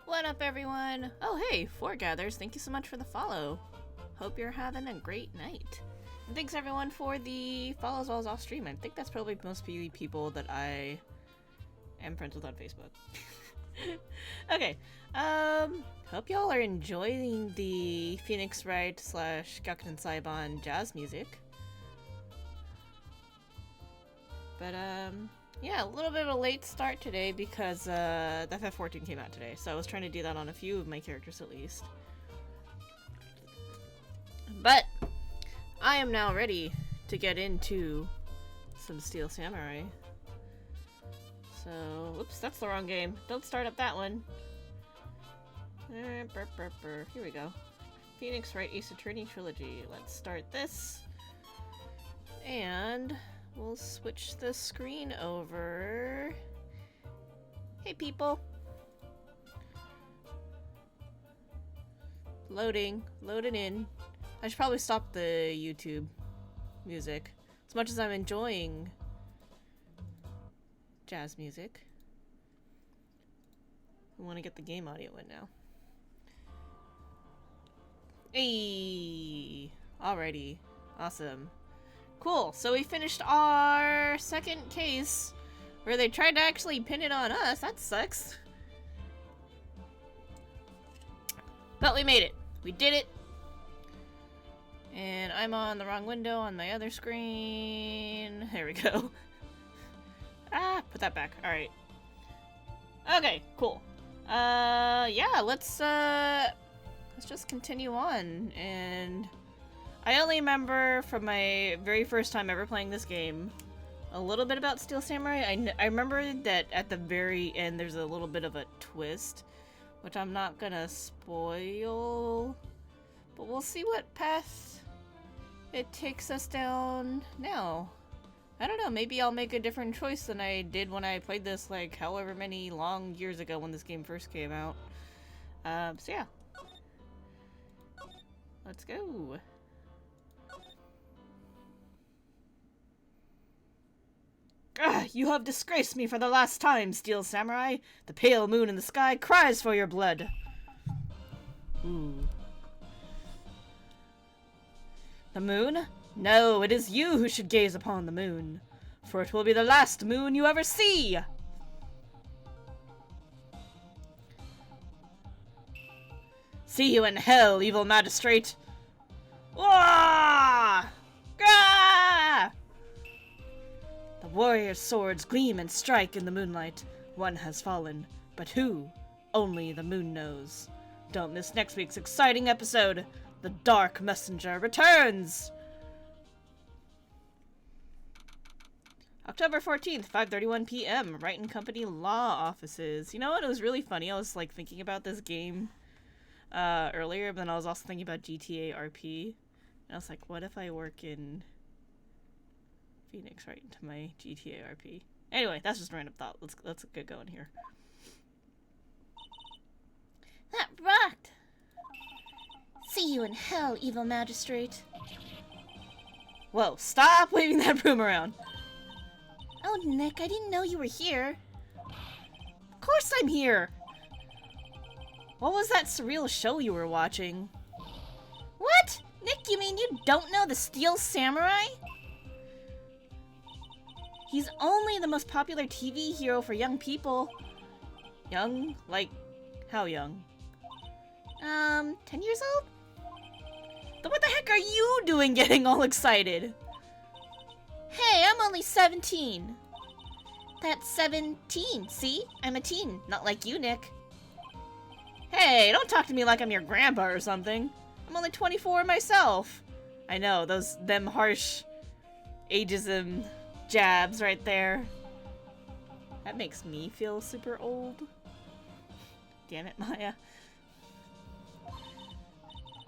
What up, everyone? Oh, hey, Foregathers, thank you so much for the follow. Hope you're having a great night. And thanks, everyone, for the follow as well as off stream. I think that's probably most of the people that I am friends with on Facebook. Okay, hope y'all are enjoying the Phoenix Wright / Gakuten Saiban jazz music. But, yeah, a little bit of a late start today because the FF14 came out today, so I was trying to do that on a few of my characters at least. But I am now ready to get into some Steel Samurai. So, oops, that's the wrong game. Don't start up that one. Here we go. Phoenix Wright Ace Attorney Trilogy. Let's start this. And we'll switch the screen over. Hey, people. Loading in. I should probably stop the YouTube music. As much as I'm enjoying jazz music, I want to get the game audio in now. Hey! Alrighty. Awesome. Cool, so we finished our second case where they tried to actually pin it on us. That sucks. But we made it. We did it. And I'm on the wrong window on my other screen. There we go. Ah, put that back. Alright. Okay, cool. Yeah, let's just continue on. And I only remember from my very first time ever playing this game a little bit about Steel Samurai. I remember that at the very end there's a little bit of a twist, which I'm not gonna spoil, but we'll see what path it takes us down now. I don't know, maybe I'll make a different choice than I did when I played this like however many long years ago when this game first came out. So yeah. Let's go. Ah, you have disgraced me for the last time, Steel Samurai. The pale moon in the sky cries for your blood. Ooh. The moon? No, it is you who should gaze upon the moon, for it will be the last moon you ever see! See you in hell, evil magistrate! Ah! Ah! The warriors' swords gleam and strike in the moonlight. One has fallen, but who? Only the moon knows. Don't miss next week's exciting episode. The Dark Messenger returns! October 14th, 5:31 p.m. Wright & Company Law Offices. You know what? It was really funny. I was like thinking about this game earlier, but then I was also thinking about GTA RP. And I was like, what if I work in Phoenix Wright into my GTA RP? Anyway, that's just a random thought. Let's get going here. That rocked! See you in hell, evil magistrate. Whoa, stop waving that broom around. Oh, Nick, I didn't know you were here. Of course I'm here! What was that surreal show you were watching? What? Nick, you mean you don't know the Steel Samurai? He's only the most popular TV hero for young people. Young? Like, how young? 10 years old? Then what the heck are you doing getting all excited? Hey, I'm only 17. That's 17, see? I'm a teen, not like you, Nick. Hey, don't talk to me like I'm your grandpa or something. I'm only 24 myself. I know, them harsh ageism jabs right there. That makes me feel super old. Damn it, Maya.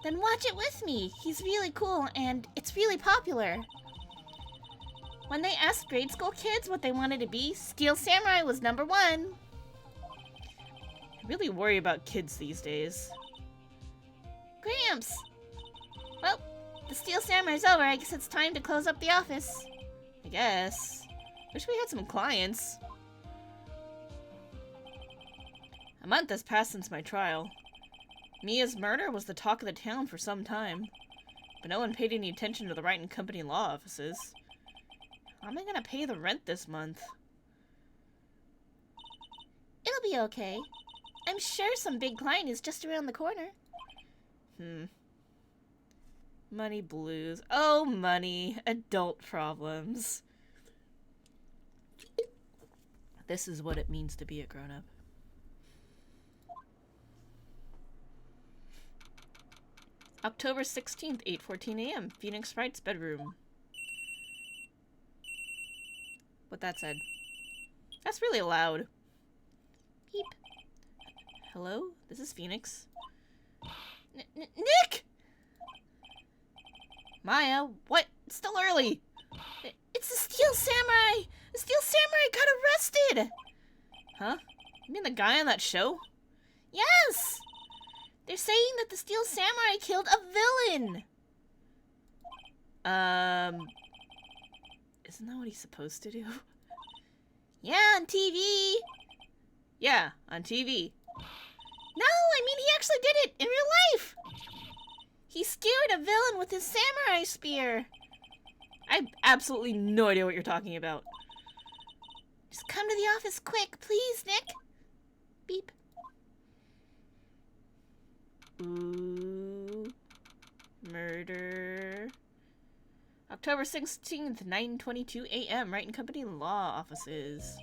Then watch it with me. He's really cool and it's really popular. When they asked grade school kids what they wanted to be, Steel Samurai was #1. I really worry about kids these days. Gramps! Well, the Steel Samurai's over. I guess it's time to close up the office. I guess. Wish we had some clients. A month has passed since my trial. Mia's murder was the talk of the town for some time, but no one paid any attention to the Wright and Company law offices. How am I gonna pay the rent this month? It'll be okay. I'm sure some big client is just around the corner. Money blues. Oh, money. Adult problems. This is what it means to be a grown-up. October 16th, 8:14 a.m. Phoenix Wright's bedroom. What that said. That's really loud. Beep. Hello? This is Phoenix. Nick! Maya, what? It's still early. It's the Steel Samurai! The Steel Samurai got arrested! Huh? You mean the guy on that show? Yes! They're saying that the Steel Samurai killed a villain! Isn't that what he's supposed to do? Yeah, on TV! Yeah, on TV. No, I mean he actually did it in real life! He skewered a villain with his samurai spear! I have absolutely no idea what you're talking about. Just come to the office quick, please, Nick! Beep. Ooh. Murder. October 16th, 9:22 a.m. Wright and Company law offices.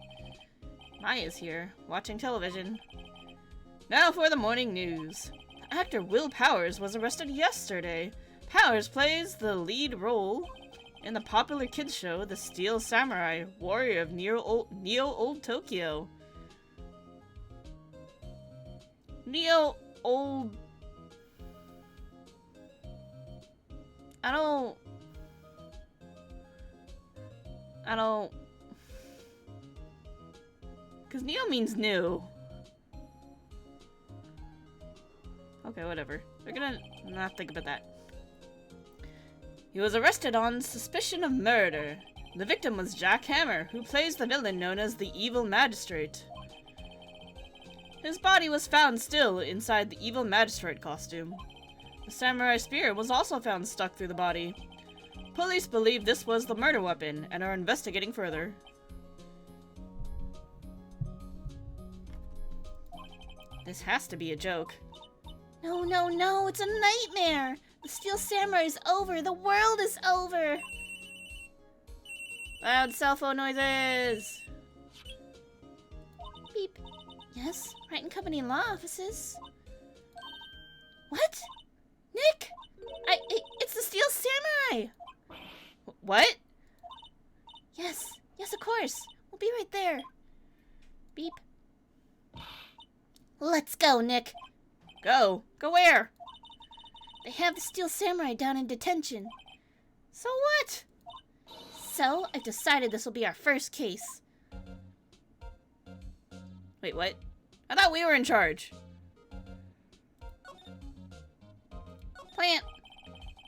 Maya's here, watching television. Now for the morning news. Actor Will Powers was arrested yesterday. Powers plays the lead role in the popular kids show The Steel Samurai, Warrior of Neo Old Tokyo. Neo Old... I don't... Because Neo means new. Okay, whatever. We're gonna not think about that. He was arrested on suspicion of murder. The victim was Jack Hammer, who plays the villain known as the Evil Magistrate. His body was found still inside the Evil Magistrate costume. The samurai spear was also found stuck through the body. Police believe this was the murder weapon and are investigating further. This has to be a joke. No, no, no, it's a nightmare! The Steel Samurai is over! The world is over! Loud cell phone noises! Beep. Yes, Wright and Company law offices. What? Nick! It's the Steel Samurai! What? Yes, yes, of course. We'll be right there. Beep. Let's go, Nick. Go? Go where? They have the Steel Samurai down in detention. So what? So, I've decided this will be our first case. Wait, what? I thought we were in charge. Plant.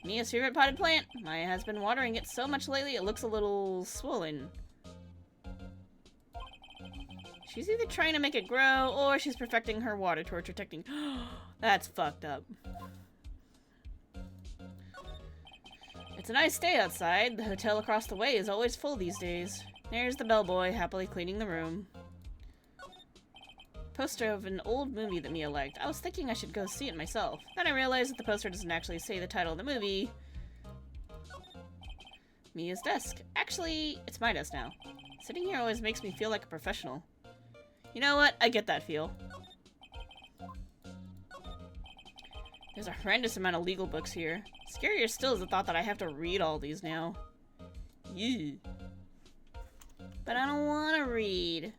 Mia's favorite potted plant. Maya has been watering it so much lately it looks a little swollen. She's either trying to make it grow or she's perfecting her water torture technique. That's fucked up. It's a nice day outside. The hotel across the way is always full these days. There's the bellboy happily cleaning the room. Poster of an old movie that Mia liked. I was thinking I should go see it myself. Then I realized that the poster doesn't actually say the title of the movie. Mia's desk. Actually, it's my desk now. Sitting here always makes me feel like a professional. You know what? I get that feel. There's a horrendous amount of legal books here. Scarier still is the thought that I have to read all these now. Yeah. But I don't want to read.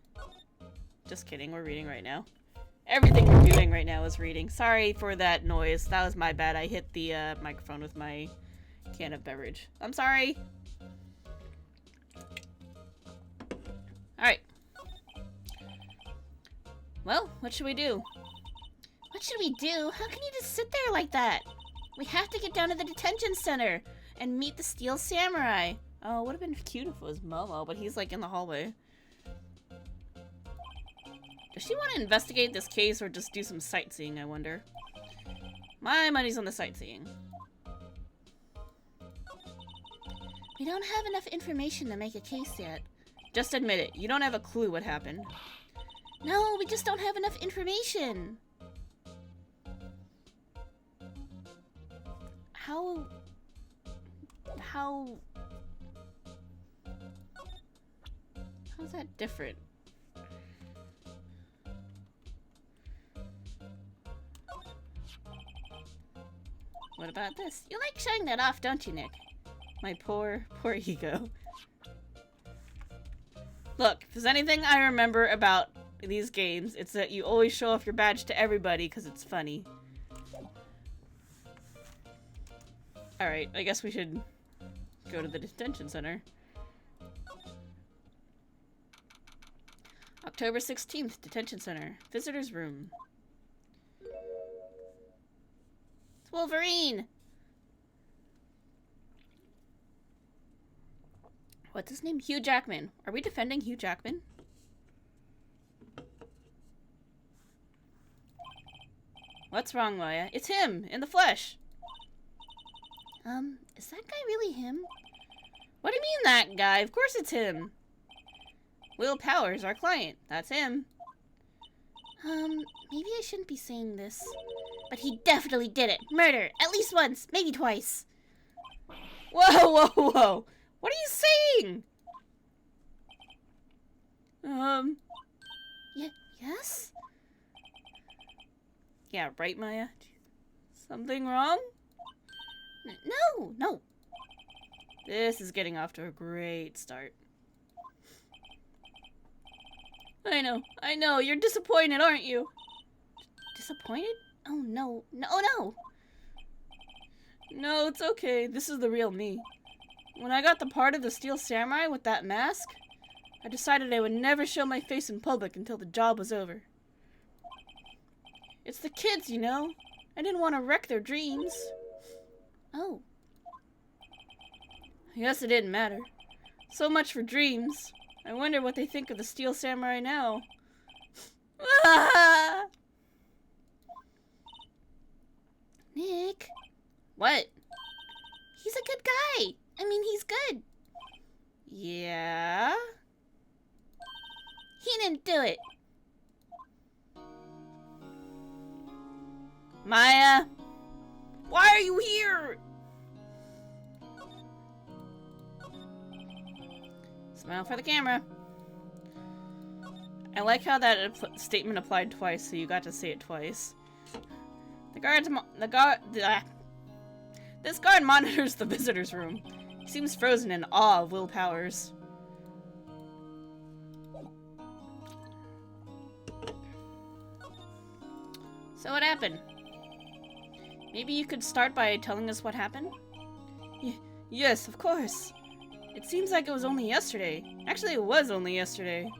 Just kidding, we're reading right now. Everything we're doing right now is reading. Sorry for that noise. That was my bad. I hit the microphone with my can of beverage. I'm sorry. Alright. Well, what should we do? What should we do? How can you just sit there like that? We have to get down to the detention center and meet the Steel Samurai. Oh, it would have been cute if it was Momo, but he's like in the hallway. Does she want to investigate this case or just do some sightseeing, I wonder? My money's on the sightseeing. We don't have enough information to make a case yet. Just admit it. You don't have a clue what happened. No, we just don't have enough information. How's that different? What about this? You like showing that off, don't you, Nick? My poor ego. Look, if there's anything I remember about these games, it's that you always show off your badge to everybody because it's funny. Alright, I guess we should go to the detention center. October 16th, detention center. Visitor's room. It's Wolverine! What's his name? Hugh Jackman. Are we defending Hugh Jackman? What's wrong, Maya? It's him! In the flesh! Is that guy really him? What do you mean, that guy? Of course it's him! Will Powers, our client. That's him. Maybe I shouldn't be saying this. But he definitely did it. Murder. At least once. Maybe twice. Whoa, whoa, whoa! What are you saying? Yes? Yeah, right, Maya? Something wrong? No. This is getting off to a great start. I know, you're disappointed, aren't you? Disappointed? Oh, no. No. No, it's okay. This is the real me. When I got the part of the Steel Samurai with that mask, I decided I would never show my face in public until the job was over. It's the kids, you know. I didn't want to wreck their dreams. Oh. I guess it didn't matter. So much for dreams. I wonder what they think of the Steel Samurai now. Nick. What? He's a good guy. I mean, he's good. Yeah? He didn't do it. Maya? Why are you here? Smile for the camera. I like how that statement applied twice, so you got to say it twice. This guard monitors the visitor's room. He seems frozen in awe of Will Powers. So what happened? Maybe you could start by telling us what happened? Yes, of course. It seems like it was only yesterday. Actually, it was only yesterday.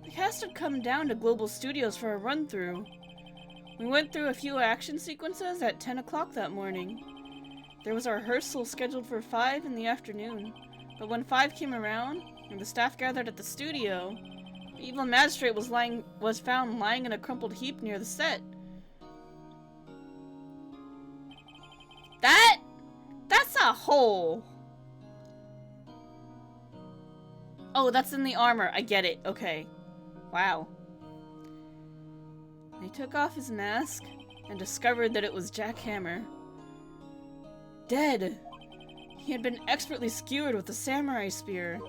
The cast had come down to Global Studios for a run-through. We went through a few action sequences at 10 o'clock that morning. There was a rehearsal scheduled for 5 in the afternoon, but when 5 came around, and the staff gathered at the studio, the evil magistrate was found lying in a crumpled heap near the set. That's a hole! Oh, that's in the armor. I get it. Okay. Wow. They took off his mask and discovered that it was Jack Hammer. Dead! He had been expertly skewered with the samurai spear.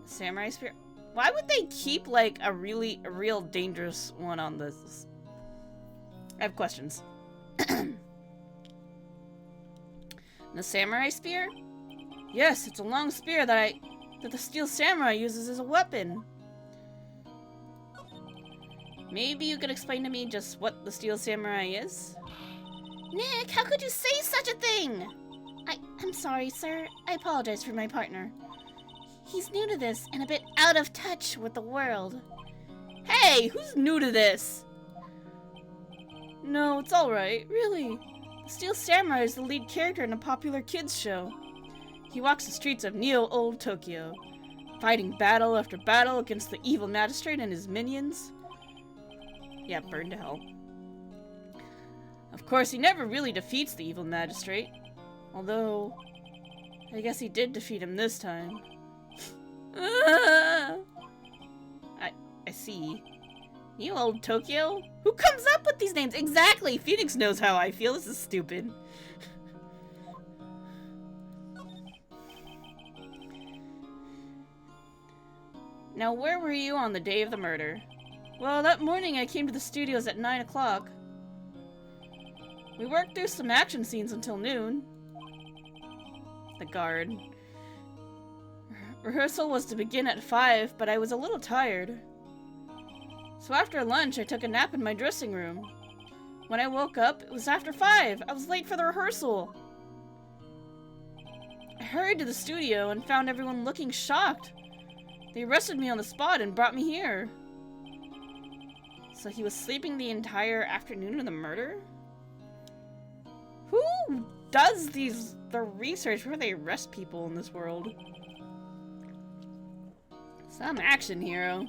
Samurai spear? Why would they keep, like, a real dangerous one on this? I have questions. The samurai spear? Yes, it's a long spear that the Steel Samurai uses as a weapon. Maybe you could explain to me just what the Steel Samurai is? Nick, how could you say such a thing? I'm sorry, sir. I apologize for my partner. He's new to this and a bit out of touch with the world. Hey, who's new to this? No, it's alright, really. The Steel Samurai is the lead character in a popular kids show. He walks the streets of Neo-Old Tokyo, fighting battle after battle against the evil magistrate and his minions. Yeah, burn to hell. Of course, he never really defeats the evil magistrate. Although, I guess he did defeat him this time. I see. You old Tokyo? Who comes up with these names? Exactly! Phoenix knows how I feel. This is stupid. Now, where were you on the day of the murder? Well, that morning I came to the studios at 9 o'clock. We worked through some action scenes until noon. The guard. Rehearsal was to begin at 5, but I was a little tired. So after lunch, I took a nap in my dressing room. When I woke up, it was after 5. I was late for the rehearsal. I hurried to the studio and found everyone looking shocked. They arrested me on the spot and brought me here. So he was sleeping the entire afternoon of the murder? Who does the research where they arrest people in this world? Some action hero.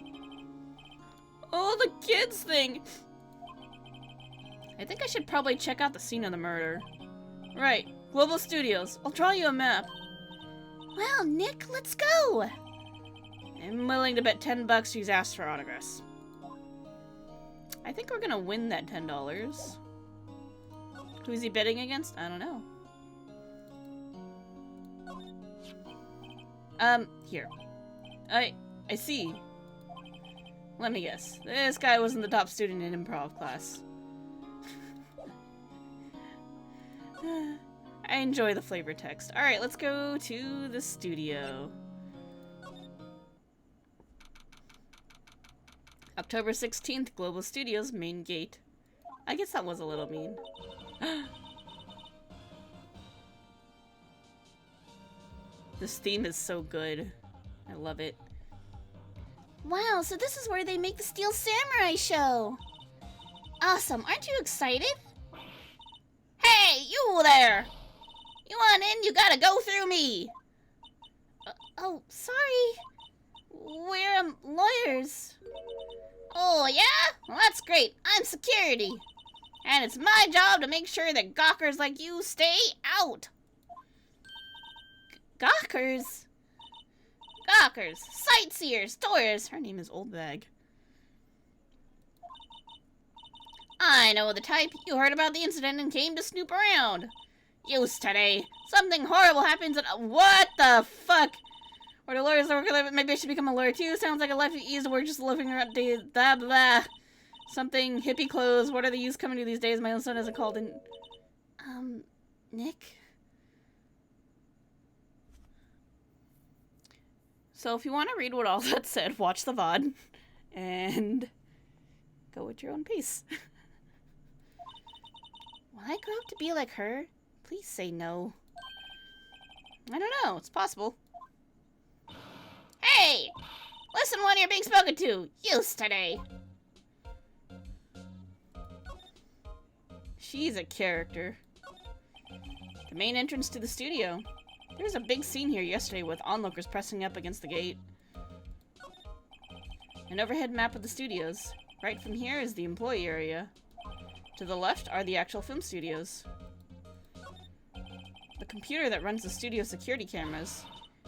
Oh, the kids thing! I think I should probably check out the scene of the murder. Right, Global Studios. I'll draw you a map. Well, Nick, let's go! I'm willing to bet $10 she's asked for autographs. I think we're gonna win that $10. Who's he betting against? I don't know. Here. I see. Let me guess. This guy wasn't the top student in improv class. I enjoy the flavor text. Alright, let's go to the studio. October 16th, Global Studios, main gate. I guess that was a little mean. This theme is so good. I love it. Wow, so this is where they make the Steel Samurai show. Awesome, aren't you excited? Hey, you there! You want in, you gotta go through me! Oh, sorry. We're, lawyers. Oh, yeah? Well, that's great. I'm security. And it's my job to make sure that gawkers like you stay out. Gawkers? Gawkers, sightseers, tourists. Her name is Old Bag. I know the type. You heard about the incident and came to snoop around. Use today. Something horrible happens and what the fuck? Or the lawyers that work with, maybe I should become a lawyer too. Sounds like a life easy work just living around day blah blah. Something hippie clothes. What are the youths coming to these days? My own son hasn't called in. Nick? So if you want to read what all that said, watch the VoD and go at your own pace. Will I grow up to be like her? Please say no. I don't know. It's possible. Hey! Listen when you're being spoken to. Use today. She's a character. The main entrance to the studio. There was a big scene here yesterday with onlookers pressing up against the gate. An overhead map of the studios. Right from here is the employee area. To the left are the actual film studios. The computer that runs the studio security cameras.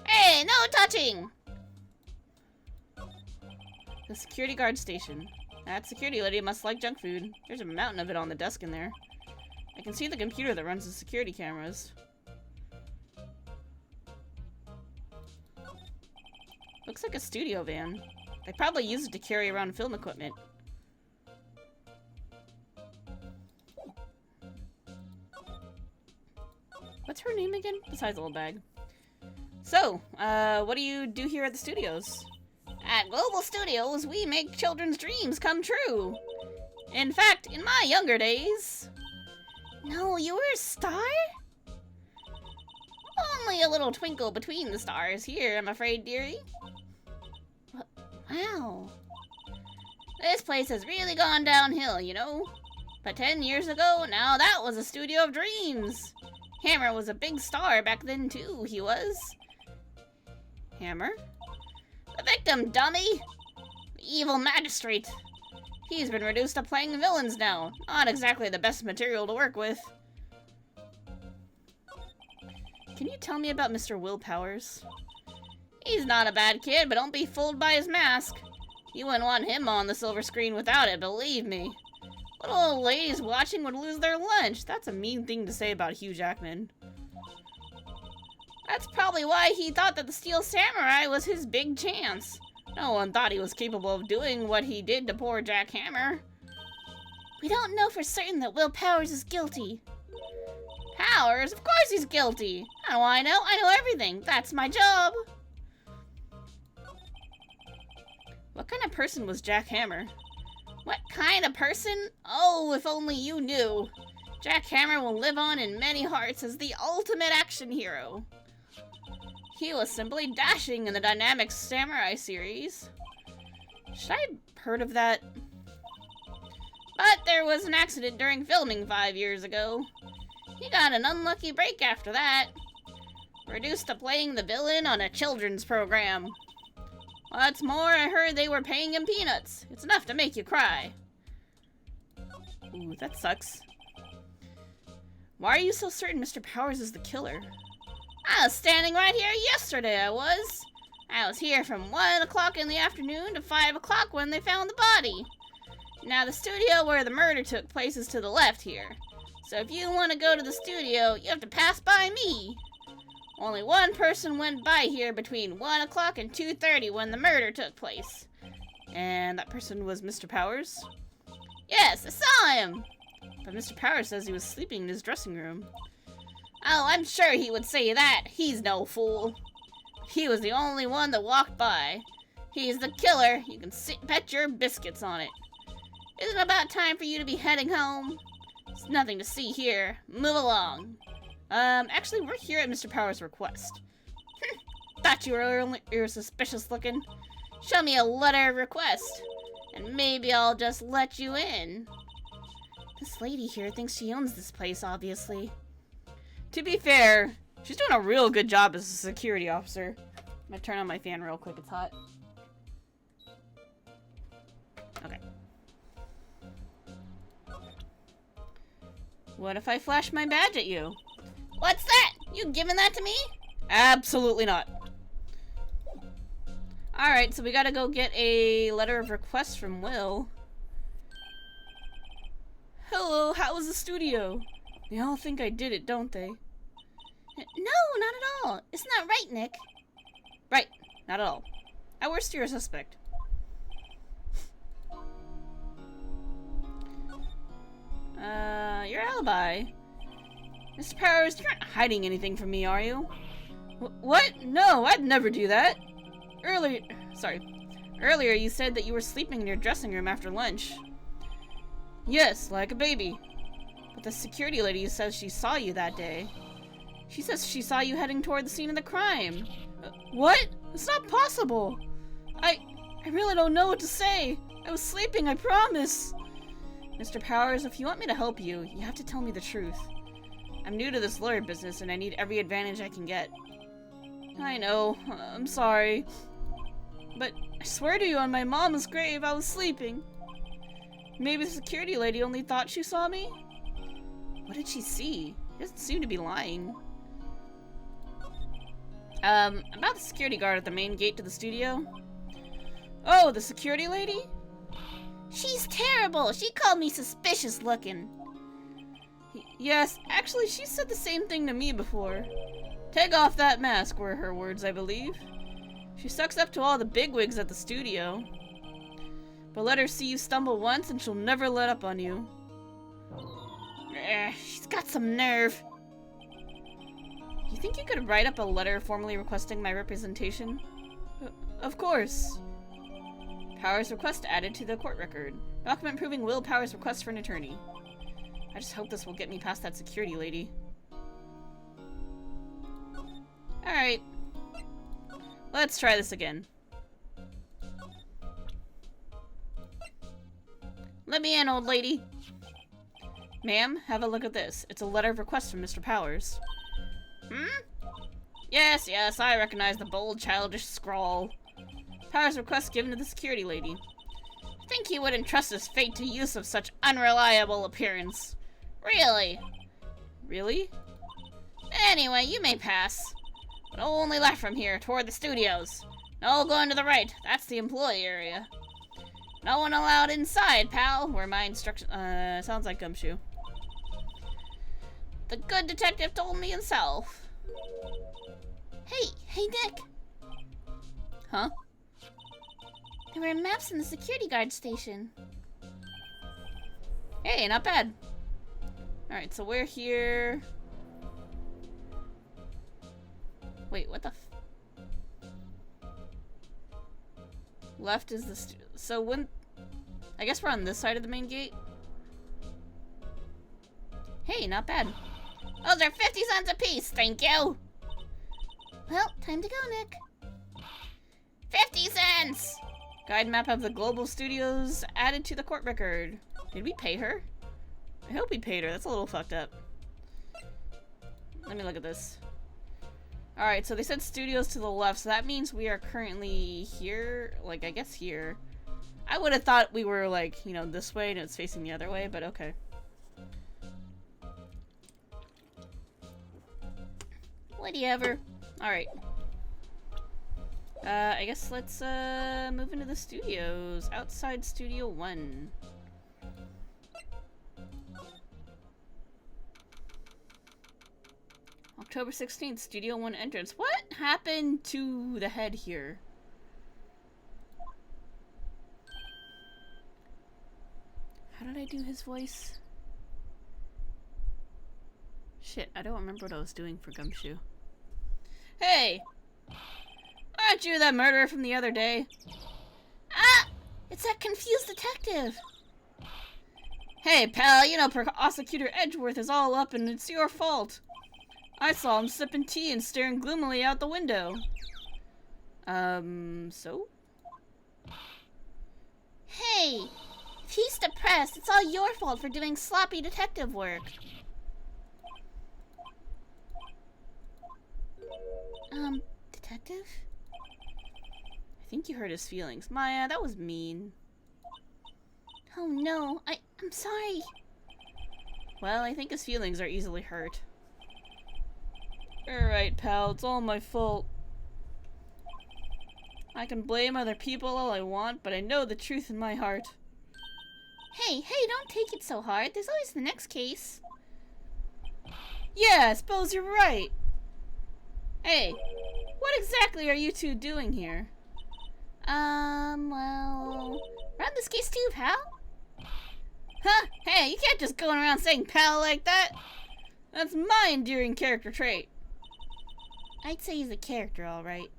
Hey, no touching! The security guard station. That security lady must like junk food. There's a mountain of it on the desk in there. I can see the computer that runs the security cameras. Looks like a studio van. They probably use it to carry around film equipment. What's her name again? Besides Old Bag. So, what do you do here at the studios? At Global Studios, we make children's dreams come true. In fact, in my younger days... No, you were a star? Only a little twinkle between the stars here, I'm afraid, dearie. Wow. This place has really gone downhill, you know. But 10 years ago, now that was a studio of dreams. Hammer was a big star back then, too, he was. Hammer? The victim, dummy! The evil magistrate. He's been reduced to playing villains now. Not exactly the best material to work with. Can you tell me about Mr. Will Powers? He's not a bad kid, but don't be fooled by his mask. You wouldn't want him on the silver screen without it, believe me. Little old ladies watching would lose their lunch. That's a mean thing to say about Hugh Jackman. That's probably why he thought that the Steel Samurai was his big chance. No one thought he was capable of doing what he did to poor Jack Hammer. We don't know for certain that Will Powers is guilty. Powers? Of course he's guilty. How do I know? I know everything. That's my job. What kind of person was Jack Hammer? What kind of person? Oh, if only you knew. Jack Hammer will live on in many hearts as the ultimate action hero. He was simply dashing in the Dynamic Samurai series. Should I have heard of that? But there was an accident during filming 5 years ago. He got an unlucky break after that. Reduced to playing the villain on a children's program. What's more, I heard they were paying him peanuts. It's enough to make you cry. Ooh, that sucks. Why are you so certain Mr. Powers is the killer? I was standing right here yesterday, I was. I was here from 1 o'clock in the afternoon to 5 o'clock when they found the body. Now, the studio where the murder took place is to the left here. So if you want to go to the studio, you have to pass by me. Only one person went by here between 1 o'clock and 2:30 when the murder took place. And that person was Mr. Powers? Yes, I saw him. But Mr. Powers says he was sleeping in his dressing room. Oh, I'm sure he would say that. He's no fool. He was the only one that walked by. He's the killer. You can bet your biscuits on it. Isn't it about time for you to be heading home? There's nothing to see here. Move along. Actually, we're here at Mr. Powers' request. Thought you were suspicious looking. Show me a letter of request, and maybe I'll just let you in. This lady here thinks she owns this place, obviously. To be fair, she's doing a real good job as a security officer. I'm gonna turn on my fan real quick, it's hot. Okay. What if I flash my badge at you? What's that? You giving that to me? Absolutely not. Alright, so we gotta go get a letter of request from Will. Hello, how was the studio? They all think I did it, don't they? No, not at all. Isn't that right, Nick? Right, not at all. At worst, you're a suspect. Your alibi. Mr. Powers, you're not hiding anything from me, are you? What? No, I'd never do that. Earlier you said that you were sleeping in your dressing room after lunch. Yes, like a baby. But the security lady says she saw you that day. She says she saw you heading toward the scene of the crime. What? It's not possible. I really don't know what to say. I was sleeping, I promise. Mr. Powers, if you want me to help you, you have to tell me the truth. I'm new to this lawyer business and I need every advantage I can get. I know, I'm sorry. But I swear to you on my mom's grave, I was sleeping. Maybe the security lady only thought she saw me? What did she see? She doesn't seem to be lying. About the security guard at the main gate to the studio? Oh, the security lady? She's terrible. She called me suspicious looking. Yes, actually, she said the same thing to me before. Take off that mask, were her words, I believe. She sucks up to all the bigwigs at the studio. But let her see you stumble once and she'll never let up on you. She's got some nerve. Do you think you could write up a letter formally requesting my representation? Of course. Powers request added to the court record. Document proving Will Powers' request for an attorney. I just hope this will get me past that security lady. Alright. Let's try this again. Let me in, old lady. Ma'am, have a look at this. It's a letter of request from Mr. Powers. Yes, I recognize the bold, childish scrawl. Powers request given to the security lady. I think he would entrust his fate to use of such unreliable appearance. Really? Really? Anyway, you may pass. But only left from here, toward the studios. No going to the right. That's the employee area. No one allowed inside, pal. Where my instructions... sounds like Gumshoe. The good detective told me himself. Hey, Nick. Huh? There were maps in the security guard station. Hey, not bad. Alright, so we're here. Wait, what the left is the so when... I guess we're on this side of the main gate. Hey, not bad. Those are 50 cents a piece, thank you! Well, time to go, Nick. 50 cents! Guide map of the global studios added to the court record. Did we pay her? I hope we paid her. That's a little fucked up. Let me look at this. Alright, so they said studios to the left, so that means we are currently here. Like, I guess here. I would have thought we were, like, you know, this way and it's facing the other way, but okay. Whatever. Alright. I guess let's, move into the studios. Outside Studio 1. October 16th, Studio 1 entrance. What happened to the head here? How did I do his voice? Shit, I don't remember what I was doing for Gumshoe. Hey! Aren't you that murderer from the other day? Ah! It's that confused detective! Hey, pal, you know Prosecutor Edgeworth is all up and it's your fault. I saw him sipping tea and staring gloomily out the window. So? Hey! If he's depressed, it's all your fault for doing sloppy detective work. Detective? I think you hurt his feelings. Maya, that was mean. Oh no, I'm sorry. Well, I think his feelings are easily hurt. Alright, pal, it's all my fault. I can blame other people all I want, but I know the truth in my heart. Hey, don't take it so hard. There's always the next case. Yeah, I suppose you're right. Hey, what exactly are you two doing here? Well... Run this case too, pal? Huh? Hey, you can't just go around saying pal like that. That's my endearing character trait. I'd say he's a character, alright.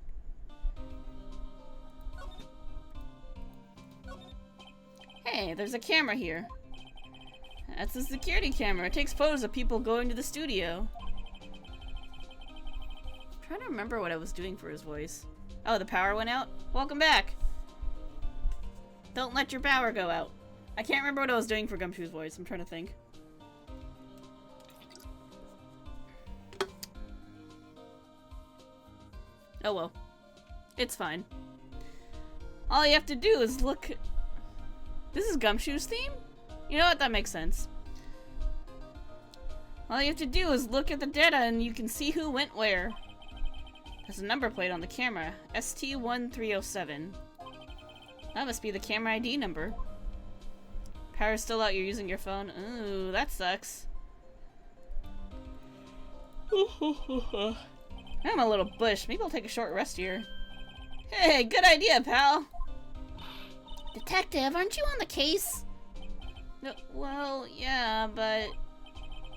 Hey, there's a camera here. That's a security camera. It takes photos of people going to the studio. I'm trying to remember what I was doing for his voice. Oh, the power went out? Welcome back! Don't let your power go out. I can't remember what I was doing for Gumshoe's voice. I'm trying to think. Oh well. It's fine. All you have to do is look... This is Gumshoe's theme? You know what? That makes sense. All you have to do is look at the data and you can see who went where. There's a number plate on the camera. ST1307. That must be the camera ID number. Power's still out, you're using your phone. Ooh, that sucks. I'm a little bush. Maybe I'll take a short rest here. Hey, good idea, pal! Detective, aren't you on the case? No, well, yeah, but...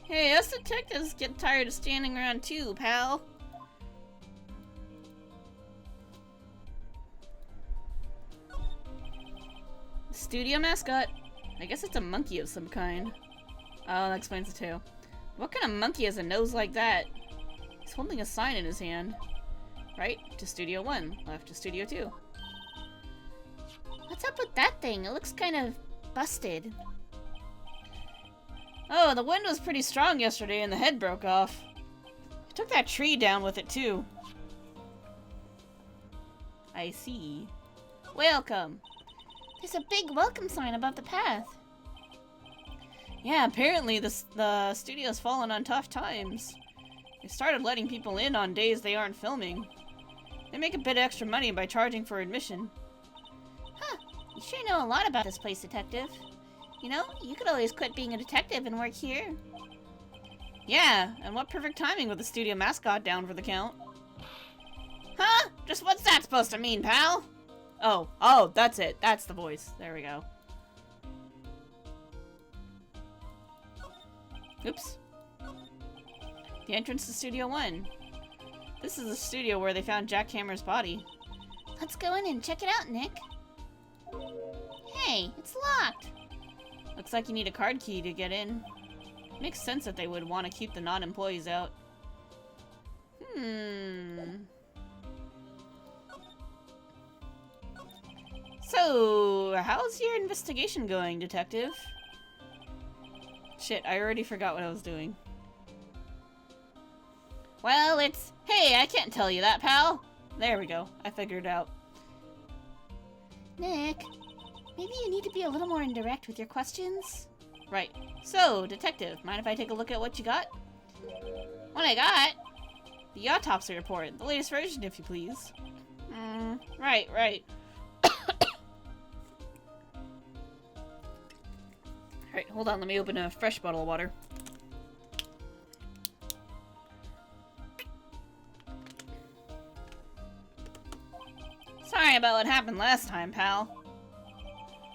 Hey, us detectives get tired of standing around too, pal. Studio mascot. I guess it's a monkey of some kind. Oh, that explains the tail. What kind of monkey has a nose like that? He's holding a sign in his hand. Right to Studio 1, left to Studio 2. What's up with that thing? It looks kind of busted. Oh, the wind was pretty strong yesterday and the head broke off. I took that tree down with it too. I see. Welcome. There's a big welcome sign above the path. Yeah, apparently the studio's fallen on tough times. They started letting people in on days they aren't filming. They make a bit extra money by charging for admission. Huh, you sure know a lot about this place, Detective. You know, you could always quit being a detective and work here. Yeah, and what perfect timing with the studio mascot down for the count. Huh? Just what's that supposed to mean, pal? Oh, that's it. That's the voice. There we go. Oops. The entrance to Studio 1. This is the studio where they found Jack Hammer's body. Let's go in and check it out, Nick. Hey, it's locked. Looks like you need a card key to get in. Makes sense that they would want to keep the non-employees out. So, how's your investigation going, Detective? Shit, I already forgot what I was doing. Well, it's... Hey, I can't tell you that, pal! There we go. I figured it out. Nick, maybe you need to be a little more indirect with your questions? Right. So, Detective, mind if I take a look at what you got? What I got? The autopsy report. The latest version, if you please. Right. Alright, hold on. Let me open a fresh bottle of water. Sorry about what happened last time, pal.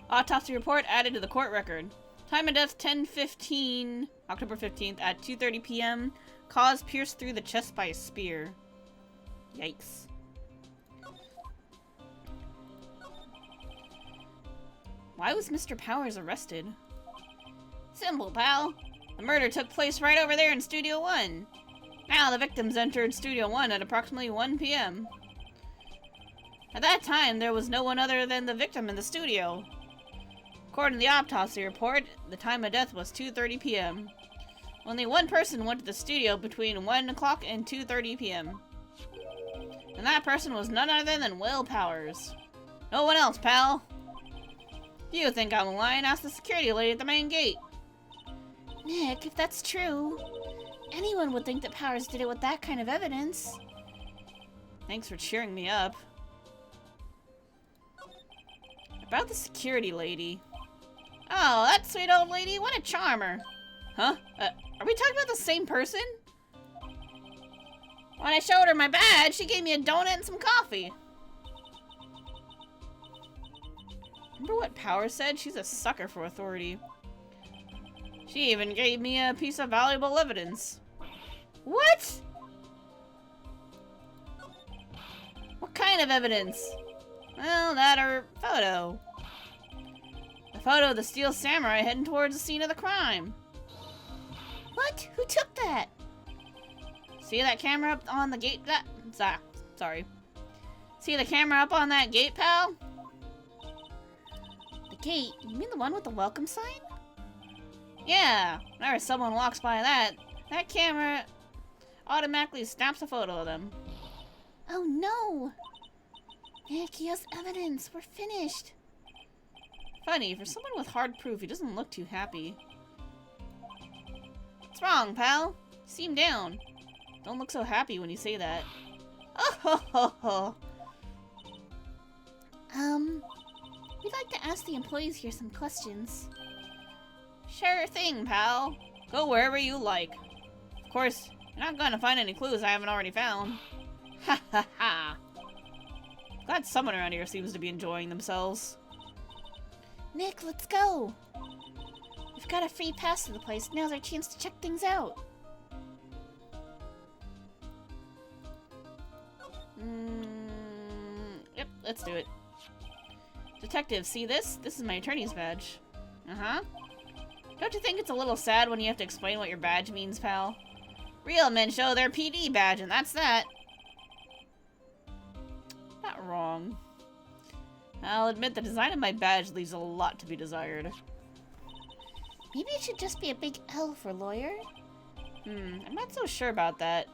Autopsy report added to the court record. Time of death 10:15, October 15th at 2:30 p.m. Cause pierced through the chest by a spear. Yikes. Why was Mr. Powers arrested? Simple, pal. The murder took place right over there in Studio 1. Now the victims entered Studio 1 at approximately 1 p.m. At that time, there was no one other than the victim in the studio. According to the autopsy report, the time of death was 2:30 p.m. Only one person went to the studio between 1 o'clock and 2:30 p.m. And that person was none other than Will Powers. No one else, pal. If you think I'm lying, ask the security lady at the main gate. Nick, if that's true, anyone would think that Powers did it with that kind of evidence. Thanks for cheering me up. About the security lady. Oh, that sweet old lady, what a charmer. Huh? Are we talking about the same person? When I showed her my badge, she gave me a donut and some coffee. Remember what Power said? She's a sucker for authority. She even gave me a piece of valuable evidence. What? What kind of evidence? Well, that or photo. A photo of the Steel Samurai heading towards the scene of the crime. What? Who took that? See that camera up on the gate? Sorry. See the camera up on that gate, pal? The gate? You mean the one with the welcome sign? Yeah. Whenever someone walks by that camera automatically snaps a photo of them. Oh no! Nick, he has evidence. We're finished. Funny, for someone with hard proof, he doesn't look too happy. What's wrong, pal? You seem down. Don't look so happy when you say that. Oh ho ho ho. We'd like to ask the employees here some questions. Sure thing, pal. Go wherever you like. Of course, you're not gonna find any clues I haven't already found. Ha ha ha. Glad someone around here seems to be enjoying themselves. Nick, let's go. We've got a free pass to the place. Now's our chance to check things out. Yep, let's do it. Detective, see this? This is my attorney's badge. Uh-huh. Don't you think it's a little sad when you have to explain what your badge means, pal? Real men show their PD badge, and that's that. Not wrong. I'll admit the design of my badge leaves a lot to be desired. Maybe it should just be a big L for lawyer? I'm not so sure about that.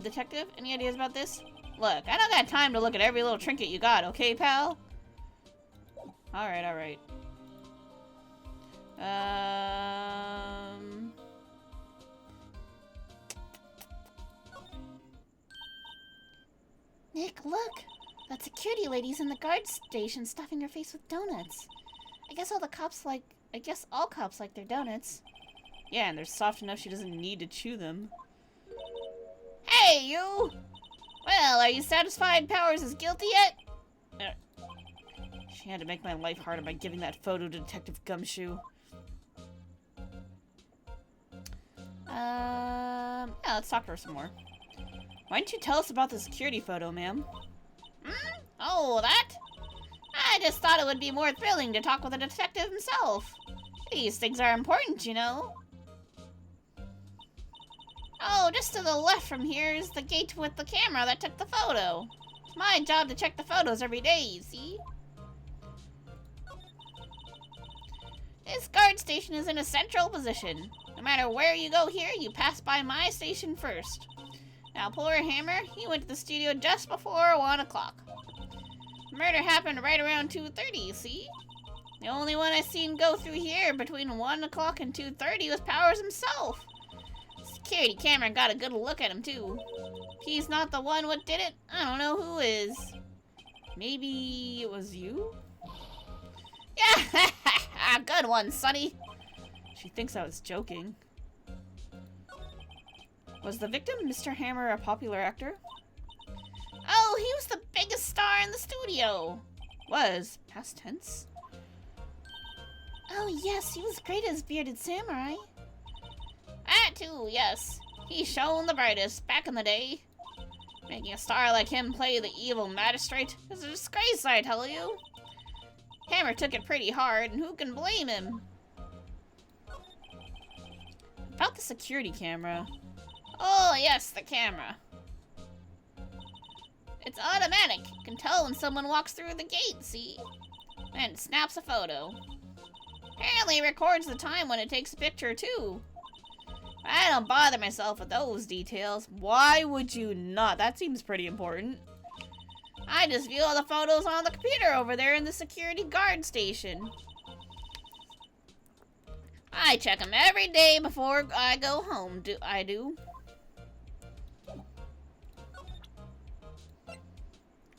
Detective, any ideas about this? Look, I don't got time to look at every little trinket you got, okay, pal? Alright, alright. Nick, look! That security lady's in the guard station stuffing her face with donuts. I guess all cops like their donuts. Yeah, and they're soft enough she doesn't need to chew them. Hey, you! Well, are you satisfied Powers is guilty yet? She had to make my life harder by giving that photo to Detective Gumshoe. Yeah, let's talk to her some more. Why didn't you tell us about the security photo, ma'am? Oh, that? I just thought it would be more thrilling to talk with a detective himself. These things are important, you know. Oh, just to the left from here is the gate with the camera that took the photo. It's my job to check the photos every day, you see? This guard station is in a central position. No matter where you go here, you pass by my station first. Now, poor Hammer, he went to the studio just before 1 o'clock. The murder happened right around 2:30, you see? The only one I seen go through here between 1 o'clock and 2:30 was Powers himself. Security camera got a good look at him, too. If he's not the one what did it, I don't know who is. Maybe it was you? Yeah, good one, Sonny. She thinks I was joking. Was the victim, Mr. Hammer, a popular actor? Oh, he was the biggest star in the studio. Was. Past tense? Oh, yes, he was great as Bearded Samurai. That too, yes. He shone the brightest back in the day. Making a star like him play the evil magistrate is a disgrace, I tell you. Hammer took it pretty hard, and who can blame him? About the security camera. Oh, yes, the camera. It's automatic. You can tell when someone walks through the gate, see? And it snaps a photo. Apparently it records the time when it takes a picture, too. I don't bother myself with those details. Why would you not? That seems pretty important. I just view all the photos on the computer over there in the security guard station. I check them every day before I go home, I do.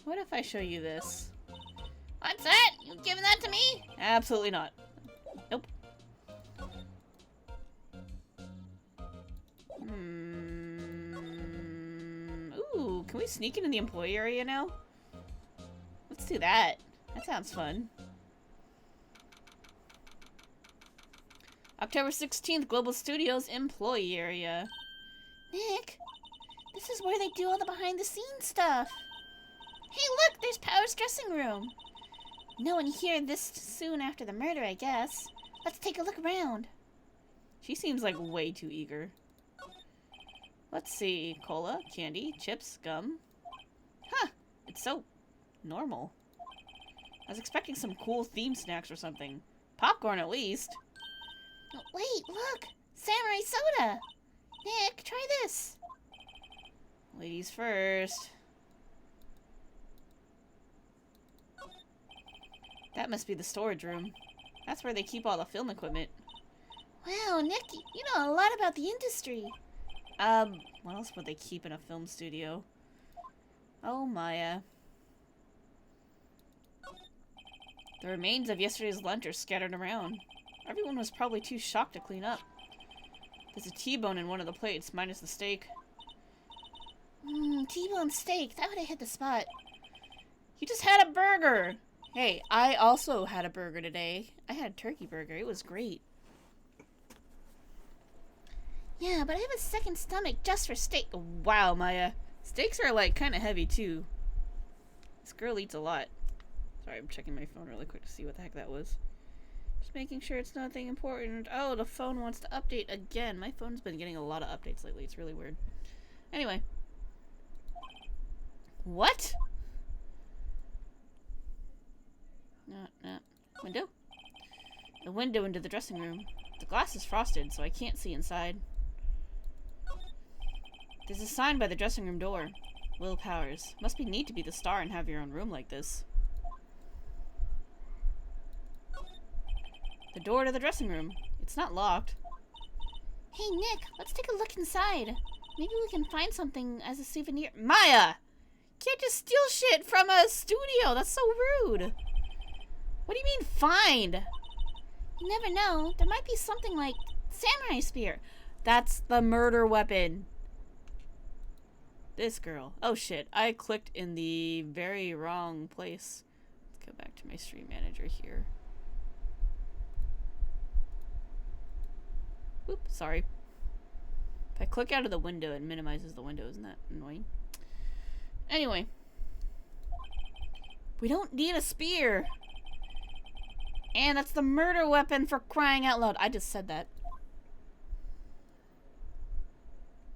What if I show you this? What's that? You giving that to me? Absolutely not. Nope. Ooh, can we sneak into the employee area now? Let's do that. That sounds fun. October 16th, Global Studios employee area. Nick, this is where they do all the behind-the-scenes stuff. Hey, look, there's Power's dressing room. No one here this soon after the murder, I guess. Let's take a look around. She seems like way too eager. Let's see. Cola, candy, chips, gum. Huh, it's so normal. I was expecting some cool theme snacks or something. Popcorn, at least. Oh, wait, look! Samurai soda! Nick, try this! Ladies first. That must be the storage room. That's where they keep all the film equipment. Wow, Nick, you know a lot about the industry. What else would they keep in a film studio? Oh, Maya. The remains of yesterday's lunch are scattered around. Everyone was probably too shocked to clean up. There's a T-bone in one of the plates, minus the steak. T-bone steak. That would have hit the spot. You just had a burger! Hey, I also had a burger today. I had a turkey burger. It was great. Yeah, but I have a second stomach just for steak. Wow, Maya. Steaks are, like, kind of heavy, too. This girl eats a lot. Sorry, I'm checking my phone really quick to see what the heck that was. Just making sure it's nothing important. Oh, the phone wants to update again. My phone's been getting a lot of updates lately. It's really weird. Anyway. What? No. Window? The window into the dressing room. The glass is frosted, so I can't see inside. There's a sign by the dressing room door. Will Powers. Must be neat to be the star and have your own room like this. The door to the dressing room. It's not locked. Hey, Nick, let's take a look inside. Maybe we can find something as a souvenir. Maya! Can't just steal shit from a studio. That's so rude. What do you mean, find? You never know. There might be something like samurai spear. That's the murder weapon. This girl. Oh shit, I clicked in the very wrong place. Let's go back to my stream manager here. Oop, sorry. If I click out of the window, it minimizes the window. Isn't that annoying? Anyway. We don't need a spear. And that's the murder weapon, for crying out loud. I just said that.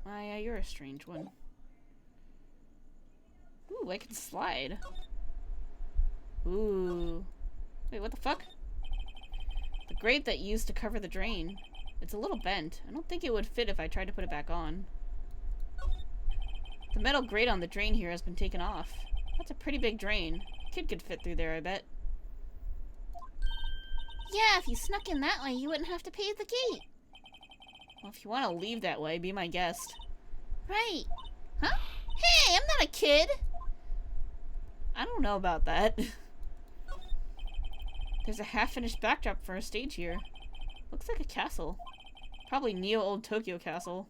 Maya, you're a strange one. Ooh, I can slide. Ooh. Wait, what the fuck? The grate that used to cover the drain. It's a little bent. I don't think it would fit if I tried to put it back on. The metal grate on the drain here has been taken off. That's a pretty big drain. A kid could fit through there, I bet. Yeah, if you snuck in that way, you wouldn't have to pay the gate. Well, if you want to leave that way, be my guest. Right. Huh? Hey, I'm not a kid! I don't know about that. There's a half-finished backdrop for a stage here. Looks like a castle. Probably Neo Old Tokyo Castle.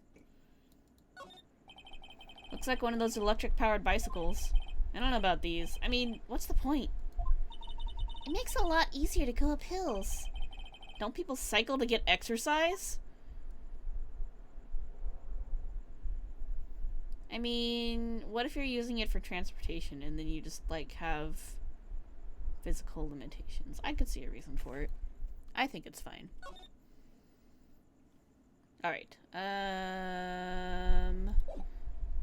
Looks like one of those electric-powered bicycles. I don't know about these. I mean, what's the point? It makes it a lot easier to go up hills. Don't people cycle to get exercise? I mean, what if you're using it for transportation and then you just, like, have physical limitations? I could see a reason for it. I think it's fine. Alright.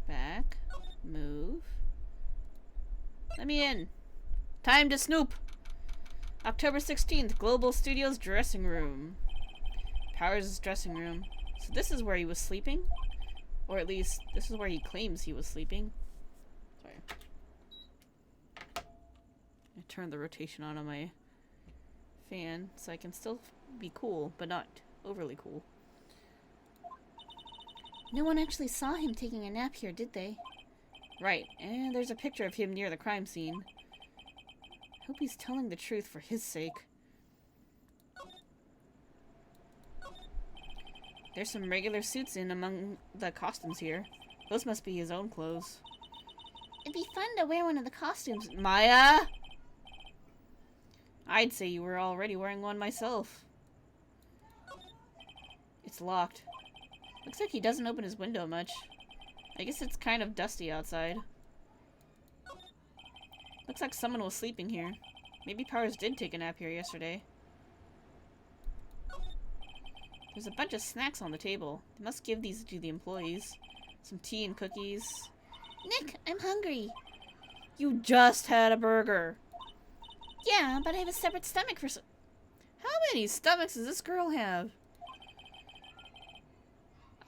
Back. Move. Let me in. Time to snoop. October 16th, Global Studios dressing room. Powers' dressing room. So this is where he was sleeping? Or at least, this is where he claims he was sleeping. Sorry. I turned the rotation on my fan so I can still be cool, but not overly cool. No one actually saw him taking a nap here, did they? Right, and there's a picture of him near the crime scene. Hope he's telling the truth for his sake. There's some regular suits in among the costumes here. Those must be his own clothes. It'd be fun to wear one of the costumes. Maya! I'd say you were already wearing one myself. It's locked. Looks like he doesn't open his window much. I guess it's kind of dusty outside. Looks like someone was sleeping here. Maybe Powers did take a nap here yesterday. There's a bunch of snacks on the table. They must give these to the employees. Some tea and cookies. Nick, I'm hungry. You just had a burger. Yeah, but I have a separate stomach for How many stomachs does this girl have?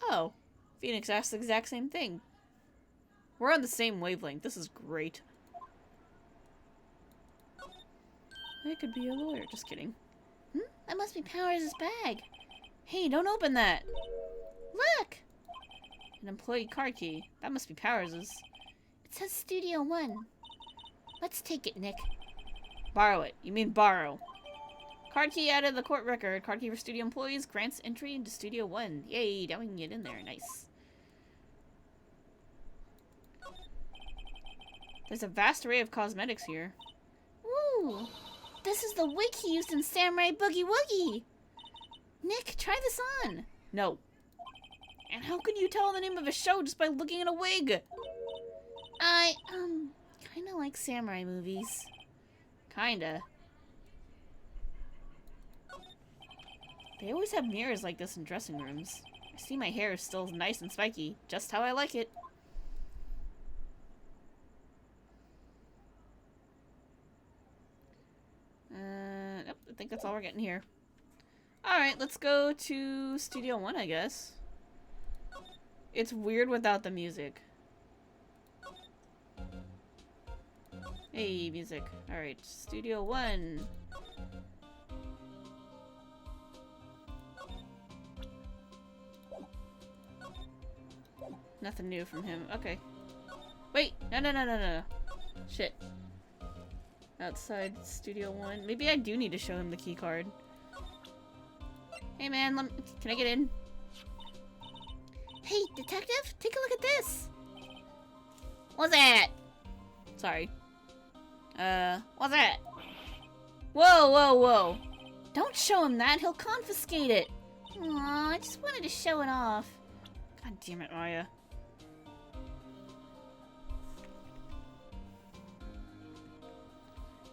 Oh. Phoenix asked the exact same thing. We're on the same wavelength. This is great. I could be a lawyer. Just kidding. That must be Powers' bag. Hey, don't open that. Look! An employee card key. That must be Powers'. It says Studio 1. Let's take it, Nick. Borrow it. You mean borrow. Card key added to the court record. Card key for studio employees grants entry into Studio 1. Yay, now we can get in there. Nice. There's a vast array of cosmetics here. Ooh! This is the wig he used in Samurai Boogie Woogie! Nick, try this on! No. And how can you tell the name of a show just by looking at a wig? I, kinda like samurai movies. Kinda. They always have mirrors like this in dressing rooms. I see my hair is still nice and spiky, just how I like it. Nope, I think that's all we're getting here. Alright, let's go to Studio 1, I guess. It's weird without the music. Hey, music. Alright, Studio 1. Nothing new from him. Okay. Wait! No. Shit. Outside Studio 1. Maybe I do need to show him the key card. Hey man, can I get in? Hey, detective, take a look at this. What's that? Sorry. What's that? Whoa. Don't show him that, he'll confiscate it. Aw, I just wanted to show it off. God damn it, Maya.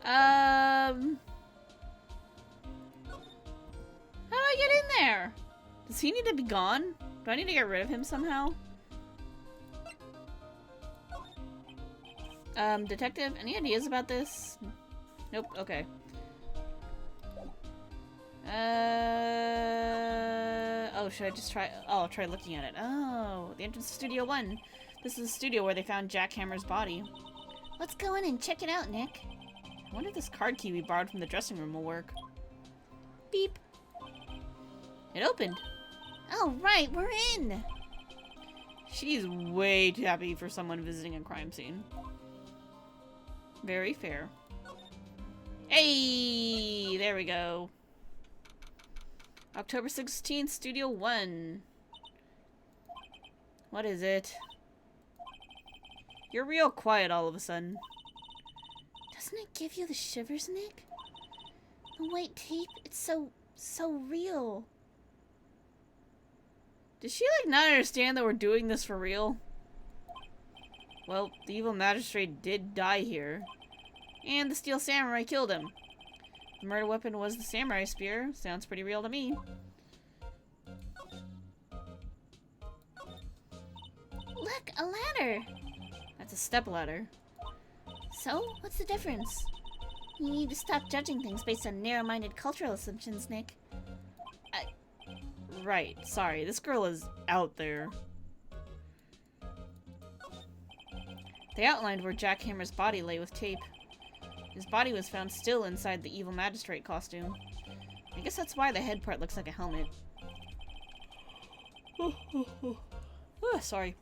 How do I get in there? Does he need to be gone? Do I need to get rid of him somehow? Detective, any ideas about this? Nope, okay. Oh, should I just try? Oh, I'll try looking at it. Oh, the entrance to Studio 1. This is the studio where they found Jack Hammer's body. Let's go in and check it out, Nick. I wonder if this card key we borrowed from the dressing room will work. Beep. It opened. Oh, right, we're in. She's way too happy for someone visiting a crime scene. Very fair. Hey, there we go. October 16th, Studio 1. What is it? You're real quiet all of a sudden. Doesn't it give you the shivers, Nick? The white tape, it's so real. Does she, like, not understand that we're doing this for real? Well, the evil magistrate did die here. And the steel samurai killed him. The murder weapon was the samurai spear. Sounds pretty real to me. Look, a ladder. That's a stepladder. So, what's the difference? You need to stop judging things based on narrow-minded cultural assumptions, Nick. Right, sorry. This girl is out there. They outlined where Jack Hammer's body lay with tape. His body was found still inside the evil magistrate costume. I guess that's why the head part looks like a helmet. Sorry.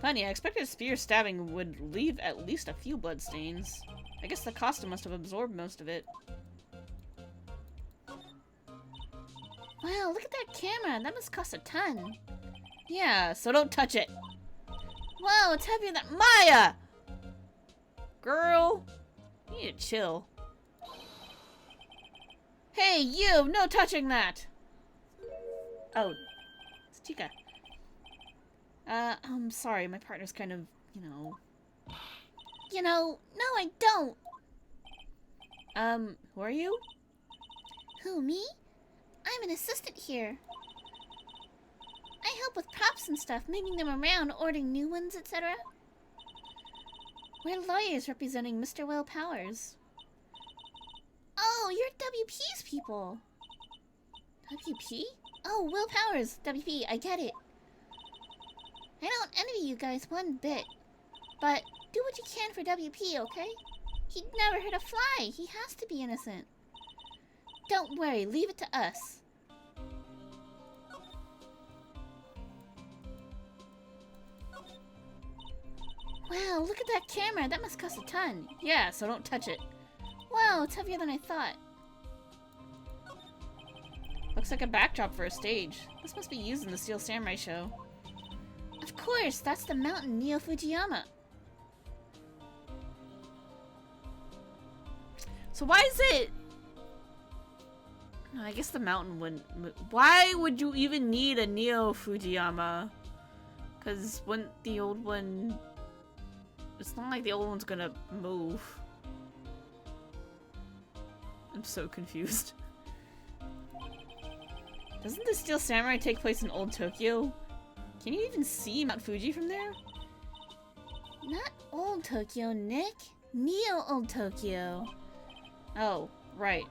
Funny, I expected a spear stabbing would leave at least a few bloodstains. I guess the costume must have absorbed most of it. Wow, look at that camera. That must cost a ton. Yeah, so don't touch it. Whoa, it's heavier than Maya! Girl, you need to chill. Hey, you! No touching that! Oh, it's Chica. I'm sorry, my partner's kind of, You know, no, I don't. Who are you? Who, me? I'm an assistant here. I help with props and stuff, moving them around, ordering new ones, etc. We're lawyers representing Mr. Will Powers. Oh, you're WP's people. WP? Oh, Will Powers, WP, I get it. I don't envy you guys one bit. But do what you can for WP, okay? He'd never hurt a fly. He has to be innocent. Don't worry, leave it to us. Wow, look at that camera. That must cost a ton. Yeah, so don't touch it. Wow, it's heavier than I thought. Looks like a backdrop for a stage. This must be used in the Steel Samurai show. Of course, that's the mountain Neo Fujiyama. So why is it... I guess the mountain wouldn't... Why would you even need a Neo Fujiyama? Because wouldn't the old one... It's not like the old one's gonna move. I'm so confused. Doesn't the Steel Samurai take place in Old Tokyo? Can you even see Mount Fuji from there? Not Old Tokyo, Nick. Neo Old Tokyo. Oh, right.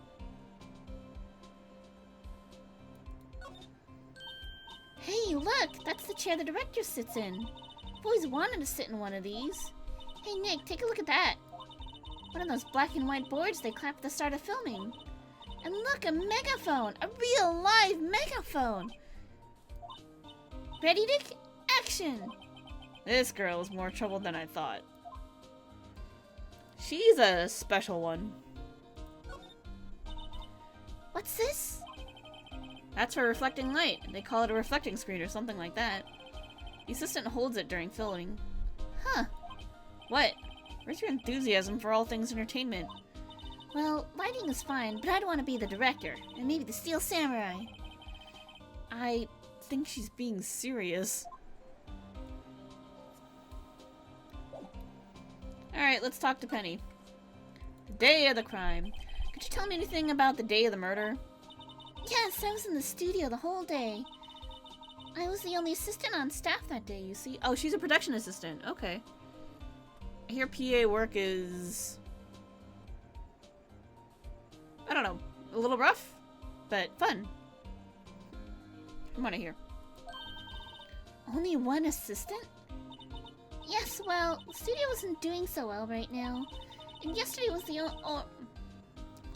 Hey, look! That's the chair the director sits in. I've always wanted to sit in one of these. Hey, Nick, take a look at that. One of those black and white boards they clapped at the start of filming. And look, a megaphone! A real live megaphone! Ready to action! This girl is more trouble than I thought. She's a special one. What's this? That's for reflecting light. They call it a reflecting screen or something like that. The assistant holds it during filming. Huh. What? Where's your enthusiasm for all things entertainment? Well, lighting is fine, but I'd want to be the director, and maybe the Steel Samurai. I think she's being serious. Alright, let's talk to Penny. The day of the crime. Could you tell me anything about the day of the murder? Yes, I was in the studio the whole day. I was the only assistant on staff that day, you see. Oh, she's a production assistant. Okay. I hear PA work is... I don't know. A little rough, but fun. From what I hear. Only one assistant? Yes, well, the studio isn't doing so well right now. And yesterday was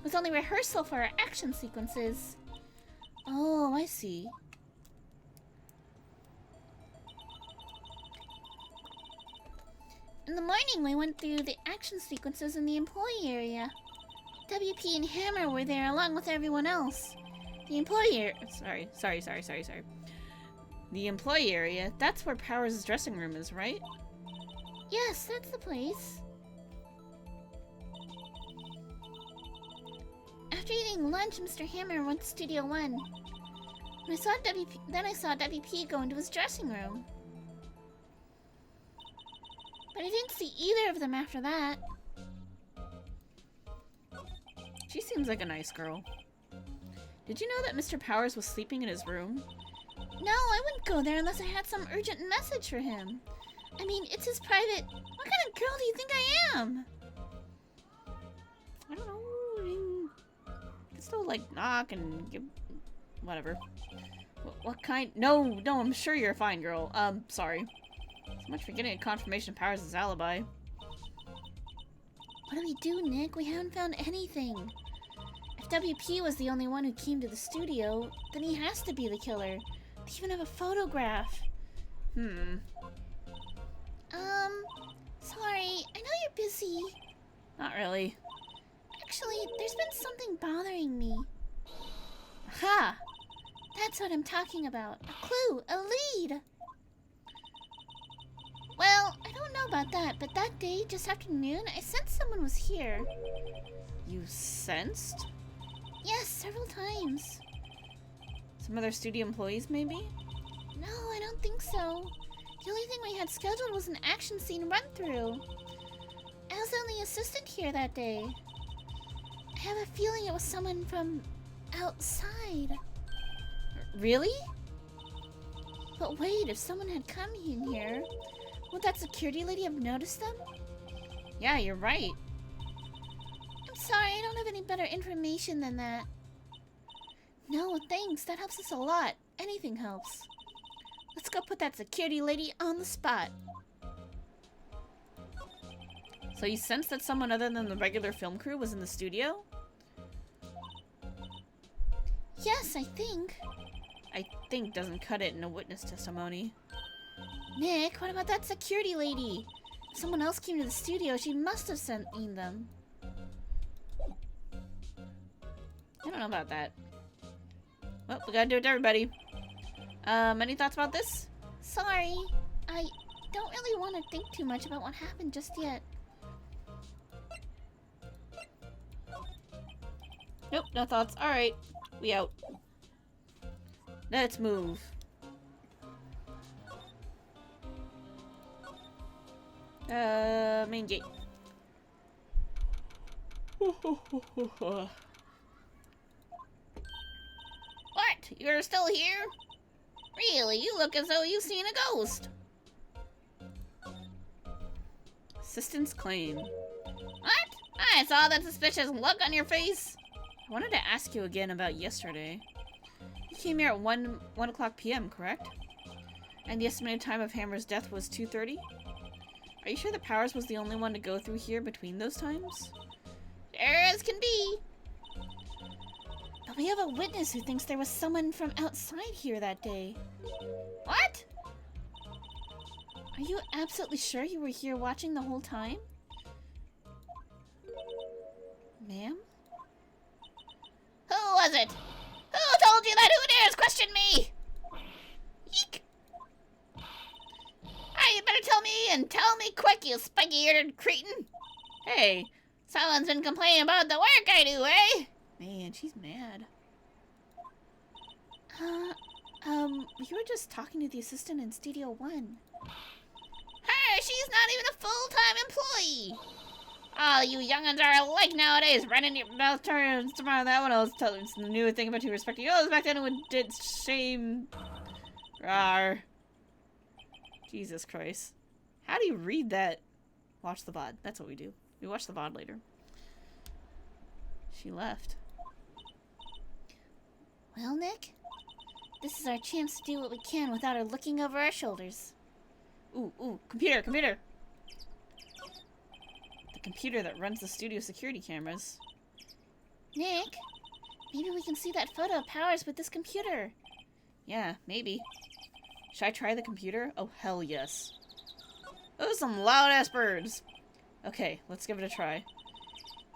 was only rehearsal for our action sequences. Oh, I see. In the morning, we went through the action sequences in the employee area. WP and Hammer were there along with everyone else. The employee Sorry. The employee area, that's where Powers' dressing room is, right? Yes, that's the place. After eating lunch, Mr. Hammer went to Studio 1. When I saw WP go into his dressing room. But I didn't see either of them after that. She seems like a nice girl. Did you know that Mr. Powers was sleeping in his room? No, I wouldn't go there unless I had some urgent message for him. I mean, it's his private... What kind of girl do you think I am? I don't know. I mean, you can still, like, knock and give... Whatever. What kind... No, I'm sure you're a fine girl. Sorry. So much for getting a confirmation of Powers' alibi. What do we do, Nick? We haven't found anything. If WP was the only one who came to the studio, then he has to be the killer. They even have a photograph. Sorry. I know you're busy. Not really. Actually, there's been something bothering me. Ha! That's what I'm talking about. A clue. A lead. Well, I don't know about that, but that day, just after noon, I sensed someone was here. You sensed? Yes, several times. Some other studio employees, maybe? No, I don't think so. The only thing we had scheduled was an action scene run-through. I was the only assistant here that day. I have a feeling it was someone from outside. Really? But wait, if someone had come in here, would that security lady have noticed them? Yeah, you're right. I'm sorry, I don't have any better information than that. No, thanks. That helps us a lot. Anything helps. Let's go put that security lady on the spot. So you sensed that someone other than the regular film crew was in the studio? Yes, I think. I think doesn't cut it in a witness testimony. Nick, what about that security lady? If someone else came to the studio, she must have sent them. I don't know about that. Well, we gotta do it to everybody. Any thoughts about this? Sorry. I don't really want to think too much about what happened just yet. Nope, no thoughts. Alright, we out. Let's move. Main gate. What? You're still here? Really, you look as though you've seen a ghost. Assistant's claim. What? I saw that suspicious look on your face. I wanted to ask you again about yesterday. You came here at 1 o'clock p.m., correct? And the estimated time of Hammer's death was 2:30? Are Are you sure that Powers was the only one to go through here between those times? Sure as can be. But we have a witness who thinks there was someone from outside here that day. What? Are you absolutely sure you were here watching the whole time? Ma'am? Who was it? Who told you that? Who dares question me? Yeek! Ah, you better tell me, and tell me quick, you spiky-eared cretin. Hey, someone's been complaining about the work I do, eh? Man, she's mad. We were just talking to the assistant in Studio 1. Her, she's not even a full-time employee. All you young'uns are alike nowadays, running your mouth turns tomorrow. That one I was telling the new thing about you respecting others back then when did shame. Rawr. Jesus Christ. How do you read that? Watch the VoD. That's what we do. We watch the VoD later. She left. Well, Nick, this is our chance to do what we can without her looking over our shoulders. Ooh, computer! The computer that runs the studio security cameras. Nick, maybe we can see that photo of Powers with this computer. Yeah, maybe. Should I try the computer? Oh, hell yes. Oh, some loud-ass birds! Okay, let's give it a try.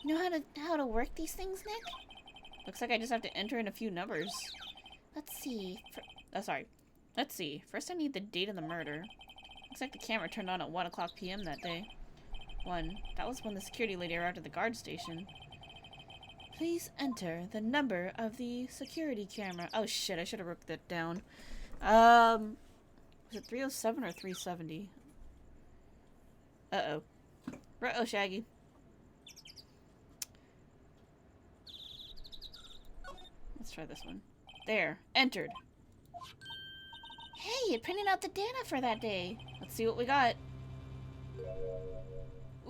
You know how to work these things, Nick? Looks like I just have to enter in a few numbers. Let's see. Let's see. First I need the date of the murder. Looks like the camera turned on at 1 o'clock p.m. that day. 1. That was when the security lady arrived at the guard station. Please enter the number of the security camera. Oh shit, I should have wrote that down. Was it 307 or 370? Uh-oh. Uh-oh, Shaggy. Let's try this one. There. Entered. Hey, it printed out the data for that day. Let's see what we got.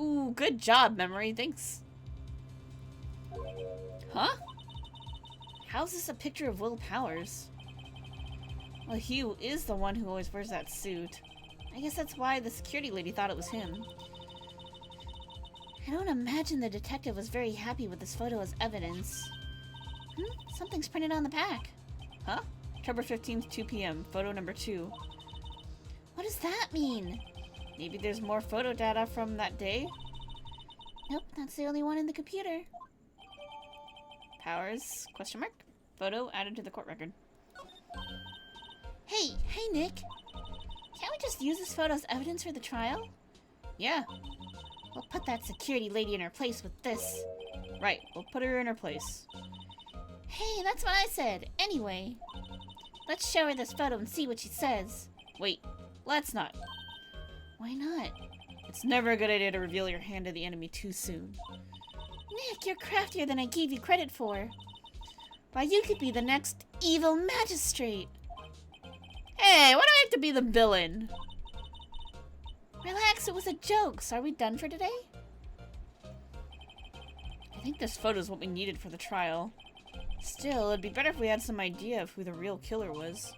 Ooh, good job, memory. Thanks. Huh? How's this a picture of Will Powers? Well, Hugh is the one who always wears that suit. I guess that's why the security lady thought it was him. I don't imagine the detective was very happy with this photo as evidence. Something's printed on the back. Huh? October 15th, 2 p.m. Photo number 2. What does that mean? Maybe there's more photo data from that day? Nope, that's the only one in the computer. Powers? Question mark? Photo added to the court record. Hey, Nick. Can't we just use this photo as evidence for the trial? Yeah. We'll put that security lady in her place with this. Right, we'll put her in her place. Hey, that's what I said. Anyway, let's show her this photo and see what she says. Wait, let's not. Why not? It's never a good idea to reveal your hand to the enemy too soon. Nick, you're craftier than I gave you credit for. Why, you could be the next evil magistrate. Hey, why do I have to be the villain? Relax, it was a joke. So are we done for today? I think this photo is what we needed for the trial. Still, it'd be better if we had some idea of who the real killer was.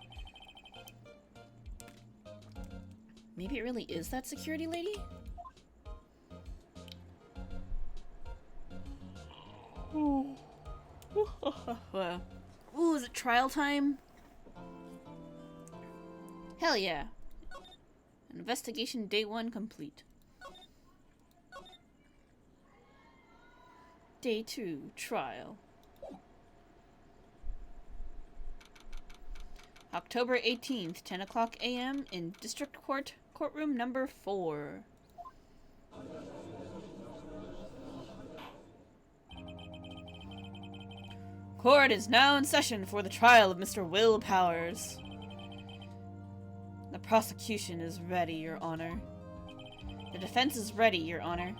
Maybe it really is that security lady? Ooh. Ooh, is it trial time? Hell yeah. Investigation day 1 complete. Day 2, trial. October 18th, 10 o'clock a.m. in District Court, courtroom number 4. Court is now in session for the trial of Mr. Will Powers. The prosecution is ready, Your Honor. The defense is ready, Your Honor.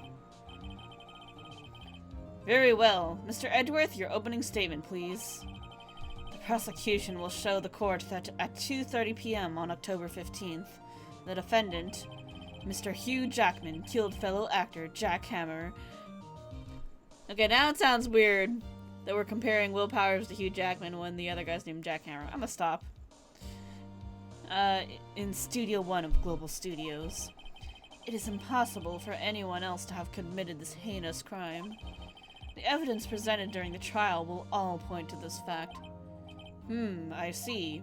Very well. Mr. Edgeworth, your opening statement, please. The prosecution will show the court that at 2:30 p.m. on October 15th, the defendant, Mr. Hugh Jackman, killed fellow actor Jack Hammer. Okay, now it sounds weird that we're comparing Will Powers to Hugh Jackman when the other guy's named Jack Hammer. I'm gonna stop. In Studio 1 of Global Studios. It is impossible for anyone else to have committed this heinous crime. The evidence presented during the trial will all point to this fact. I see.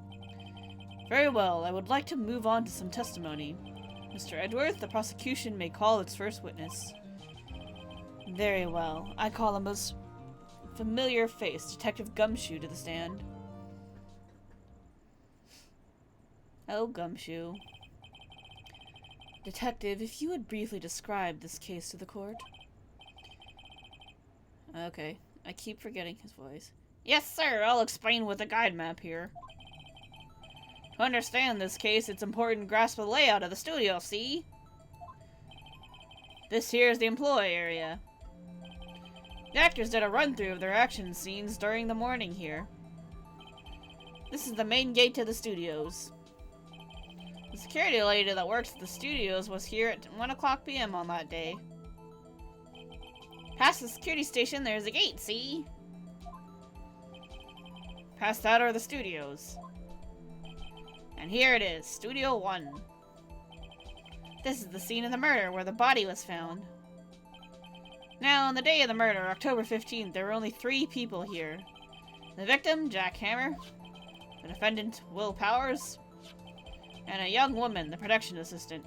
Very well, I would like to move on to some testimony. Mr. Edworth, the prosecution may call its first witness. Very well. I call a most familiar face, Detective Gumshoe, to the stand. Oh, Gumshoe. Detective, if you would briefly describe this case to the court. Okay, I keep forgetting his voice. Yes, sir, I'll explain with the guide map here. To understand this case, it's important to grasp the layout of the studio, see? This here is the employee area. The actors did a run-through of their action scenes during the morning here. This is the main gate to the studios. The security lady that works at the studios was here at 1 o'clock p.m. on that day. Past the security station, there's a gate, see? Past that are the studios. And here it is, Studio 1. This is the scene of the murder where the body was found. Now, on the day of the murder, October 15th, there were only 3 people here. The victim, Jack Hammer, the defendant, Will Powers, and a young woman, the production assistant.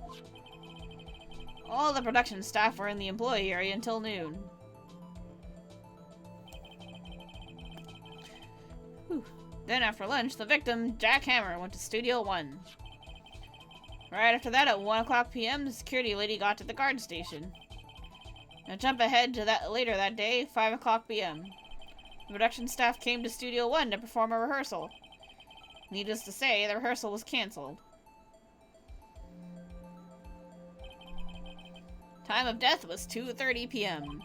All the production staff were in the employee area until noon. Whew. Then after lunch, the victim, Jack Hammer, went to Studio 1. Right after that, at 1 o'clock p.m., the security lady got to the guard station. Now jump ahead to that later that day, 5 o'clock p.m. The production staff came to Studio 1 to perform a rehearsal. Needless to say, the rehearsal was cancelled. Time of death was 2:30 p.m.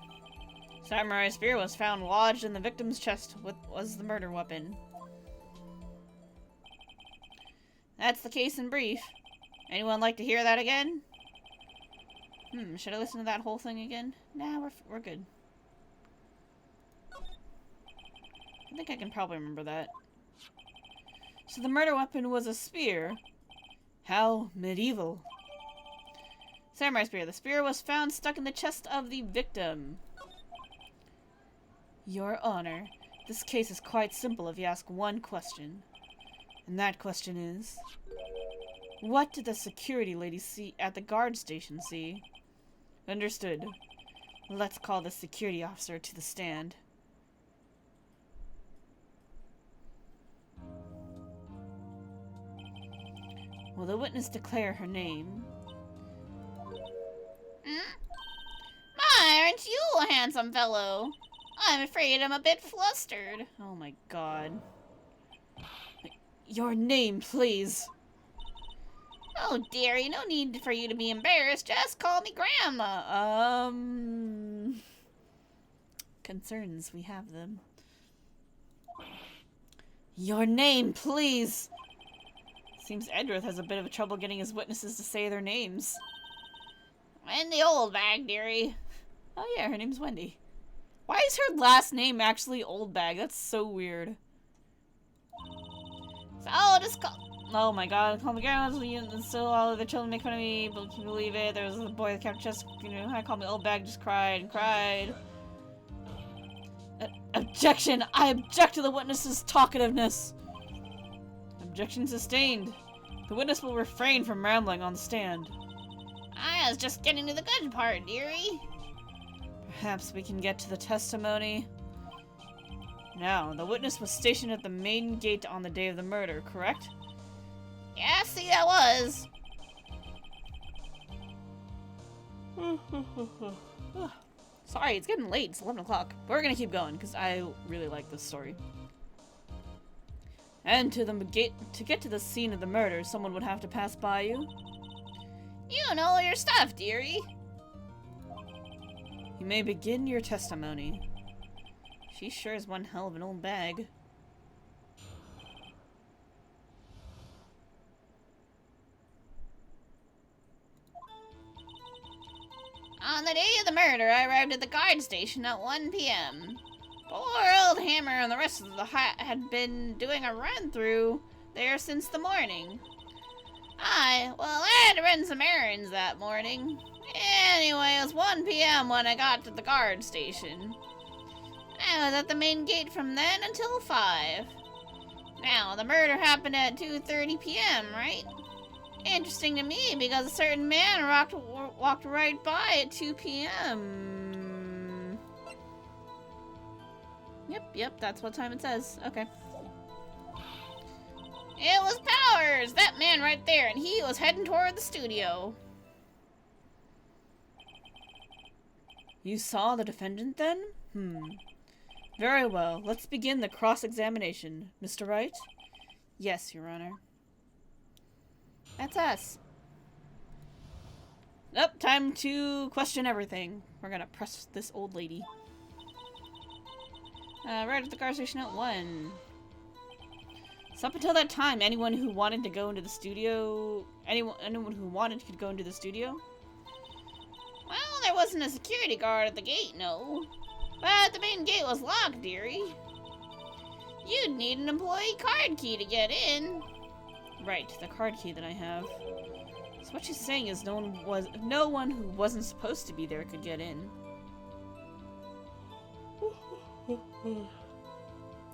Samurai spear was found lodged in the victim's chest, was the murder weapon. That's the case in brief. Anyone like to hear that again? Should I listen to that whole thing again? Nah, we're good. I think I can probably remember that. So the murder weapon was a spear. How medieval. Samurai spear. The spear was found stuck in the chest of the victim. Your Honor, this case is quite simple if you ask one question. And that question is... what did the security lady see at the guard station see? Understood. Let's call the security officer to the stand. Will the witness declare her name? My, aren't you a handsome fellow? I'm afraid I'm a bit flustered. Oh my god. Your name, please. Oh, dearie, no need for you to be embarrassed. Just call me Grandma. Concerns, we have them. Your name, please. Seems Edworth has a bit of trouble getting his witnesses to say their names. Wendy Oldbag, dearie. Oh yeah, her name's Wendy. Why is her last name actually Oldbag? That's so weird. So, just call... Oh my god, call me grounds, and still all of the children make fun of me, but can you believe it? There was a boy that kept just, I called me old bag, just cried and cried. Objection! I object to the witness's talkativeness! Objection sustained. The witness will refrain from rambling on the stand. I was just getting to the good part, dearie. Perhaps we can get to the testimony. Now, the witness was stationed at the main gate on the day of the murder, correct? Yeah, see, that was. Sorry, it's getting late. It's 11 o'clock. But we're gonna keep going, because I really like this story. And to get to the scene of the murder, someone would have to pass by you? You know your stuff, dearie. You may begin your testimony. She sure is one hell of an old bag. On the day of the murder, I arrived at the guard station at 1 p.m. Poor old Hammer and the rest of the hut had been doing a run-through there since the morning. I had to run some errands that morning. Anyway, it was 1 p.m. when I got to the guard station. I was at the main gate from then until 5. Now, the murder happened at 2:30 p.m., right? Interesting to me, because a certain man walked right by at 2 p.m. Yep, that's what time it says. Okay. It was Powers! That man right there, and he was heading toward the studio. You saw the defendant then? Very well. Let's begin the cross-examination. Mr. Wright? Yes, Your Honor. That's us. Nope, time to question everything. We're gonna press this old lady. Right at the car station at 1. So up until that time, anyone who wanted to go into the studio... Anyone who wanted could go into the studio? Well, there wasn't a security guard at the gate, no. But the main gate was locked, dearie. You'd need an employee card key to get in. Right, the card key that I have. So what she's saying is no one who wasn't supposed to be there could get in.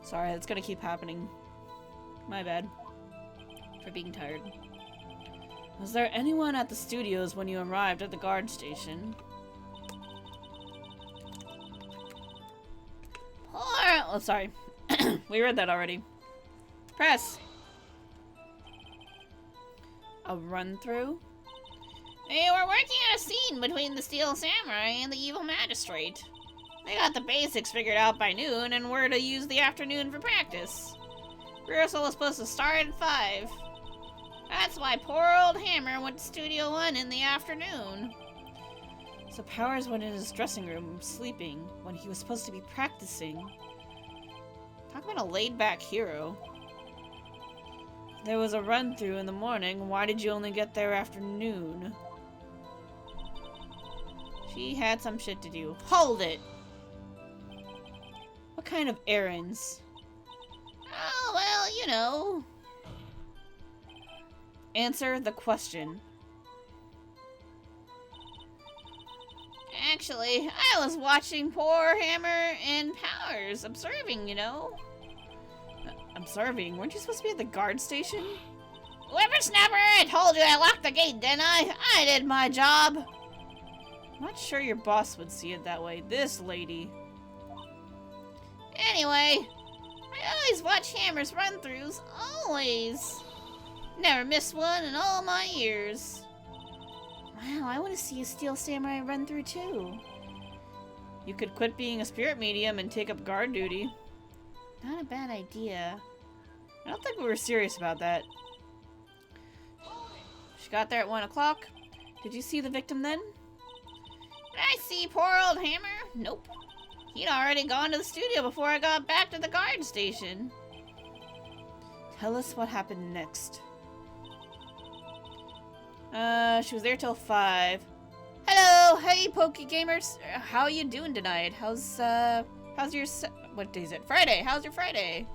Sorry, that's gonna keep happening. My bad. For being tired. Was there anyone at the studios when you arrived at the guard station? Oh, sorry. We read that already. Press! A run-through? They were working on a scene between the Steel Samurai and the Evil Magistrate. They got the basics figured out by noon and were to use the afternoon for practice. Rehearsal was supposed to start at 5. That's why poor old Hammer went to Studio 1 in the afternoon. So Powers went in his dressing room, sleeping, when he was supposed to be practicing. Talk about a laid-back hero. There was a run-through in the morning. Why did you only get there after noon? She had some shit to do. Hold it! What kind of errands? Oh, well, you know. Answer the question. Actually, I was watching poor Hammer and Powers, observing, you know. Observing? Weren't you supposed to be at the guard station? Whippersnapper, I told you I locked the gate, didn't I? I did my job. I'm not sure your boss would see it that way. This lady. Anyway, I always watch Hammer's run-throughs, always. Never missed one in all my years. Wow, I want to see a Steel Samurai run through too. You could quit being a spirit medium and take up guard duty. Not a bad idea. I don't think we were serious about that. She got there at 1 o'clock. Did you see the victim then? Did I see poor old Hammer? Nope. He'd already gone to the studio before I got back to the guard station. Tell us what happened next. She was there till 5. Hello! Hey, Poke Gamers! How you doing tonight? How's your what day is it? Friday! How's your Friday?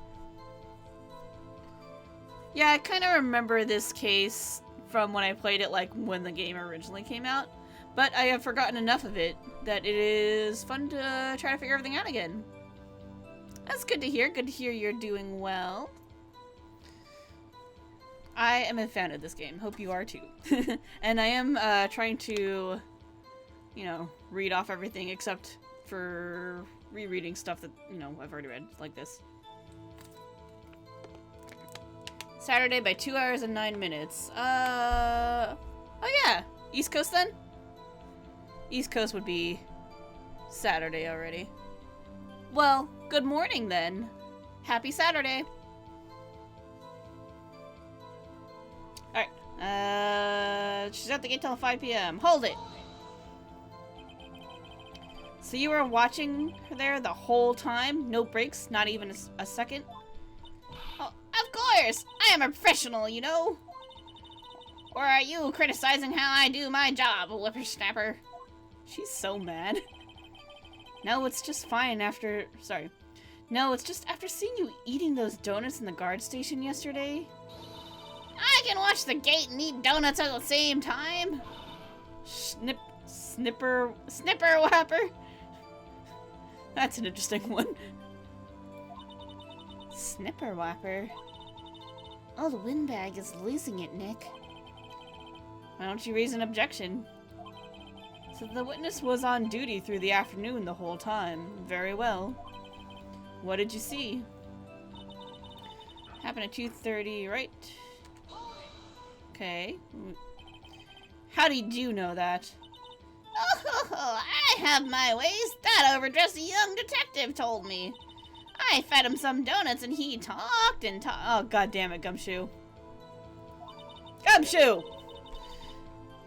Yeah, I kind of remember this case from when I played it, like, when the game originally came out. But I have forgotten enough of it that it is fun to try to figure everything out again. That's good to hear. Good to hear you're doing well. I am a fan of this game. Hope you are too. And I am trying to, you know, read off everything except for rereading stuff that, you know, I've already read, like this. Saturday by 2 hours and 9 minutes. Oh yeah, East Coast then? East Coast would be Saturday already. Well, good morning then. Happy Saturday. Alright, she's at the gate till 5 p.m. Hold it! So you were watching her there the whole time? No breaks? Not even a second? Oh, of course! I am a professional, you know! Or are you criticizing how I do my job, whippersnapper? She's so mad. No, it's just fine after... Sorry. No, it's just after seeing you eating those donuts in the guard station yesterday. I can watch the gate and eat donuts at the same time. Snip, Snipper Whapper? That's an interesting one. Snipper Whapper? Oh, the windbag is losing it, Nick. Why don't you raise an objection? So the witness was on duty through the afternoon the whole time. Very well. What did you see? Happened at 2:30, right? Okay. How did you know that? Oh, I have my ways. That overdressed young detective told me. I fed him some donuts and he talked and talked. Oh, god damn it, Gumshoe. Gumshoe!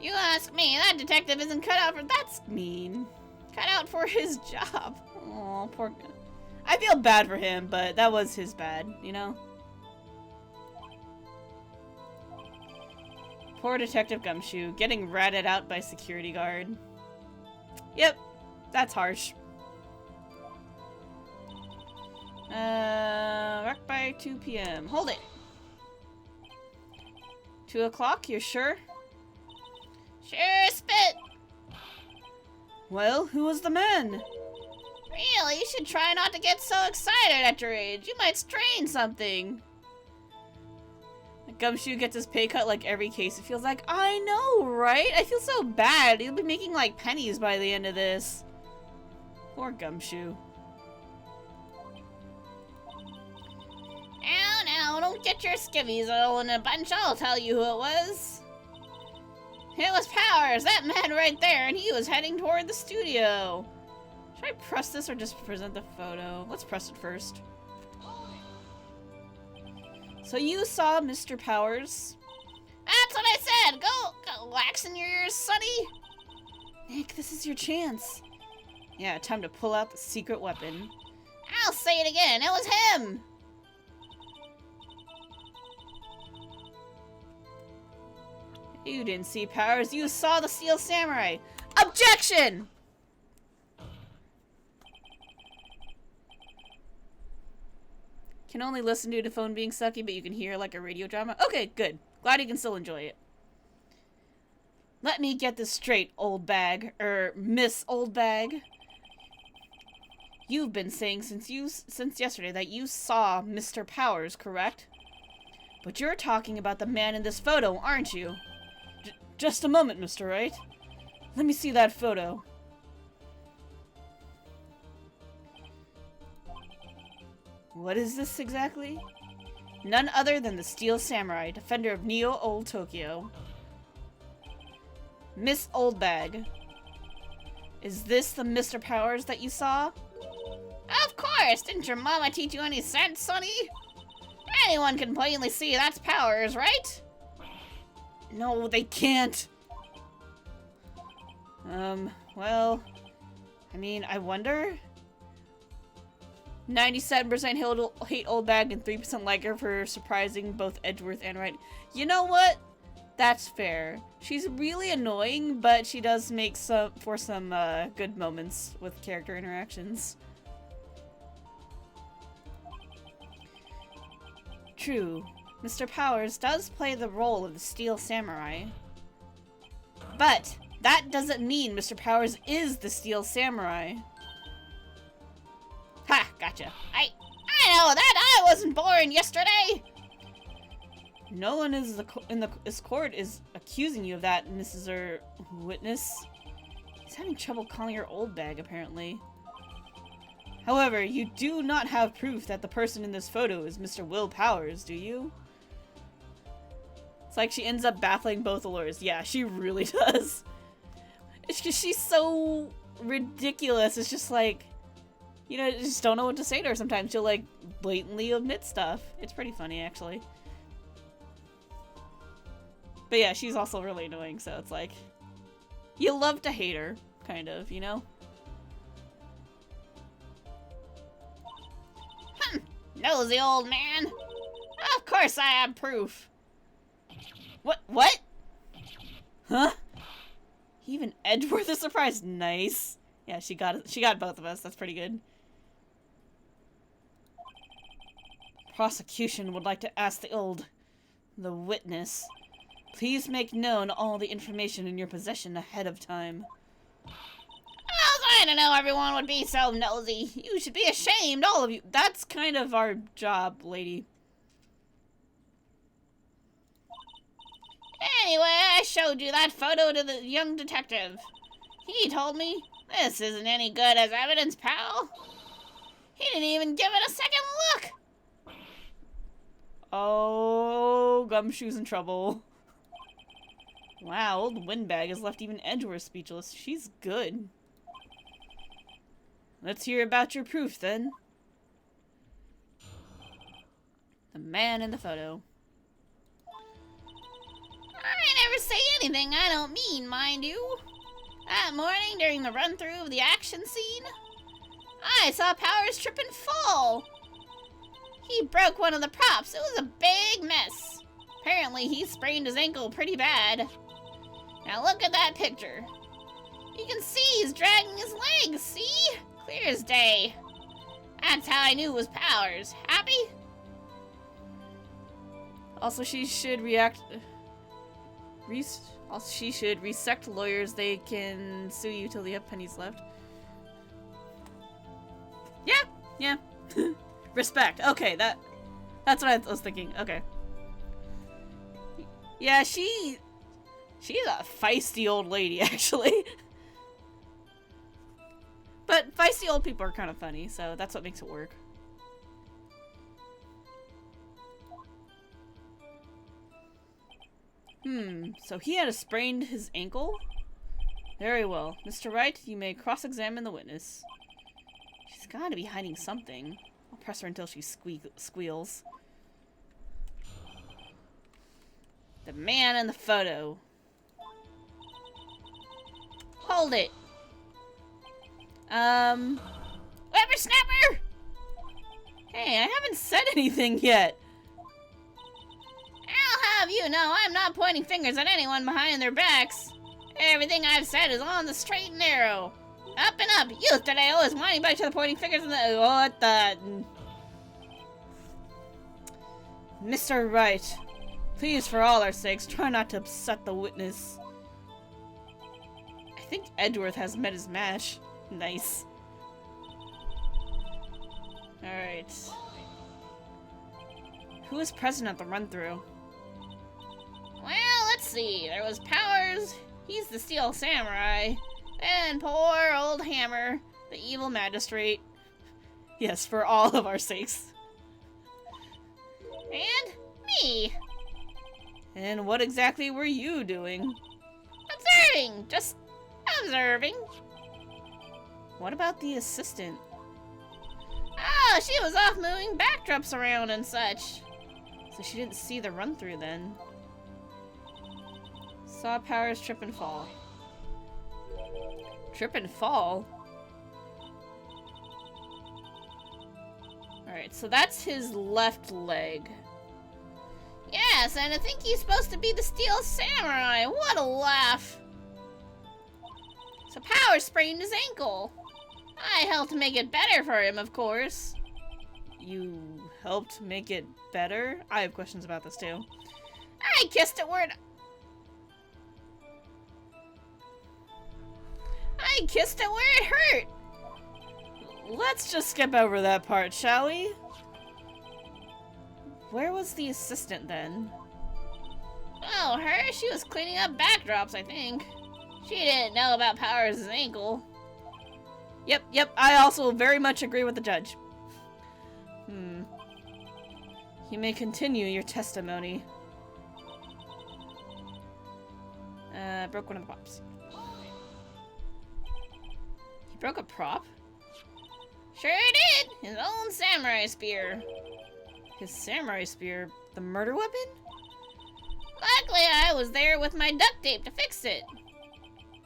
You ask me, that detective isn't cut out for... That's mean. Cut out for his job. Oh, poor guy. I feel bad for him, but that was his bad, you know? Poor Detective Gumshoe, getting ratted out by security guard. Yep, that's harsh. Back by 2 p.m. Hold it! 2 o'clock, you're sure? Sure spit. Well, who was the man? Really, you should try not to get so excited at your age. You might strain something. Gumshoe gets his pay cut like every case. It feels like, I know, right? I feel so bad. He'll be making like pennies by the end of this. Poor Gumshoe. Now, don't get your skivvies all in a bunch. I'll tell you who it was. It was Powers, that man right there, and he was heading toward the studio. Should I press this or just present the photo? Let's press it first. So you saw Mr. Powers? That's what I said. Go wax in your ears, sonny. Nick, this is your chance. Yeah, time to pull out the secret weapon. I'll say it again. It was him. You didn't see Powers. You saw the Steel Samurai. Objection! Can only listen to the phone being sucky, but you can hear like a radio drama. Okay, good. Glad you can still enjoy it. Let me get this straight, old bag. Miss Old Bag. You've been saying since yesterday that you saw Mr. Powers, correct? But you're talking about the man in this photo, aren't you? Just a moment, Mr. Wright. Let me see that photo. What is this exactly? None other than the Steel Samurai, defender of Neo Old Tokyo. Miss Oldbag. Is this the Mr. Powers that you saw? Of course! Didn't your mama teach you any sense, sonny? Anyone can plainly see that's Powers, right? No, they can't. Well, I mean, I wonder. 97% hate Oldbag and 3% like her for surprising both Edgeworth and Wright. You know what? That's fair. She's really annoying, but she does make some good moments with character interactions. True. Mr. Powers does play the role of the Steel Samurai. But that doesn't mean Mr. Powers is the Steel Samurai. Ha! Gotcha. I know that! I wasn't born yesterday! No one in this court is accusing you of that, Mrs. Witness. He's having trouble calling her old bag, apparently. However, you do not have proof that the person in this photo is Mr. Will Powers, do you? It's like she ends up baffling both the lawyers. Yeah, she really does. It's just she's so ridiculous. It's just like, you know, I just don't know what to say to her sometimes. She'll like blatantly omit stuff. It's pretty funny, actually. But yeah, she's also really annoying, so it's like, you love to hate her, kind of, you know? Nosy old man. Of course I have proof. What? Huh? Even Edgeworth is surprised. Nice. Yeah, she got both of us. That's pretty good. Prosecution would like to ask the witness. Please make known all the information in your possession ahead of time. I didn't know everyone would be so nosy. You should be ashamed, all of you. That's kind of our job, lady. Anyway, I showed you that photo to the young detective. He told me, this isn't any good as evidence, pal. He didn't even give it a second look. Oh, Gumshoe's in trouble. Wow, old Windbag has left even Edgeworth speechless. She's good. Let's hear about your proof, then. The man in the photo. I never say anything I don't mean, mind you. That morning, during the run-through of the action scene, I saw Powers trip and fall. He broke one of the props. It was a big mess. Apparently, he sprained his ankle pretty bad. Now look at that picture. You can see he's dragging his legs, see? Clear as day. That's how I knew it was Powers. Happy? Also, she should resect lawyers. They can sue you till they have pennies left. Yeah. Respect. Okay, that's what I was thinking. Okay. Yeah, she's a feisty old lady, actually. But feisty old people are kind of funny, so that's what makes it work. So he had sprained his ankle? Very well. Mr. Wright, you may cross-examine the witness. She's gotta be hiding something. I'll press her until she squeals. The man in the photo. Hold it. Whippersnapper! Hey, I haven't said anything yet. I'll have you know I'm not pointing fingers at anyone behind their backs. Everything I've said is on the straight and narrow. Up and up. Youth today always whining back to the pointing fingers and the... What the... Mr. Wright, please, for all our sakes, try not to upset the witness. I think Edgeworth has met his match. Nice. Alright. Who was present at the run-through? Well, let's see. There was Powers. He's the Steel Samurai. And poor old Hammer, the evil magistrate. Yes, for all of our sakes. And me. And what exactly were you doing? Observing. Just observing. What about the assistant? Oh, she was off moving backdrops around and such. So she didn't see the run-through then. Saw Powers trip and fall. Trip and fall? Alright, so that's his left leg. Yes, and I think he's supposed to be the Steel Samurai. What a laugh. So Powers sprained his ankle. I helped make it better for him, of course. You helped make it better? I have questions about this too. I kissed it where it... I kissed it where it hurt. Let's just skip over that part, shall we? Where was the assistant then? Oh, her? She was cleaning up backdrops, I think. She didn't know about Powers' ankle. Yep, I also very much agree with the judge. You may continue your testimony. Broke one of the props. He broke a prop? Sure did! His own samurai spear. His samurai spear? The murder weapon? Luckily, I was there with my duct tape to fix it.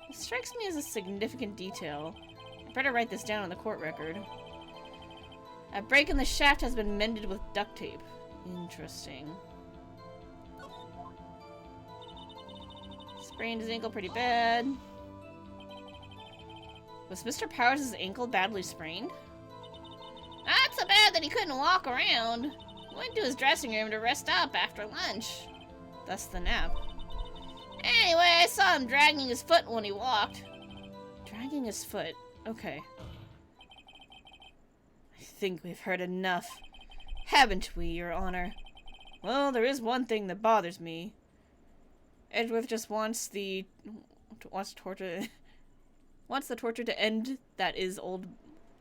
It strikes me as a significant detail. I better write this down on the court record. A break in the shaft has been mended with duct tape. Interesting. Sprained his ankle pretty bad. Was Mr. Powers' ankle badly sprained? Not so bad that he couldn't walk around. Went to his dressing room to rest up after lunch. Thus the nap. Anyway, I saw him dragging his foot when he walked. Dragging his foot? Okay. I think we've heard enough. Haven't we, Your Honor? Well, there is one thing that bothers me. Edgeworth just wants the torture to end. That is old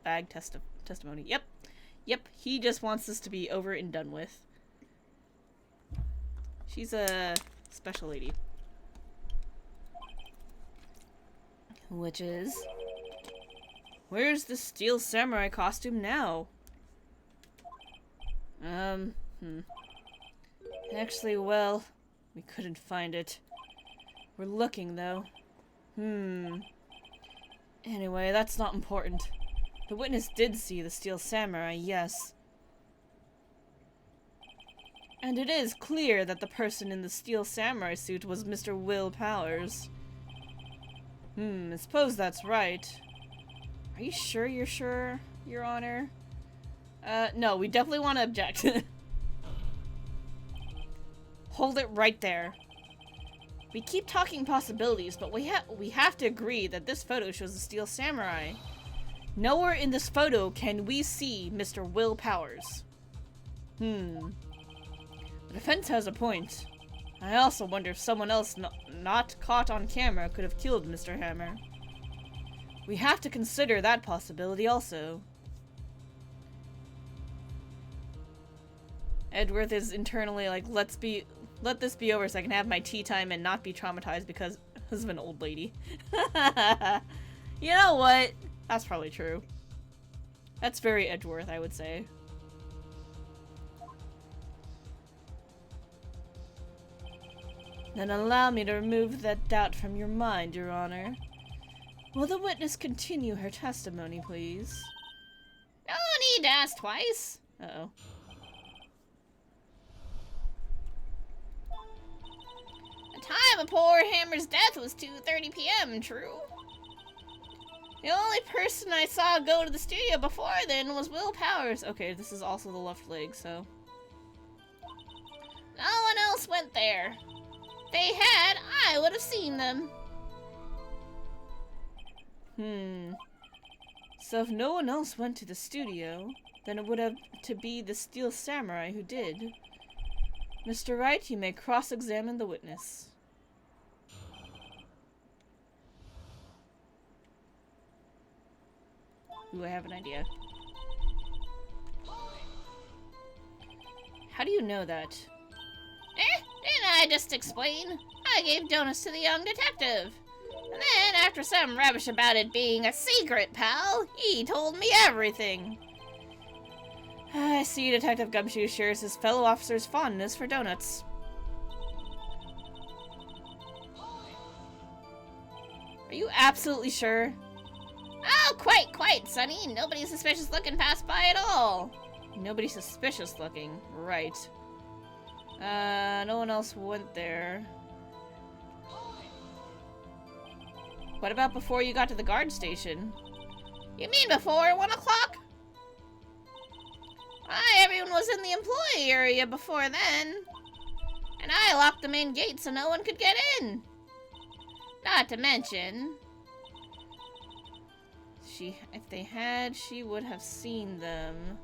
bag testimony. Yep, he just wants this to be over and done with. She's a special lady. Which is... Where's the steel samurai costume now? Actually, well, we couldn't find it. We're looking, though. Anyway, that's not important. The witness did see the steel samurai, yes. And it is clear that the person in the steel samurai suit was Mr. Will Powers. I suppose that's right. Are you sure you're sure, Your Honor? No, we definitely want to object. Hold it right there. We keep talking possibilities, but we have to agree that this photo shows the steel samurai. Nowhere in this photo can we see Mr. Will Powers. The defense has a point. I also wonder if someone else not caught on camera could have killed Mr. Hammer. We have to consider that possibility also. Edgeworth is internally like, let this be over so I can have my tea time and not be traumatized because of an old lady. You know what? That's probably true. That's very Edgeworth, I would say. Then allow me to remove that doubt from your mind, Your Honor. Will the witness continue her testimony, please? No need to ask twice. Uh-oh. The time of poor Hammer's death was 2:30 p.m., true? The only person I saw go to the studio before then was Will Powers. Okay, this is also the left leg, so... No one else went there. If they had, I would have seen them. So if no one else went to the studio, then it would have to be the steel samurai who did. Mr. Wright, you may cross-examine the witness. Ooh, I have an idea. How do you know that? Didn't I just explain? I gave donuts to the young detective. And then, after some rubbish about it being a secret, pal, he told me everything. I see Detective Gumshoe shares his fellow officer's fondness for donuts. Are you absolutely sure? Oh, quite, Sonny. Nobody suspicious looking passed by at all. Nobody suspicious looking. Right. No one else went there. What about before you got to the guard station? You mean before 1 o'clock? Everyone was in the employee area before then. And I locked the main gate so no one could get in. Not to mention... If they had, she would have seen them.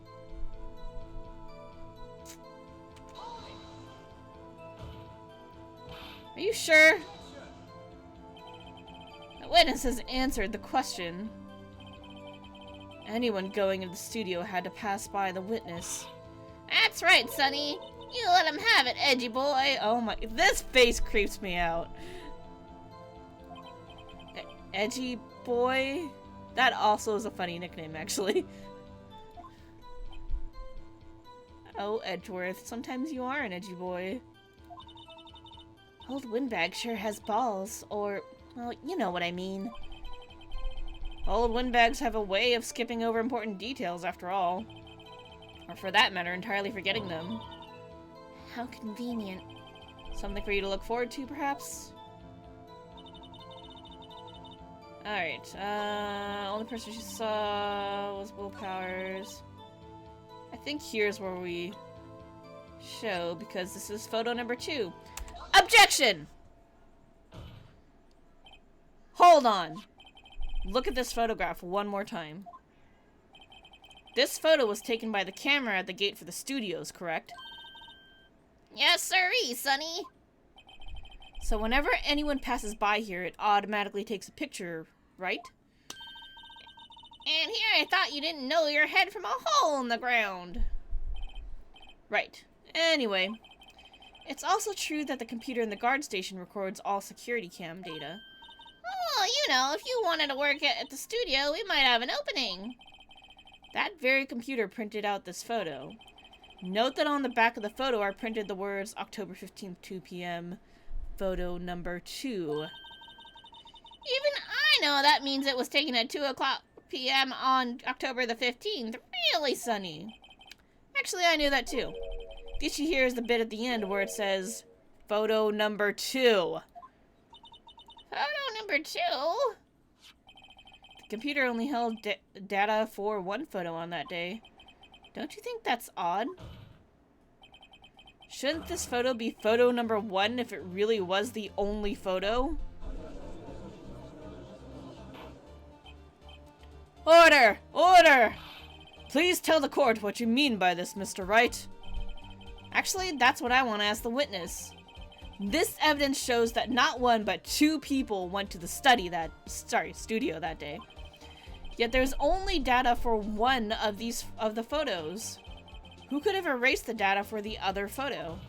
Are you sure? The witness has answered the question. Anyone going into the studio had to pass by the witness. That's right, Sonny. You let him have it, edgy boy. Oh my, this face creeps me out. Edgy boy? That also is a funny nickname, actually. Oh, Edgeworth, sometimes you are an edgy boy. Old Windbag sure has balls, or, well, you know what I mean. Old Windbags have a way of skipping over important details, after all. Or for that matter, entirely forgetting them. How convenient. Something for you to look forward to, perhaps? Alright, only person she saw was Will Powers. I think here's where we show, because this is photo number 2. Objection! Hold on. Look at this photograph one more time. This photo was taken by the camera at the gate for the studios, correct? Yes, sirree, Sonny. So whenever anyone passes by here, it automatically takes a picture, right? And here I thought you didn't know your head from a hole in the ground. Right. Anyway, it's also true that the computer in the guard station records all security cam data. Well, you know, if you wanted to work at the studio, we might have an opening. That very computer printed out this photo. Note that on the back of the photo are printed the words October 15th, 2 p.m., photo number 2. Even I know that means it was taken at 2 o'clock p.m. on October the 15th. Really, Sonny? Actually, I knew that too. The issue here is the bit at the end where it says, photo number 2. Photo number 2? The computer only held data for one photo on that day. Don't you think that's odd? Shouldn't this photo be photo number 1 if it really was the only photo? Order! Order! Please tell the court what you mean by this, Mr. Wright. Actually, that's what I want to ask the witness. This evidence shows that not one but 2 people went to the studio that day. Yet there's only data for one of the photos. Who could have erased the data for the other photo?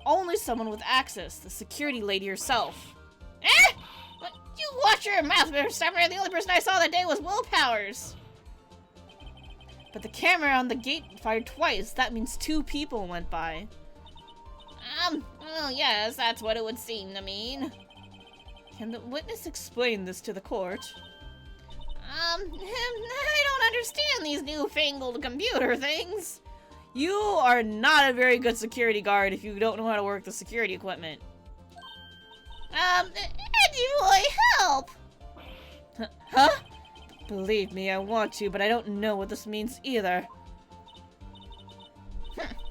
Only someone with access, the security lady herself. Eh? What? You watch your mouth, Mr. Summer. The only person I saw that day was Will Powers. But the camera on the gate fired twice. That means 2 people went by. Well, yes, that's what it would seem to mean. Can the witness explain this to the court? I don't understand these newfangled computer things. You are not a very good security guard if you don't know how to work the security equipment. Eddie boy, help! Huh? Believe me, I want to, but I don't know what this means either.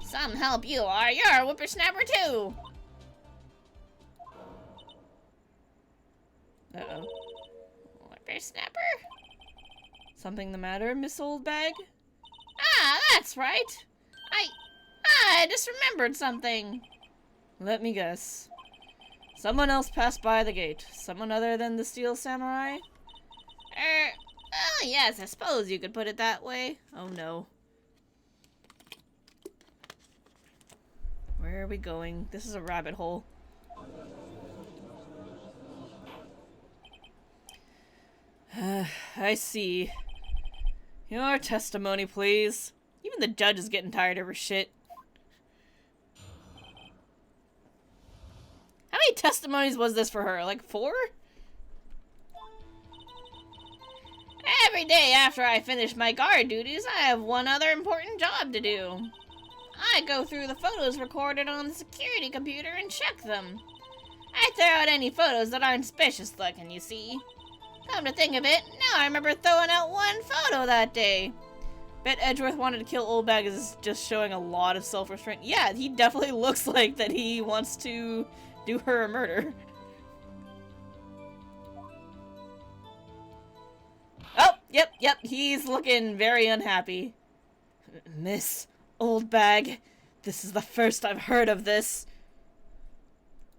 Some help you are. You're a whippersnapper too. Uh-oh. Whippersnapper? Something the matter, Miss Oldbag? Ah, that's right. I just remembered something. Let me guess. Someone else passed by the gate. Someone other than the Steel Samurai? Oh yes, I suppose you could put it that way. Oh no. Where are we going? This is a rabbit hole. I see. Your testimony, please. Even the judge is getting tired of her shit. How many testimonies was this for her? Like 4? Every day after I finish my guard duties, I have one other important job to do. I go through the photos recorded on the security computer and check them. I throw out any photos that aren't suspicious looking, you see. Come to think of it, now I remember throwing out one photo that day. Bet Edgeworth wanted to kill Oldbag is just showing a lot of self-restraint. Yeah, he definitely looks like that he wants to do her a murder. Oh, yep, he's looking very unhappy. Miss Oldbag, this is the first I've heard of this.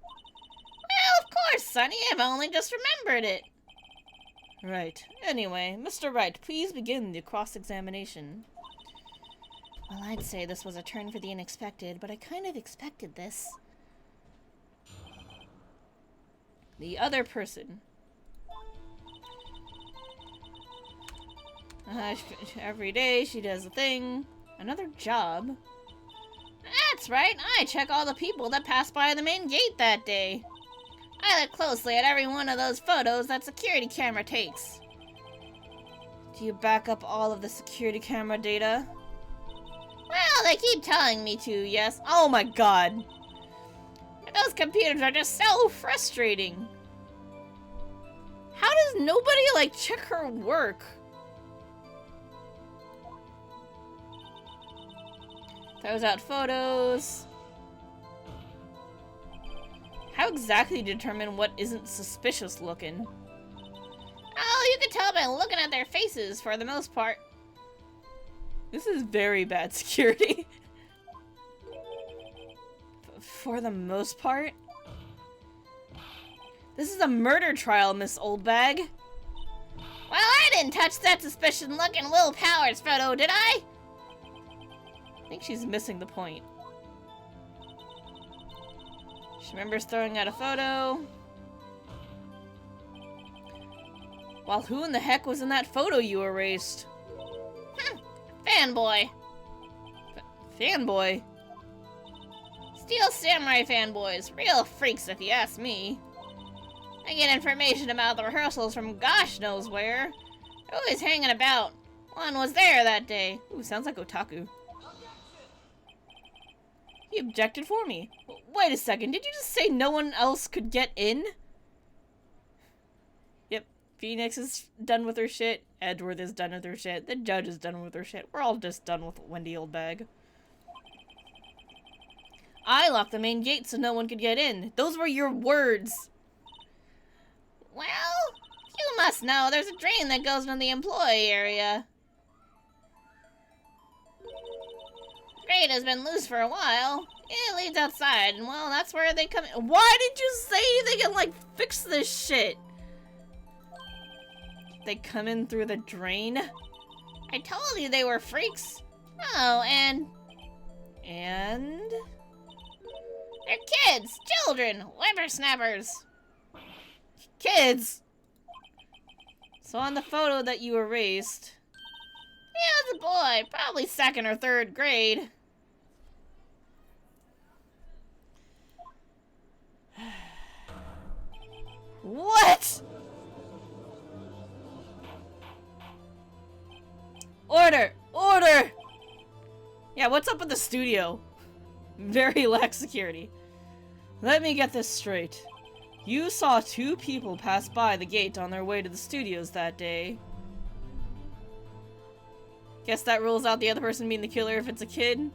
Well, of course, Sonny, I've only just remembered it. Right. Anyway, Mr. Wright, please begin the cross-examination. Well, I'd say this was a turn for the unexpected, but I kind of expected this. The other person. Every day she does a thing. Another job. That's right, I check all the people that pass by the main gate that day. I look closely at every one of those photos that security camera takes. Do you back up all of the security camera data? Well, they keep telling me to, yes. Oh my god. Those computers are just so frustrating. How does nobody, like, check her work? Throws out photos. How exactly determine what isn't suspicious looking? been looking at their faces for the most part. This is very bad security. For the most part? This is a murder trial, Miss Oldbag. Well, I didn't touch that suspicious-looking Will Powers photo, did I? I think she's missing the point. She remembers throwing out a photo. Well, who in the heck was in that photo you erased? Fanboy. Fanboy? Steel Samurai fanboys. Real freaks, if you ask me. I get information about the rehearsals from gosh knows where. They're always hanging about. One was there that day. Ooh, sounds like otaku. He objected for me. Wait a second, did you just say no one else could get in? Yep, Phoenix is done with her shit. Edgeworth is done with her shit. The judge is done with her shit. We're all just done with Wendy Oldbag. I locked the main gate so no one could get in. Those were your words. Well, you must know there's a drain that goes into the employee area. The grate has been loose for a while. It leads outside, and well, that's where they come in. Why did you say they can, like, fix this shit? They come in through the drain? I told you they were freaks. Oh, and... And? They're kids, children, whippersnappers. Kids! So on the photo that you erased... Yeah, it's a boy, probably 2nd or 3rd grade. What?! Order! Order! Yeah, what's up with the studio? Very lax security. Let me get this straight. You saw 2 people pass by the gate on their way to the studios that day. Guess that rules out the other person being the killer if it's a kid?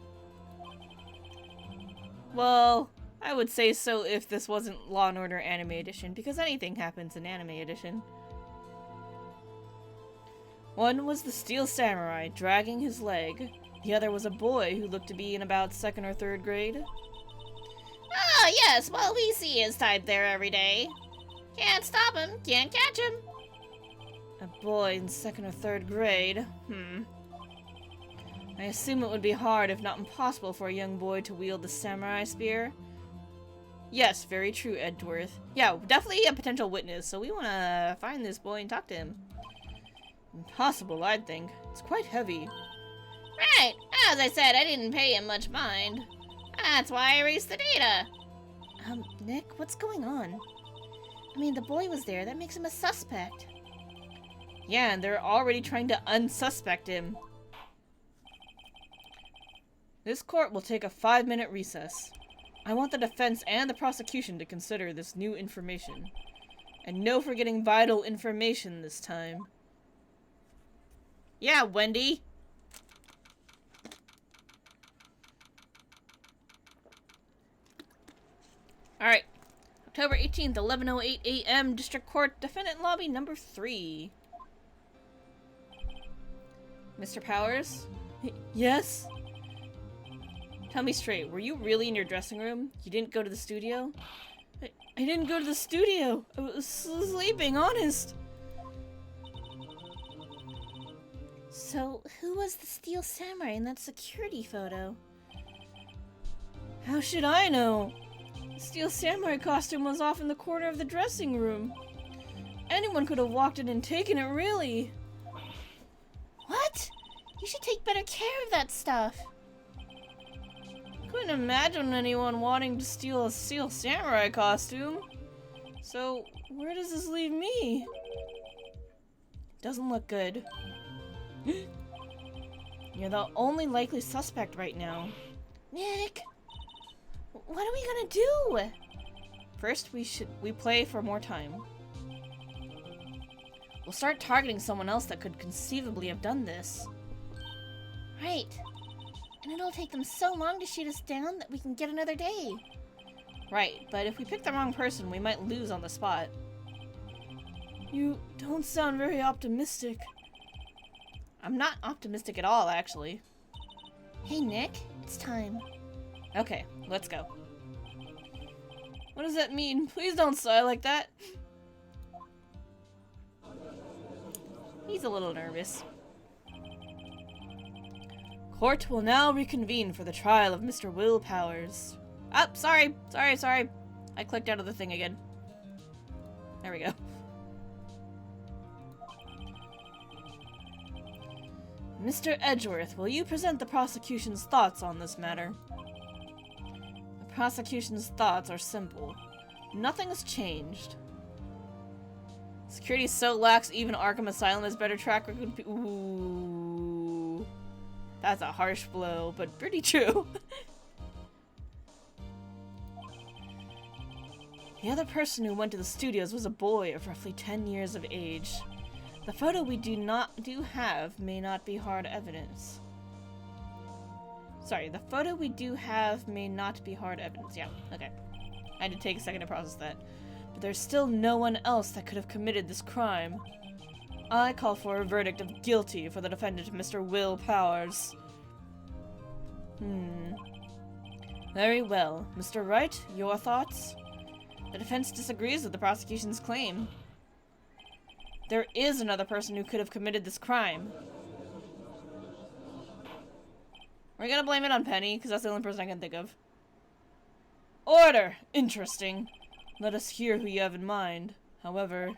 Well, I would say so if this wasn't Law & Order Anime Edition, because anything happens in Anime Edition. One was the Steel Samurai, dragging his leg. The other was a boy who looked to be in about 2nd or 3rd grade. Oh, yes, well, we see his type there every day. Can't stop him, can't catch him. A boy in 2nd or 3rd grade? I assume it would be hard, if not impossible, for a young boy to wield the samurai spear. Yes, very true, Edgeworth. Yeah, definitely a potential witness, so we want to find this boy and talk to him. Impossible, I'd think. It's quite heavy. Right, as I said, I didn't pay him much mind. That's why I erased the data. Nick, what's going on? I mean, the boy was there. That makes him a suspect. Yeah, and they're already trying to unsuspect him. This court will take a 5-minute recess. I want the defense and the prosecution to consider this new information. And no forgetting vital information this time. Yeah, Wendy. Alright. October 18th, 11:08 a.m. District Court, Defendant Lobby number 3. Mr. Powers? Yes? Tell me straight, were you really in your dressing room? You didn't go to the studio? I didn't go to the studio. I was sleeping, honest. So, who was the Steel Samurai in that security photo? How should I know? The Steel Samurai costume was off in the corner of the dressing room. Anyone could have walked in and taken it, really. What? You should take better care of that stuff. Couldn't imagine anyone wanting to steal a Steel Samurai costume. So, where does this leave me? Doesn't look good. You're the only likely suspect right now. Nick! What are we gonna do? First, we play for more time. We'll start targeting someone else that could conceivably have done this. Right. And it'll take them so long to shoot us down that we can get another day. Right, but if we pick the wrong person, we might lose on the spot. You don't sound very optimistic. I'm not optimistic at all, actually. Hey, Nick. It's time. Okay, let's go. What does that mean? Please don't sigh like that. He's a little nervous. Court will now reconvene for the trial of Mr. Will Powers. Ah, sorry. I clicked out of the thing again. There we go. Mr. Edgeworth, will you present the prosecution's thoughts on this matter? The prosecution's thoughts are simple. Nothing has changed. Security is so lax, even Arkham Asylum has better track record. Ooh. That's a harsh blow, but pretty true. The other person who went to the studios was a boy of roughly 10 years of age. The photo we do have may not be hard evidence. Sorry, the photo we do have may not be hard evidence. Yeah, okay. I had to take a second to process that. But there's still no one else that could have committed this crime. I call for a verdict of guilty for the defendant, Mr. Will Powers. Very well. Mr. Wright, your thoughts? The defense disagrees with the prosecution's claim. There is another person who could have committed this crime. We're gonna blame it on Penny, because that's the only person I can think of. Order! Interesting. Let us hear who you have in mind. However,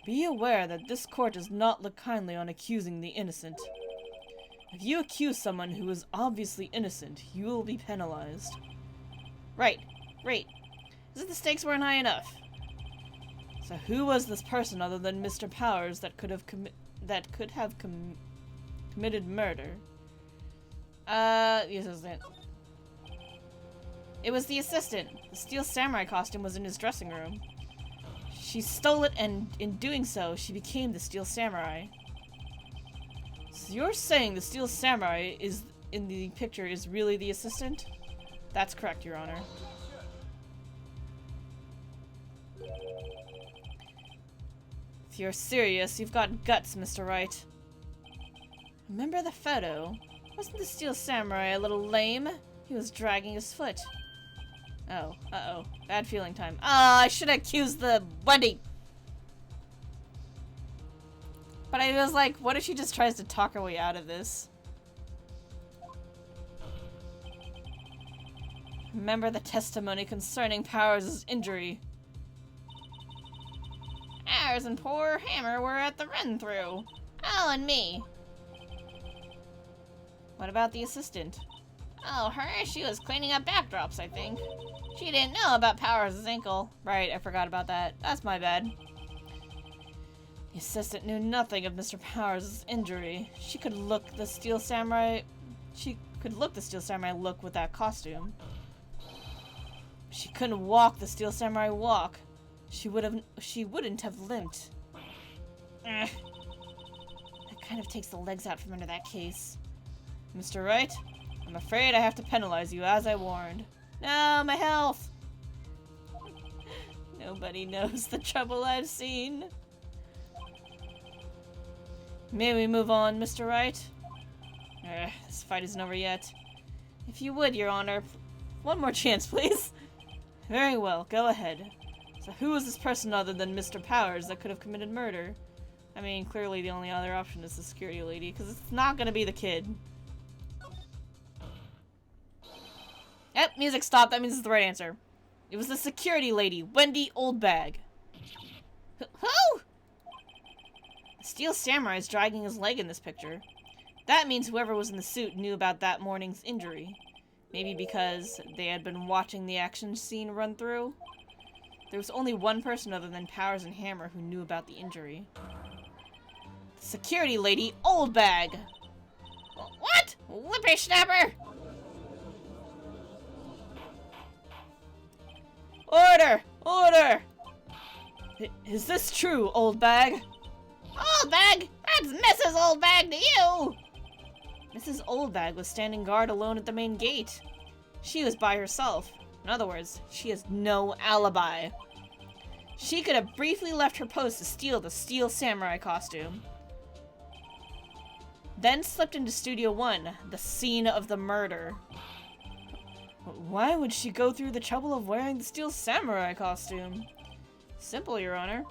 be aware that this court does not look kindly on accusing the innocent. If you accuse someone who is obviously innocent, you will be penalized. Right. As if the stakes weren't high enough. So who was this person other than Mr. Powers that could have committed murder? The assistant. It was the assistant. The Steel Samurai costume was in his dressing room. She stole it, and in doing so, she became the Steel Samurai. So you're saying the Steel Samurai is in the picture is really the assistant? That's correct, Your Honor. If you're serious, you've got guts, Mr. Wright. Remember the photo? Wasn't the Steel Samurai a little lame? He was dragging his foot. Oh, uh-oh. Bad feeling time. I should accuse the Wendy! But I was like, what if she just tries to talk her way out of this? Remember the testimony concerning Powers' injury. Ours and poor Hammer were at the run-through. Oh, and me. What about the assistant? Oh, her? She was cleaning up backdrops, I think. She didn't know about Powers' ankle. Right, I forgot about that. That's my bad. The assistant knew nothing of Mr. Powers' injury. She could look the Steel Samurai look with that costume. She couldn't walk the Steel Samurai walk. She wouldn't have limped. That kind of takes the legs out from under that case. Mr. Wright, I'm afraid I have to penalize you as I warned. No, my health! Nobody knows the trouble I've seen. May we move on, Mr. Wright? This fight isn't over yet. If you would, Your Honor, one more chance, please. Very well, go ahead. So who is this person other than Mr. Powers that could have committed murder? I mean, clearly the only other option is the security lady, because it's not gonna be the kid. Yep, music stopped. That means it's the right answer. It was the security lady, Wendy Oldbag. Who? The Steel Samurai is dragging his leg in this picture. That means whoever was in the suit knew about that morning's injury. Maybe because they had been watching the action scene run through. There was only one person other than Powers and Hammer who knew about the injury. The security lady, Oldbag! What? Whippersnapper! Order! Order! Is this true, Oldbag? Oldbag? That's Mrs. Oldbag to you! Mrs. Oldbag was standing guard alone at the main gate. She was by herself. In other words, she has no alibi. She could have briefly left her post to steal the steel samurai costume. Then slipped into Studio 1, the scene of the murder. Why would she go through the trouble of wearing the steel samurai costume? Simple, Your Honor.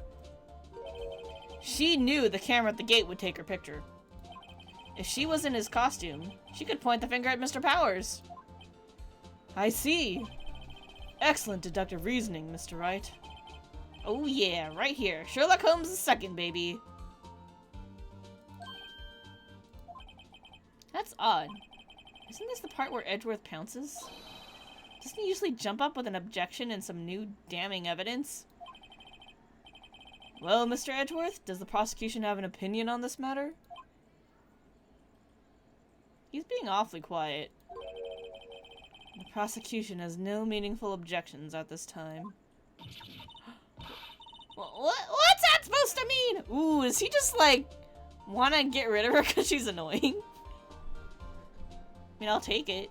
She knew the camera at the gate would take her picture. If she was in his costume, she could point the finger at Mr. Powers. I see. Excellent deductive reasoning, Mr. Wright. Oh yeah, right here. Sherlock Holmes II, baby. That's odd. Isn't this the part where Edgeworth pounces? Doesn't he usually jump up with an objection and some new damning evidence? Well, Mr. Edgeworth, does the prosecution have an opinion on this matter? He's being awfully quiet. The prosecution has no meaningful objections at this time. What's that supposed to mean? Ooh, does he just, like, want to get rid of her because she's annoying? I mean, I'll take it.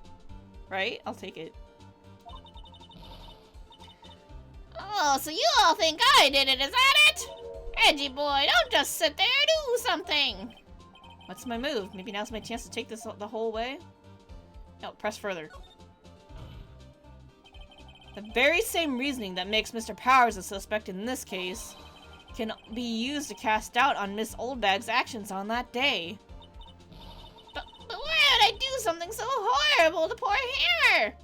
Right? I'll take it. Oh, so you all think I did it, is that it? Edgy boy, don't just sit there, do something! What's my move? Maybe now's my chance to take this the whole way? No, press further. The very same reasoning that makes Mr. Powers a suspect in this case can be used to cast doubt on Miss Oldbag's actions on that day. But why would I do something so horrible to poor Hammer?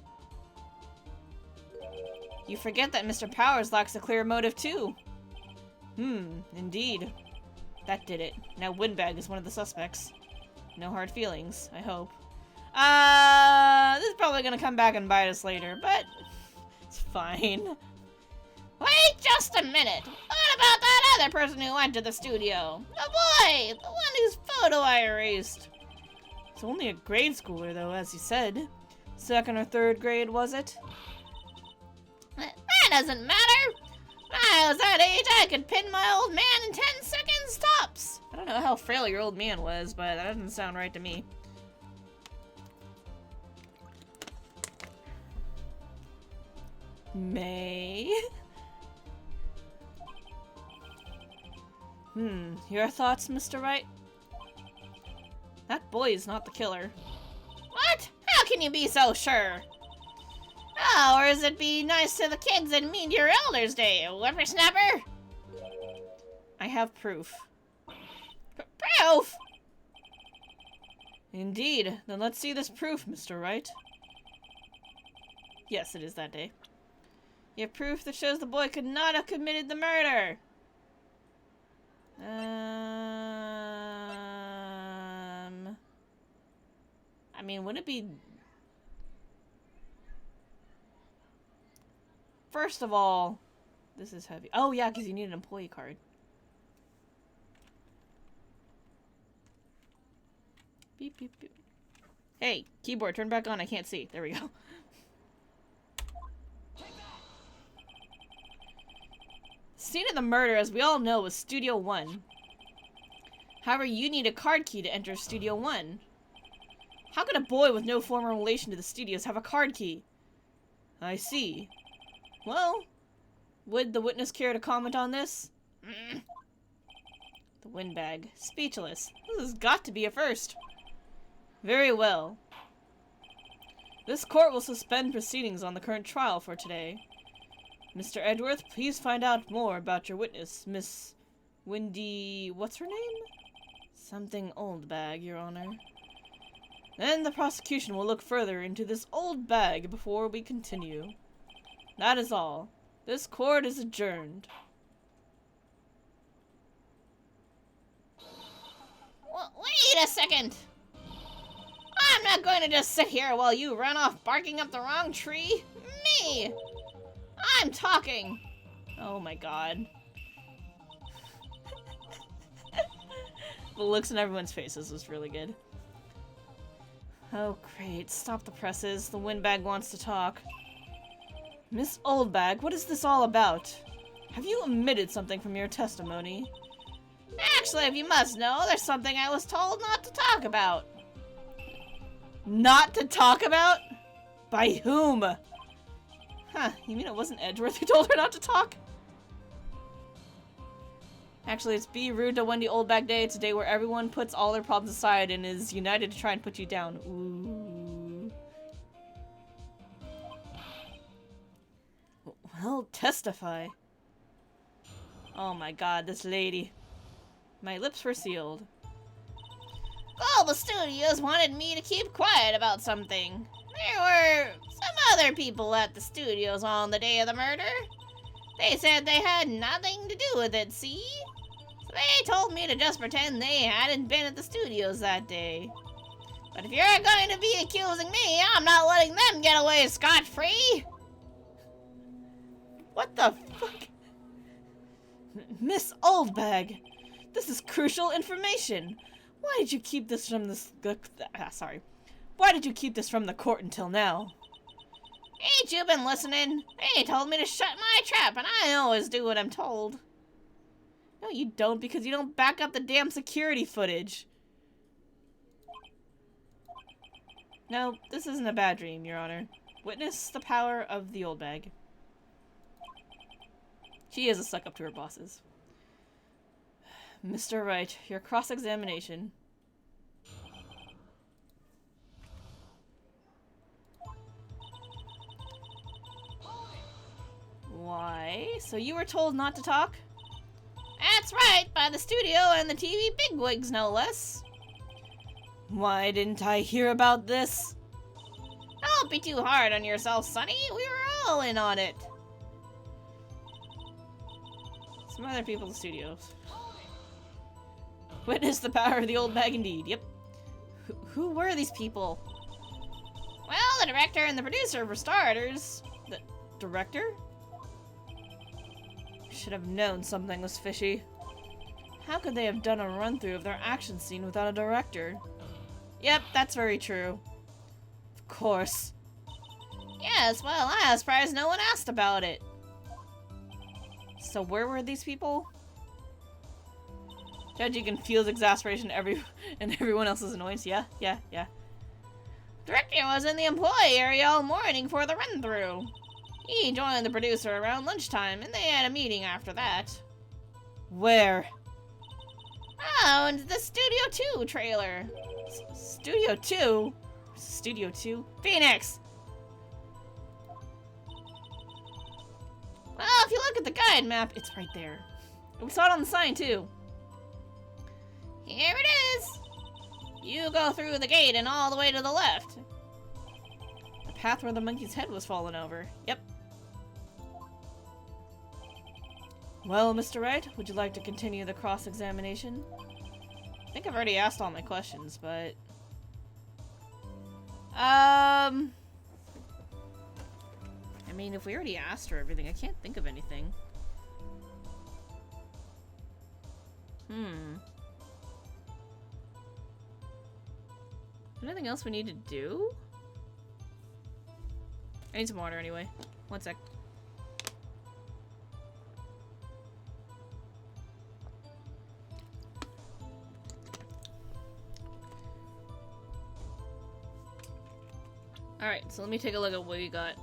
You forget that Mr. Powers lacks a clear motive too. Indeed. That did it. Now Windbag is one of the suspects. No hard feelings, I hope. This is probably gonna come back and bite us later, but it's fine. Wait just a minute. What about that other person who went to the studio? The boy! The one whose photo I erased. It's only a grade schooler, though, as you said. 2nd or 3rd grade, was it? That doesn't matter. When I was that age, I could pin my old man in 10 seconds tops. I don't know how frail your old man was, but that doesn't sound right to me. May? Your thoughts, Mr. Wright? That boy is not the killer. What? How can you be so sure? Oh, or is it be nice to the kids and mean to your elders day, whippersnapper? I have proof. Proof? Indeed. Then let's see this proof, Mr. Wright. Yes, it is that day. You have proof that shows the boy could not have committed the murder. I mean, wouldn't it be... First of all, this is heavy. Oh, yeah, because you need an employee card. Beep, beep, beep. Hey, keyboard, turn back on. I can't see. There we go. Scene of the murder, as we all know, was Studio 1. However, you need a card key to enter Studio 1. How could a boy with no formal relation to the studios have a card key? I see. Well, would the witness care to comment on this? The windbag. Speechless. This has got to be a first. Very well. This court will suspend proceedings on the current trial for today. Mr. Edgeworth, please find out more about your witness, Miss Windy... what's her name? Something Oldbag, Your Honor. Then the prosecution will look further into this old bag before we continue. That is all. This court is adjourned. Wait a second! I'm not going to just sit here while you run off barking up the wrong tree. Me! I'm talking! Oh my god. The looks in everyone's faces was really good. Oh great, stop the presses. The windbag wants to talk. Miss Oldbag, what is this all about? Have you omitted something from your testimony? Actually, if you must know, there's something I was told not to talk about. Not to talk about? By whom? Huh, you mean it wasn't Edgeworth who told her not to talk? Actually, it's Be Rude to Wendy Oldbag Day. It's a day where everyone puts all their problems aside and is united to try and put you down. Ooh. Well, testify. Oh my god, this lady. My lips were sealed. Global Studios wanted me to keep quiet about something. There were some other people at the studios on the day of the murder. They said they had nothing to do with it, see? So they told me to just pretend they hadn't been at the studios that day. But if you're going to be accusing me, I'm not letting them get away scot-free! What the fuck? Miss Oldbag, this is crucial information. Why did you keep this from sorry. Why did you keep this from the court until now? Ain't you been listening? They told me to shut my trap, and I always do what I'm told. No, you don't, because you don't back up the damn security footage. No, this isn't a bad dream, Your Honor. Witness the power of the old bag. She is a suck-up to her bosses. Mr. Wright, your cross-examination. Why? So you were told not to talk? That's right, by the studio and the TV bigwigs, no less. Why didn't I hear about this? Don't be too hard on yourself, Sonny. We were all in on it. Some other people in the studios. Witness the power of the old bag indeed. Yep. Who were these people? Well, the director and the producer for starters. The director? Should have known something was fishy. How could they have done a run-through of their action scene without a director? Yep, that's very true. Of course. Yes, well, I was surprised no one asked about it. So where were these people? Judge, you can feel his exasperation and everyone else's annoyance. Yeah. Director was in the employee area all morning for the run-through. He joined the producer around lunchtime, and they had a meeting after that. Where? Oh, and the Studio 2 trailer. Studio 2? Studio 2? Phoenix! Well, if you look at the guide map, It's right there. We saw it on the sign, too. here it is. You go through the gate and all the way to the left. The path where the monkey's head was fallen over. Yep. Well, Mr. Wright, would you like to continue the cross-examination? I think I've already asked all my questions, but... I mean, if we already asked her everything, I can't think of anything. Anything else we need to do? I need some water anyway. One sec. Alright, so let me take a look at what we got.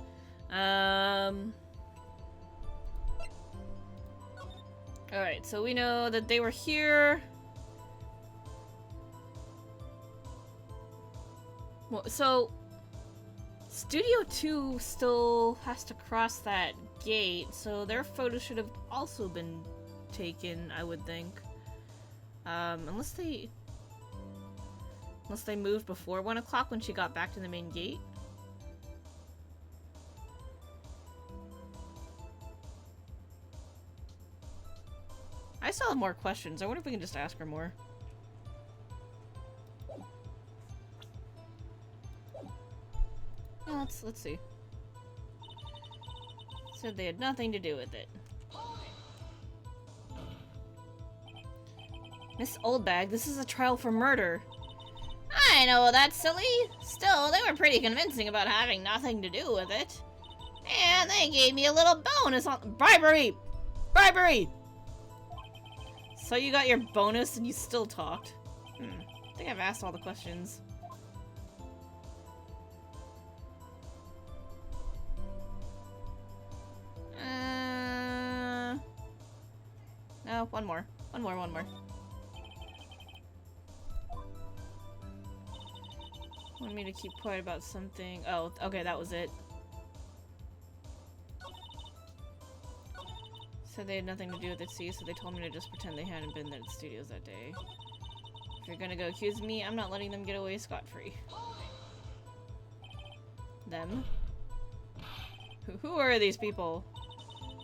Alright, so we know that they were here. Well, so Studio 2 still has to cross that gate, so their photo should have also been taken, I would think. Unless they moved before 1 o'clock when she got back to the main gate. I still have more questions. I wonder if we can just ask her more. Well, let's see. Said they had nothing to do with it. Miss Oldbag, this is a trial for murder. I know that's silly. Still, they were pretty convincing about having nothing to do with it. And they gave me a little bonus on bribery! Bribery! So you got your bonus and you still talked. I think I've asked all the questions. No, one more. One more, one more. Want me to keep quiet about something? Oh, okay, that was it. Said they had nothing to do with it, see, so they told me to just pretend they hadn't been at the studios that day. If you're gonna go accuse me, I'm not letting them get away scot-free. Them? Who are these people?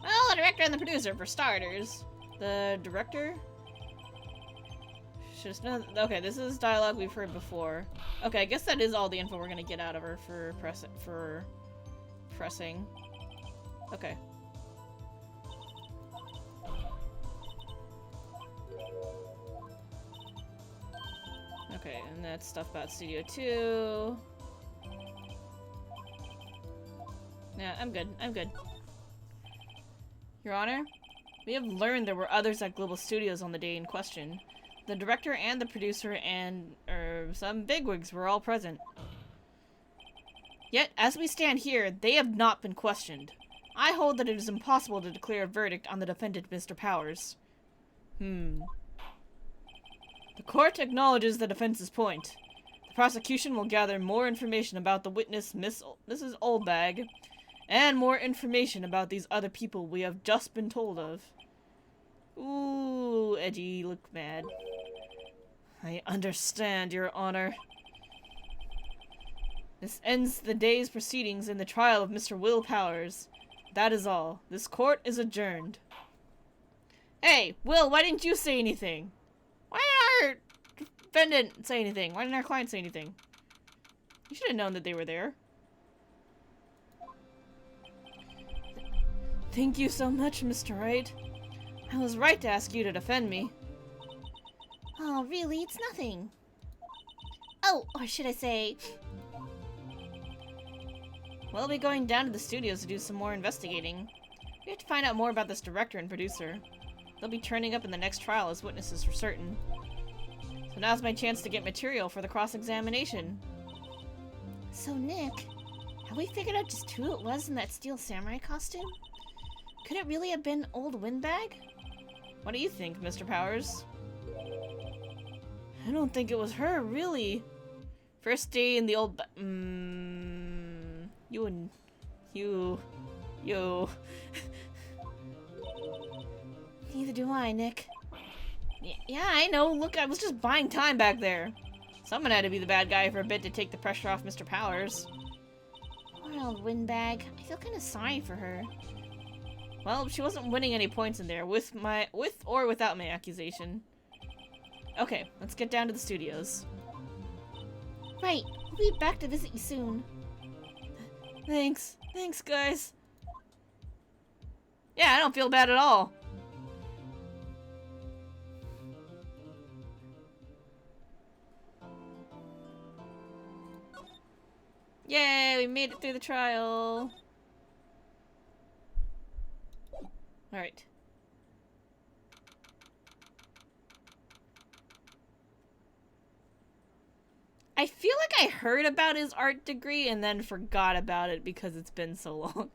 Well, the director and the producer, for starters. The director? Just no. Okay, this is dialogue we've heard before. Okay, I guess that is all the info we're gonna get out of her for pressing. Okay. Okay, and that's stuff about Studio 2. Yeah, I'm good. I'm good. Your Honor, we have learned there were others at Global Studios on the day in question. The director and the producer and some bigwigs were all present. Yet, as we stand here, they have not been questioned. I hold that it is impossible to declare a verdict on the defendant, Mr. Powers. The court acknowledges the defense's point. The prosecution will gather more information about the witness, Mrs. Oldbag, and more information about these other people we have just been told of. Ooh, edgy, look mad. I understand, Your Honor. This ends the day's proceedings in the trial of Mr. Will Powers. That is all. This court is adjourned. Hey, Will, why didn't you say anything? Why didn't our defendant say anything? Why didn't our client say anything? You should have known that they were there. Thank you so much, Mr. Wright. I was right to ask you to defend me. Oh, really? It's nothing. Oh, or should I say... We'll be going down to the studios to do some more investigating. We have to find out more about this director and producer. They'll be turning up in the next trial as witnesses for certain. So now's my chance to get material for the cross-examination. So, Nick, have we figured out just who it was in that steel samurai costume? Could it really have been old Windbag? What do you think, Mr. Powers? I don't think it was her, really. First day in the old you. Neither do I, Nick. Yeah, I know. Look, I was just buying time back there. Someone had to be the bad guy for a bit to take the pressure off Mr. Powers. Poor old Windbag. I feel kind of sorry for her. Well, she wasn't winning any points in there, with or without my accusation. Okay, let's get down to the studios. Right, we'll be back to visit you soon. Thanks, guys. Yeah, I don't feel bad at all. Yay, we made it through the trial. Alright. I feel like I heard about his art degree and then forgot about it because it's been so long.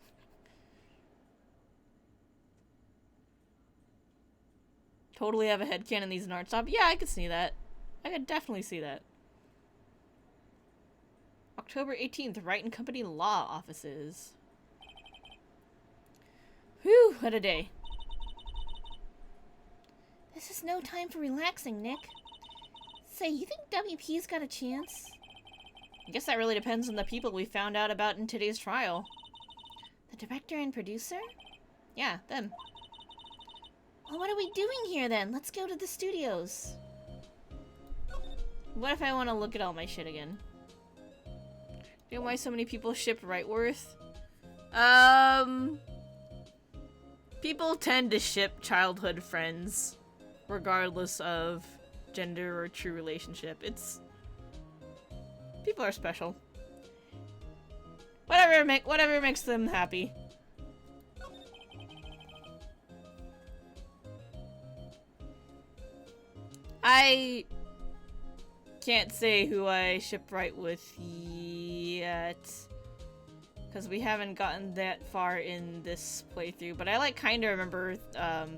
Totally have a headcanon these an art stop. Yeah, I could see that. I could definitely see that. October 18th, Wright & Company Law Offices. Whew, what a day. This is no time for relaxing, Nick. Say, you think WP's got a chance? I guess that really depends on the people we found out about in today's trial. The director and producer? Yeah, them. Well, what are we doing here then? Let's go to the studios. What if I want to look at all my shit again? You know why so many people ship Wrightworth? People tend to ship childhood friends, regardless of gender or true relationship. People are special. Whatever makes them happy. I can't say who I ship right with yet, because we haven't gotten that far in this playthrough, but I kind of remember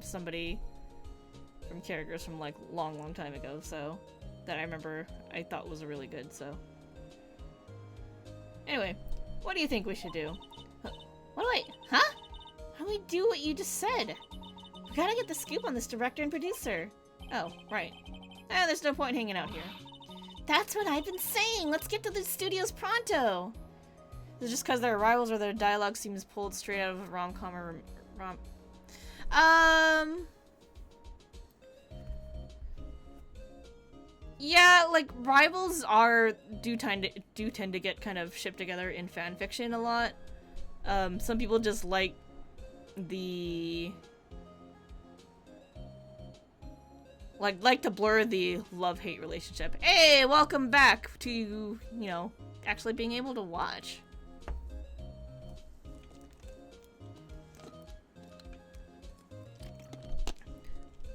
somebody from characters from like long time ago, so that I remember I thought was really good, so. Anyway, what do you think we should do? What do I... Huh? How do we do what you just said? We gotta get the scoop on this director and producer. Oh, right. There's no point hanging out here. That's what I've been saying! Let's get to the studios pronto! Is it just because they're rivals or their dialogue seems pulled straight out of a rom-com or yeah, like rivals do tend to get kind of shipped together in fan fiction a lot. Some people just like to blur the love-hate relationship. Hey, welcome back to, you know, actually being able to watch.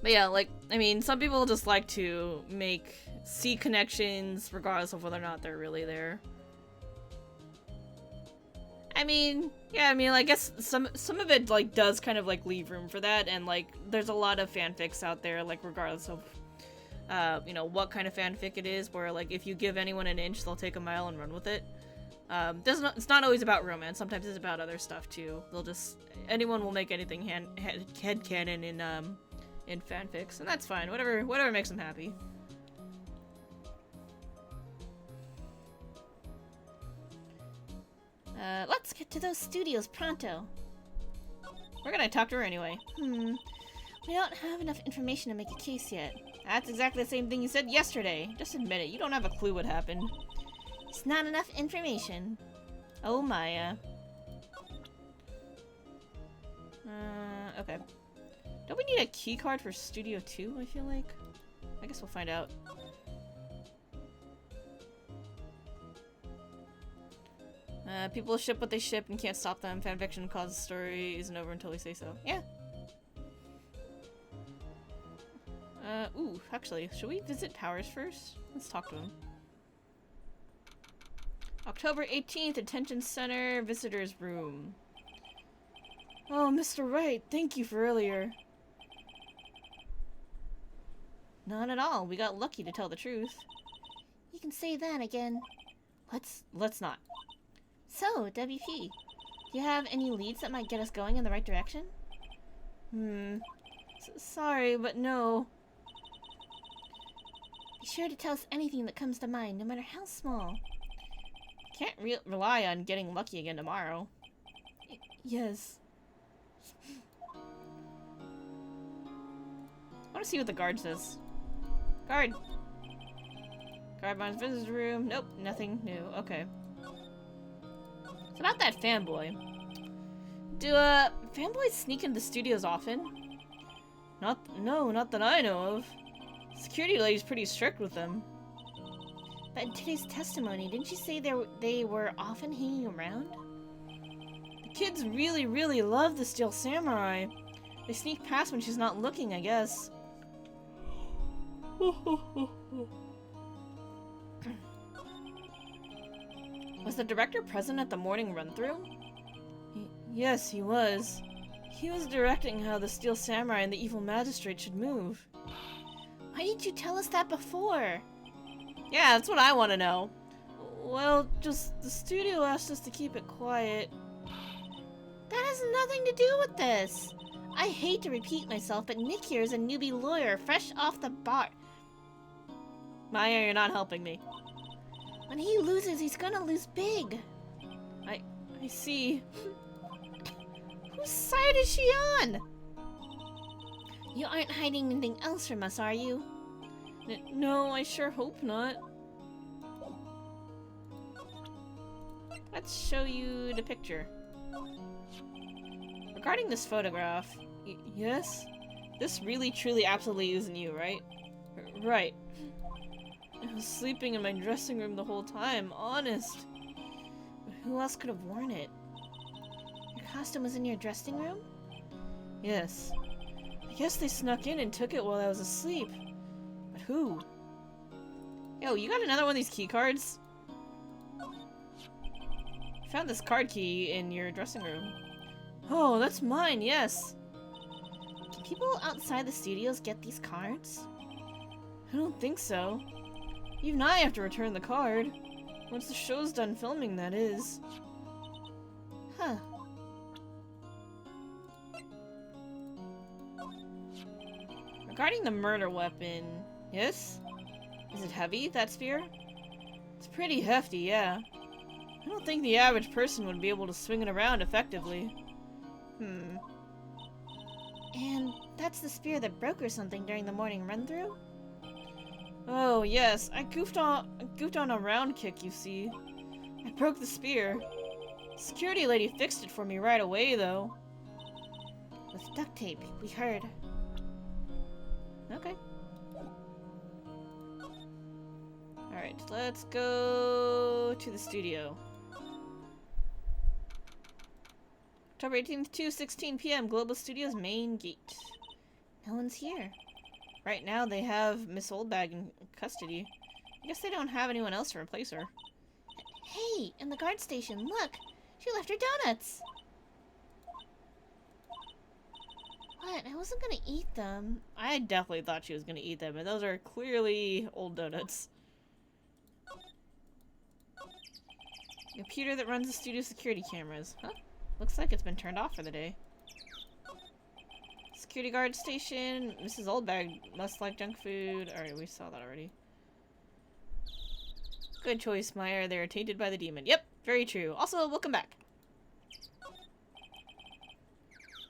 But yeah, like, I mean, some people just like to see connections regardless of whether or not they're really there. I mean, yeah, I mean, I guess some of it, like, does kind of, like, leave room for that, and, like, there's a lot of fanfics out there, like, regardless of, you know, what kind of fanfic it is, where, like, if you give anyone an inch, they'll take a mile and run with it. It's not always about romance, sometimes it's about other stuff, too. Anyone will make anything headcanon in fanfics, and that's fine. Whatever makes them happy. Let's get to those studios pronto. We're gonna talk to her anyway. We don't have enough information to make a case yet. That's exactly the same thing you said yesterday. Just admit it, you don't have a clue what happened. It's not enough information. Oh, Maya. Okay. Don't we need a key card for Studio 2, I feel like? I guess we'll find out. People ship what they ship and can't stop them. Fanfiction causes story isn't over until we say so. Yeah. Ooh, actually, should we visit Powers first? Let's talk to him. October 18th, Attention Center, Visitor's Room. Oh, Mr. Wright, thank you for earlier. Not at all. We got lucky, to tell the truth. You can say that again. Let's not. So, WP, do you have any leads that might get us going in the right direction? Sorry, but no. Be sure to tell us anything that comes to mind, no matter how small. Can't rely on getting lucky again tomorrow. Yes. I want to see what the guard says. Guard! Guard finds visitor room. Nope, nothing new. Okay. It's about that fanboy. Do, fanboys sneak into studios often? No, not that I know of. Security lady's pretty strict with them. But in today's testimony, didn't you say they were often hanging around? The kids really love the Steel Samurai. They sneak past when she's not looking, I guess. Was the director present at the morning run-through? Yes, he was. He was directing how the Steel Samurai and the Evil Magistrate should move. Why didn't you tell us that before? Yeah, that's what I want to know. Well, just the studio asked us to keep it quiet. That has nothing to do with this. I hate to repeat myself, but Nick here is a newbie lawyer, fresh off the bar. Maya, you're not helping me. When he loses, he's gonna lose big. I see. Whose side is she on? You aren't hiding anything else from us, are you? No, I sure hope not. Let's show you the picture. Regarding this photograph, yes? This really, truly, absolutely isn't you, right? Right. I was sleeping in my dressing room the whole time, honest. But who else could have worn it? Your costume was in your dressing room? Yes. I guess they snuck in and took it while I was asleep. But who? Yo, you got another one of these key cards? I found this card key in your dressing room. Oh, that's mine, yes. people outside the studios get these cards? I don't think so. Even I have to return the card. Once the show's done filming, that is. Huh. Regarding the murder weapon, yes? Is it heavy, that spear? It's pretty hefty, yeah. I don't think the average person would be able to swing it around effectively. And that's the spear that broke or something during the morning run-through? Oh, yes. I goofed on a round kick, you see. I broke the spear. Security lady fixed it for me right away, though. With duct tape, we heard. Okay. Alright, let's go to the studio. October 18th, 2:16 p.m. Global Studios main gate. No one's here. Right now they have Miss Oldbag in custody. I guess they don't have anyone else to replace her. Hey, in the guard station, look! She left her donuts! What? I wasn't gonna eat them. I definitely thought she was gonna eat them, and those are clearly old donuts. Computer that runs the studio security cameras. Huh? Looks like it's been turned off for the day. Security guard station. Mrs. Oldbag must like junk food. Alright, we saw that already. Good choice, Meyer. They are tainted by the demon. Yep, very true. Also, welcome back.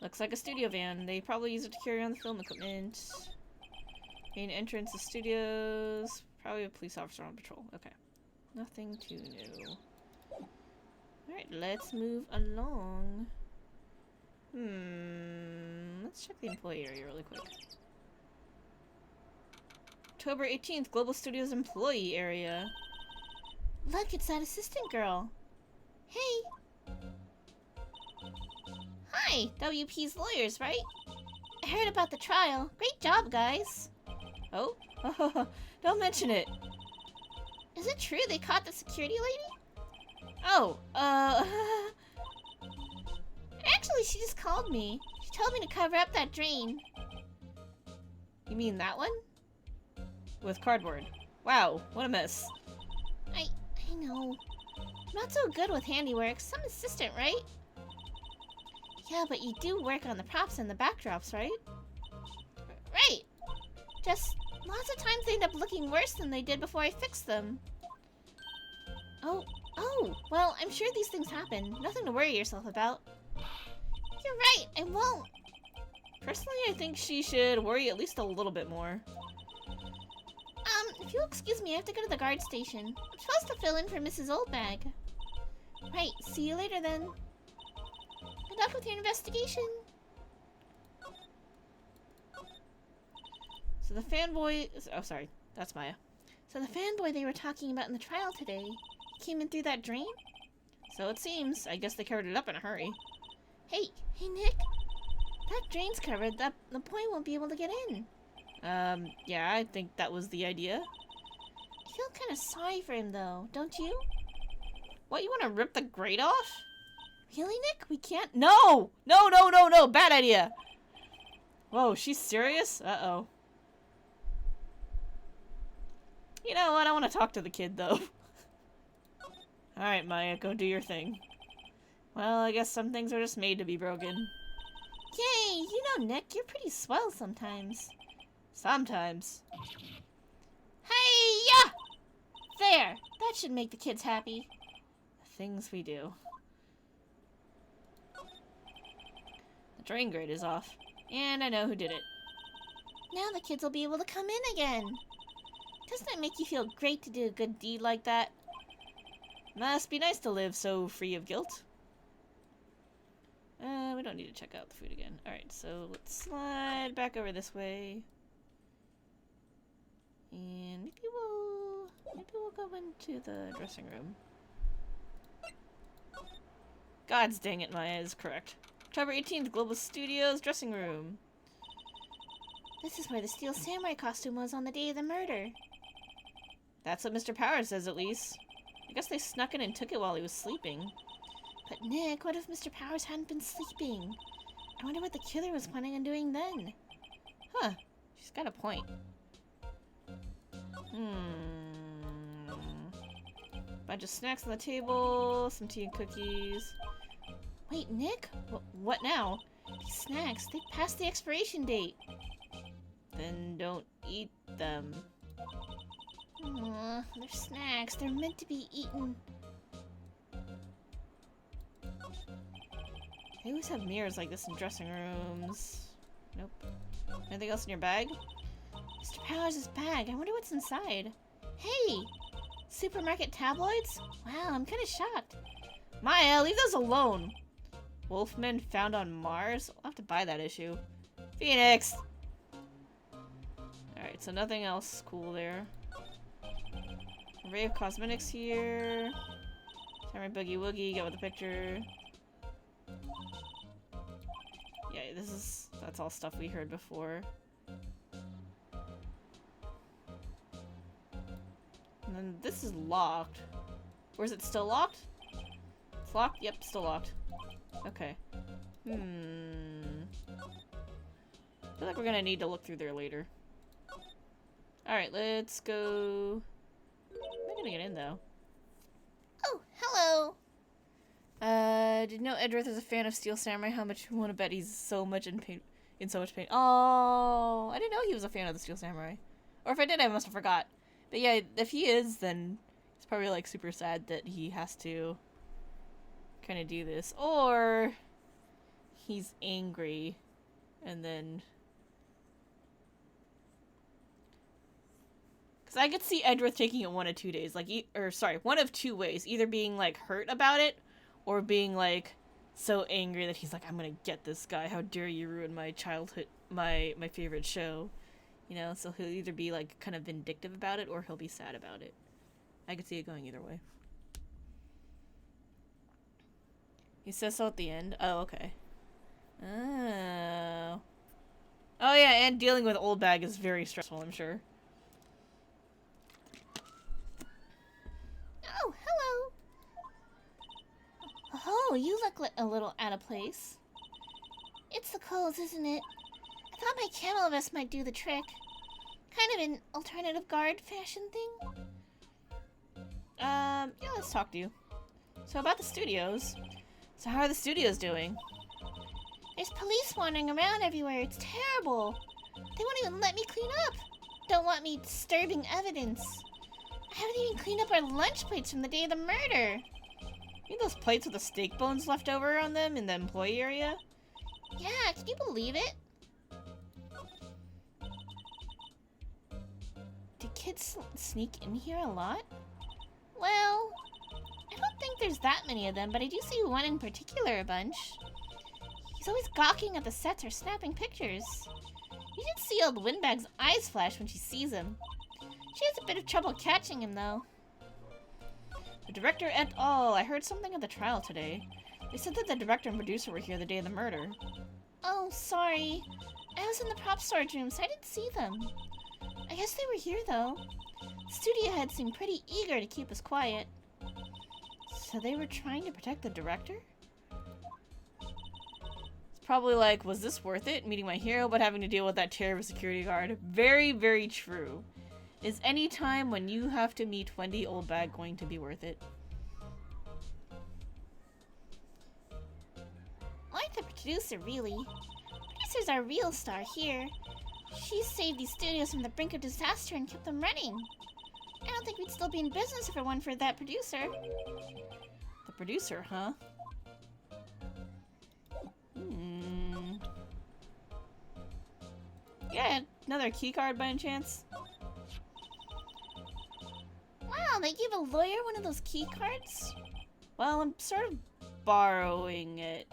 Looks like a studio van. They probably use it to carry on the film equipment. Main entrance to studios. Probably a police officer on patrol. Okay. Nothing too new. Alright, let's move along. Let's check the employee area really quick. October 18th, Global Studios employee area. Look, it's that assistant girl. Hey! Hi, WP's lawyers, right? I heard about the trial. Great job, guys. Oh? Don't mention it. Is it true they caught the security lady? Oh, Actually, she just called me. She told me to cover up that drain. You mean that one? With cardboard. Wow, what a mess. I know. I'm not so good with handiwork. Some assistant, right? Yeah, but you do work on the props and the backdrops, right? Right! Just, lots of times they end up looking worse than they did before I fixed them. Oh, well, I'm sure these things happen. Nothing to worry yourself about. You're right, I won't. Personally, I think she should worry at least a little bit more. If you'll excuse me, I have to go to the guard station. I'm supposed to fill in for Mrs. Oldbag. Right, see you later then. Good luck with your investigation. So the fanboy... Oh, sorry. That's Maya. So the fanboy they were talking about in the trial today came in through that drain? So it seems. I guess they covered it up in a hurry. Hey, Nick. That drain's covered. The boy won't be able to get in. Yeah, I think that was the idea. I feel kind of sorry for him, though. Don't you? What, you want to rip the grate off? Really, Nick? We can't... No! No! Bad idea! Whoa, she's serious? Uh-oh. You know what? I want to talk to the kid, though. Alright, Maya, go do your thing. Well, I guess some things are just made to be broken. Yay! You know, Nick, you're pretty swell sometimes. Sometimes. Hey-ya! There! That should make the kids happy. Things we do. The drain grate is off. And I know who did it. Now the kids will be able to come in again. Doesn't it make you feel great to do a good deed like that? Must be nice to live so free of guilt. We don't need to check out the food again. Alright, so let's slide back over this way. And maybe we'll go into the dressing room. God's dang it, Maya is correct. October 18th, Global Studios dressing room. This is where the steel samurai costume was on the day of the murder. That's what Mr. Powers says, at least. I guess they snuck in and took it while he was sleeping. But Nick, what if Mr. Powers hadn't been sleeping? I wonder what the killer was planning on doing then. Huh. She's got a point. Bunch of snacks on the table, some tea and cookies. Wait, Nick? What now? These snacks, they passed the expiration date. Then don't eat them. They're snacks. They're meant to be eaten. They always have mirrors like this in dressing rooms. Nope. Anything else in your bag? Mr. Powers' bag. I wonder what's inside. Hey! Supermarket tabloids? Wow, I'm kind of shocked. Maya, leave those alone! Wolfman found on Mars? I'll have to buy that issue. Phoenix! Alright, so nothing else cool there. Array of cosmetics here. Samurai Boogie Woogie, get with the picture. Yeah, that's all stuff we heard before. And then this is locked. Or is it still locked? It's locked? Yep, still locked. Okay. I feel like we're gonna need to look through there later. Alright, let's go. I'm gonna get in though. Oh, hello! Did you know Edgeworth is a fan of Steel Samurai? How much you wanna bet he's so much in so much pain? Oh, I didn't know he was a fan of the Steel Samurai. Or if I did, I must have forgot. But yeah, if he is, then he's probably like super sad that he has to kind of do this. Or he's angry and then... Because I could see Edgeworth taking it one of 2 days. Like, one of 2 ways. Either being like hurt about it or being like so angry that he's like, I'm gonna get this guy. How dare you ruin my childhood, my favorite show. You know, so he'll either be like kind of vindictive about it or he'll be sad about it. I could see it going either way. He says so at the end. Oh, okay. Oh. Oh yeah, and dealing with Old Bag is very stressful, I'm sure. Oh, hello! Oh, you look a little out of place. It's the clothes, isn't it? I thought my camel vest might do the trick. Kind of an alternative guard fashion thing. Yeah, let's talk to you. So about the studios. So how are the studios doing? There's police wandering around everywhere. It's terrible. They won't even let me clean up. Don't want me disturbing evidence. I haven't even cleaned up our lunch plates from the day of the murder. You mean those plates with the steak bones left over on them in the employee area? Yeah, can you believe it? Do kids sneak in here a lot? Well, I don't think there's that many of them, but I do see one in particular a bunch. He's always gawking at the sets or snapping pictures. You should see old Windbag's eyes flash when she sees him. She has a bit of trouble catching him, though. The director et al. I heard something at the trial today. They said that the director and producer were here the day of the murder. Oh, sorry. I was in the prop storage room, so I didn't see them. I guess they were here, though. The studio head seemed pretty eager to keep us quiet. So they were trying to protect the director? It's probably like, was this worth it? Meeting my hero, but having to deal with that terrible security guard. Very, very true. Is any time when you have to meet Wendy Oldbag going to be worth it? Like the producer, really. Producer's our real star here. She saved these studios from the brink of disaster and kept them running. I don't think we'd still be in business if it weren't for that producer. The producer, huh? Yeah, another key card by any chance? Wow, they gave a lawyer one of those key cards? Well, I'm sort of borrowing it.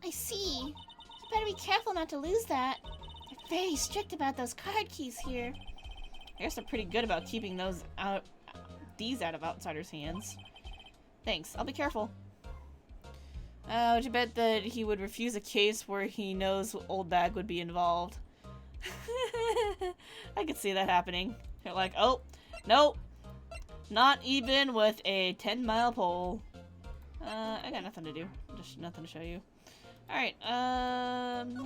I see. You better be careful not to lose that. They're very strict about those card keys here. I guess they're pretty good about keeping these out of outsiders' hands. Thanks, I'll be careful. Would you bet that he would refuse a case where he knows Old Bag would be involved? I could see that happening. They're like, oh, nope. Not even with a 10-mile pole. I got nothing to do. Just nothing to show you. Alright,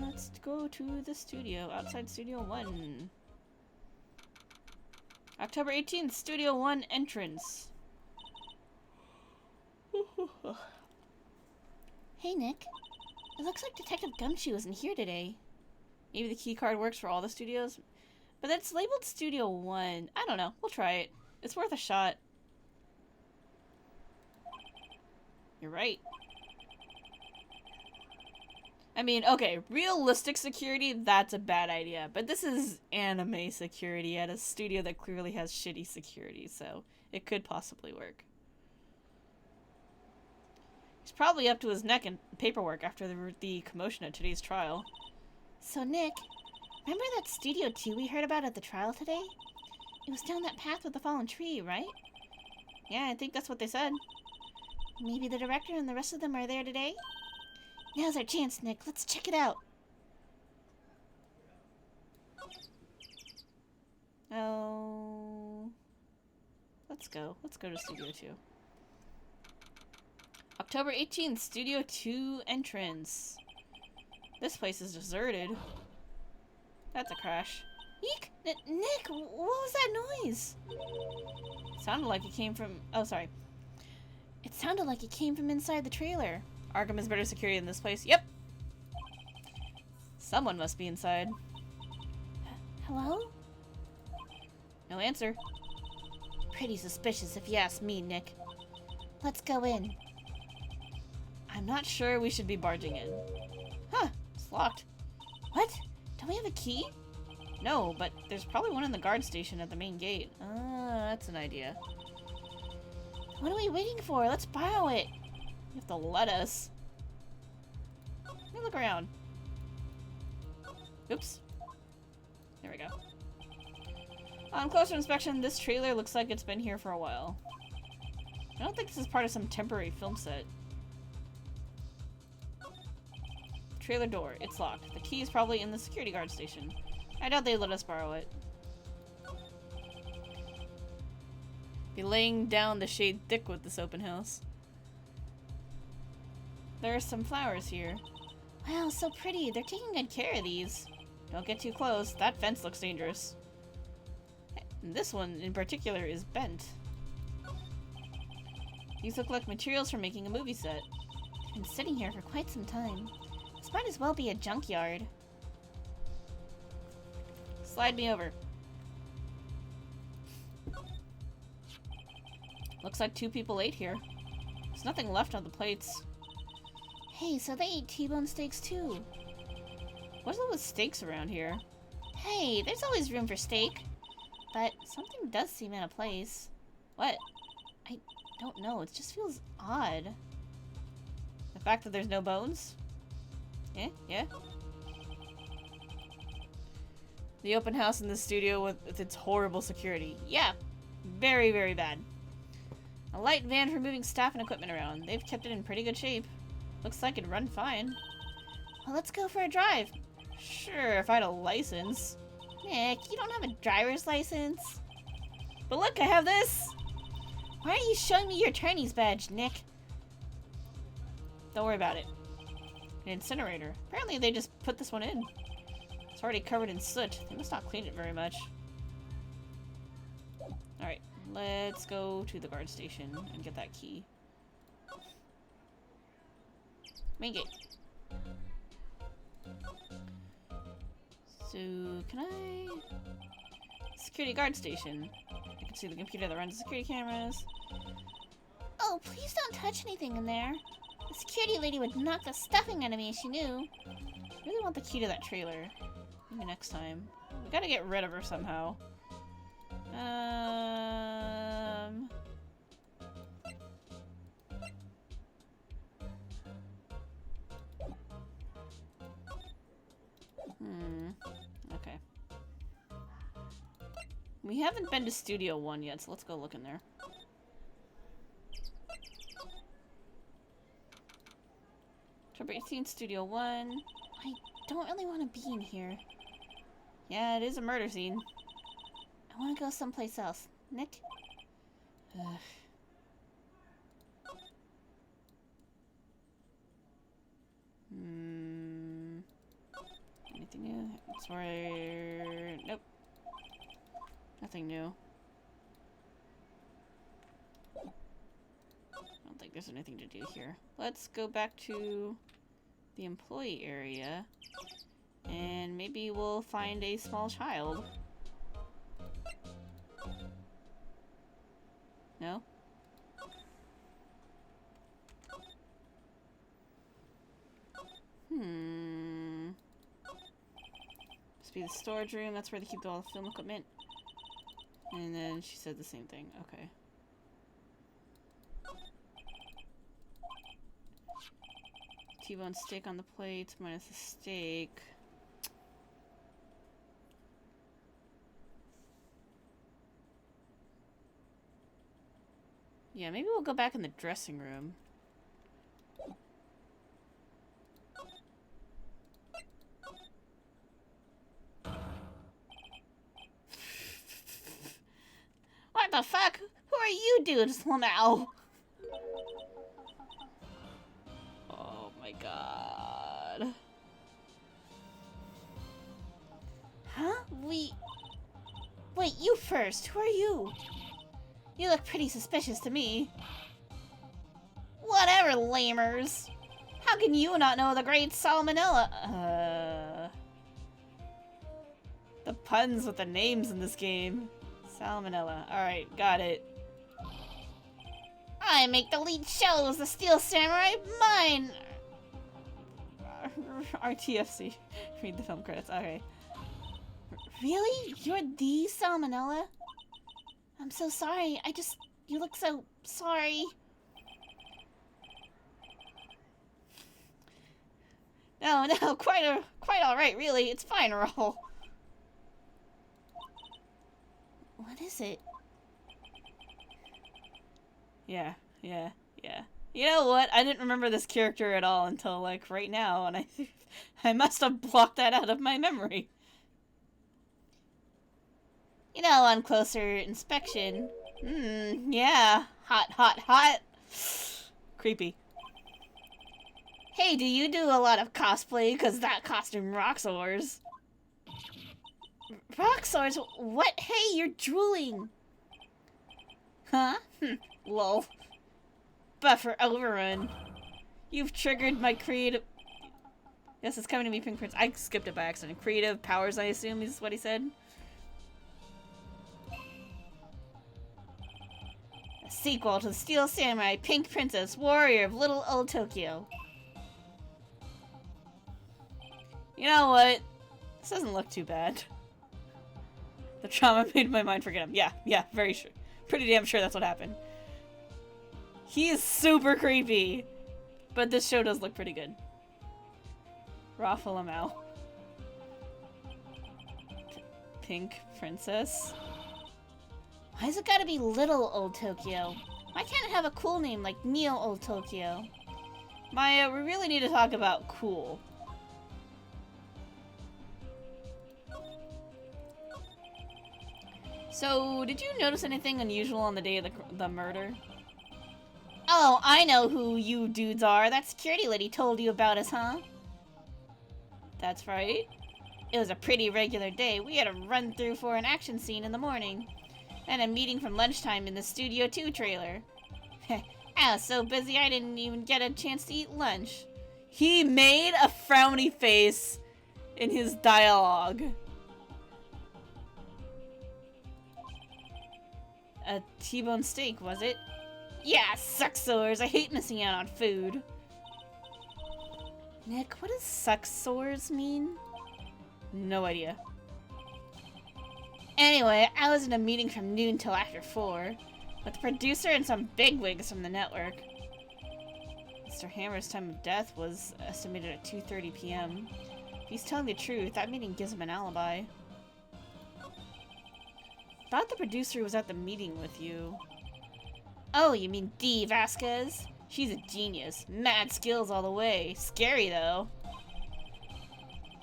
let's go to the studio, outside Studio 1. October 18th, Studio 1 entrance. Hey, Nick. It looks like Detective Gumshoe isn't here today. Maybe the key card works for all the studios? But it's labeled Studio 1. I don't know. We'll try it. It's worth a shot. You're right. I mean, okay, realistic security, that's a bad idea. But this is anime security at a studio that clearly has shitty security, so it could possibly work. He's probably up to his neck in paperwork after the commotion at today's trial. So, Nick, remember that Studio 2 we heard about at the trial today? It was down that path with the fallen tree, right? Yeah, I think that's what they said. Maybe the director and the rest of them are there today? Now's our chance, Nick. Let's check it out. Oh... Let's go. Let's go to Studio 2. October 18th, Studio 2 entrance. This place is deserted. That's a crash. Eek! Nick, what was that noise? Sounded like it came from... Oh, sorry. It sounded like it came from inside the trailer. Arkham is better security than this place. Yep! Someone must be inside. Hello? No answer. Pretty suspicious if you ask me, Nick. Let's go in. I'm not sure we should be barging in. Huh, it's locked. What? Don't we have a key? No, but there's probably one in the guard station at the main gate. Ah, that's an idea. What are we waiting for? Let's borrow it. You have to let us. Let me look around. Oops. There we go. On closer inspection, this trailer looks like it's been here for a while. I don't think this is part of some temporary film set. Trailer door. It's locked. The key is probably in the security guard station. I doubt they let us borrow it. Be laying down the shade thick with this open house. There are some flowers here. Wow, so pretty. They're taking good care of these. Don't get too close. That fence looks dangerous. And this one in particular is bent. These look like materials for making a movie set. They've been sitting here for quite some time. This might as well be a junkyard. Slide me over. Looks like 2 people ate here. There's nothing left on the plates. Hey, so they eat T-bone steaks too. What's up with steaks around here? Hey, there's always room for steak. But something does seem out of place. What? I don't know, it just feels odd. The fact that there's no bones? Yeah? The open house in the studio with its horrible security. Yeah, very, very bad. A light van for moving staff and equipment around. They've kept it in pretty good shape. Looks like it'd run fine. Well, let's go for a drive. Sure, if I had a license. Nick, you don't have a driver's license. But look, I have this! Why aren't you showing me your attorney's badge, Nick? Don't worry about it. An incinerator. Apparently they just put this one in. It's already covered in soot. They must not clean it very much. Alright, let's go to the guard station and get that key. Main gate. So, can I... Security guard station. I can see the computer that runs the security cameras. Oh, please don't touch anything in there. The security lady would knock the stuffing out of me if she knew. I really want the key to that trailer. Maybe next time. We gotta get rid of her somehow. Okay. We haven't been to Studio 1 yet, so let's go look in there. October 18th, Studio 1. I don't really want to be in here. Yeah, it is a murder scene. I want to go someplace else. Nick? Ugh. Anything new? That's where... Nope. Nothing new. I don't think there's anything to do here. Let's go back to the employee area. And maybe we'll find a small child. No? Must be the storage room. That's where they keep all the film equipment. And then she said the same thing. Okay. T-bone steak on the plate minus the steak. Yeah, maybe we'll go back in the dressing room. What the fuck? Who are you dudes, Lamau? Oh my god. Huh? Wait, you first. Who are you? You look pretty suspicious to me. Whatever, lamers. How can you not know the great Salmonella? The puns with the names in this game. Salmonella. Alright, got it. I make the lead shows, the Steel Samurai, mine. RTFC. Read the film credits. Okay. Really? You're the Salmonella? I'm so sorry. You look so sorry. No, quite alright, really. It's fine, Raul. What is it? Yeah. You know what? I didn't remember this character at all until, like, right now, and I must have blocked that out of my memory. You know, on closer inspection. Yeah. Hot. Creepy. Hey, do you do a lot of cosplay? Because that costume rocks ours. Roxors? What? Hey, you're drooling. Huh? Lol. Buffer overrun. You've triggered my creative... Yes, it's coming to me, Pink Prince. I skipped it by accident. Creative powers, I assume, is what he said. A sequel to the Steel Samurai, Pink Princess, Warrior of Little Old Tokyo. You know what? This doesn't look too bad. The trauma made my mind forget him. Yeah, very sure. Pretty damn sure that's what happened. He is super creepy. But this show does look pretty good. Rafalamau. Pink Princess. Why's it gotta be Little Old Tokyo? Why can't it have a cool name like Neo Old Tokyo? Maya, we really need to talk about cool. So, did you notice anything unusual on the day of the murder? Oh, I know who you dudes are. That security lady told you about us, huh? That's right. It was a pretty regular day. We had a run-through for an action scene in the morning. And a meeting from lunchtime in the Studio 2 trailer. I was so busy I didn't even get a chance to eat lunch. He made a frowny face in his dialogue. A T-bone steak, was it? Yeah, suck-sores. I hate missing out on food. Nick, what does suck-sores mean? No idea. Anyway, I was in a meeting from noon till after 4 with the producer and some bigwigs from the network. Mr. Hammer's time of death was estimated at 2:30 p.m. If he's telling the truth, that meeting gives him an alibi. Thought the producer was at the meeting with you. Oh, you mean Dee Vasquez? She's a genius. Mad skills all the way. Scary, though.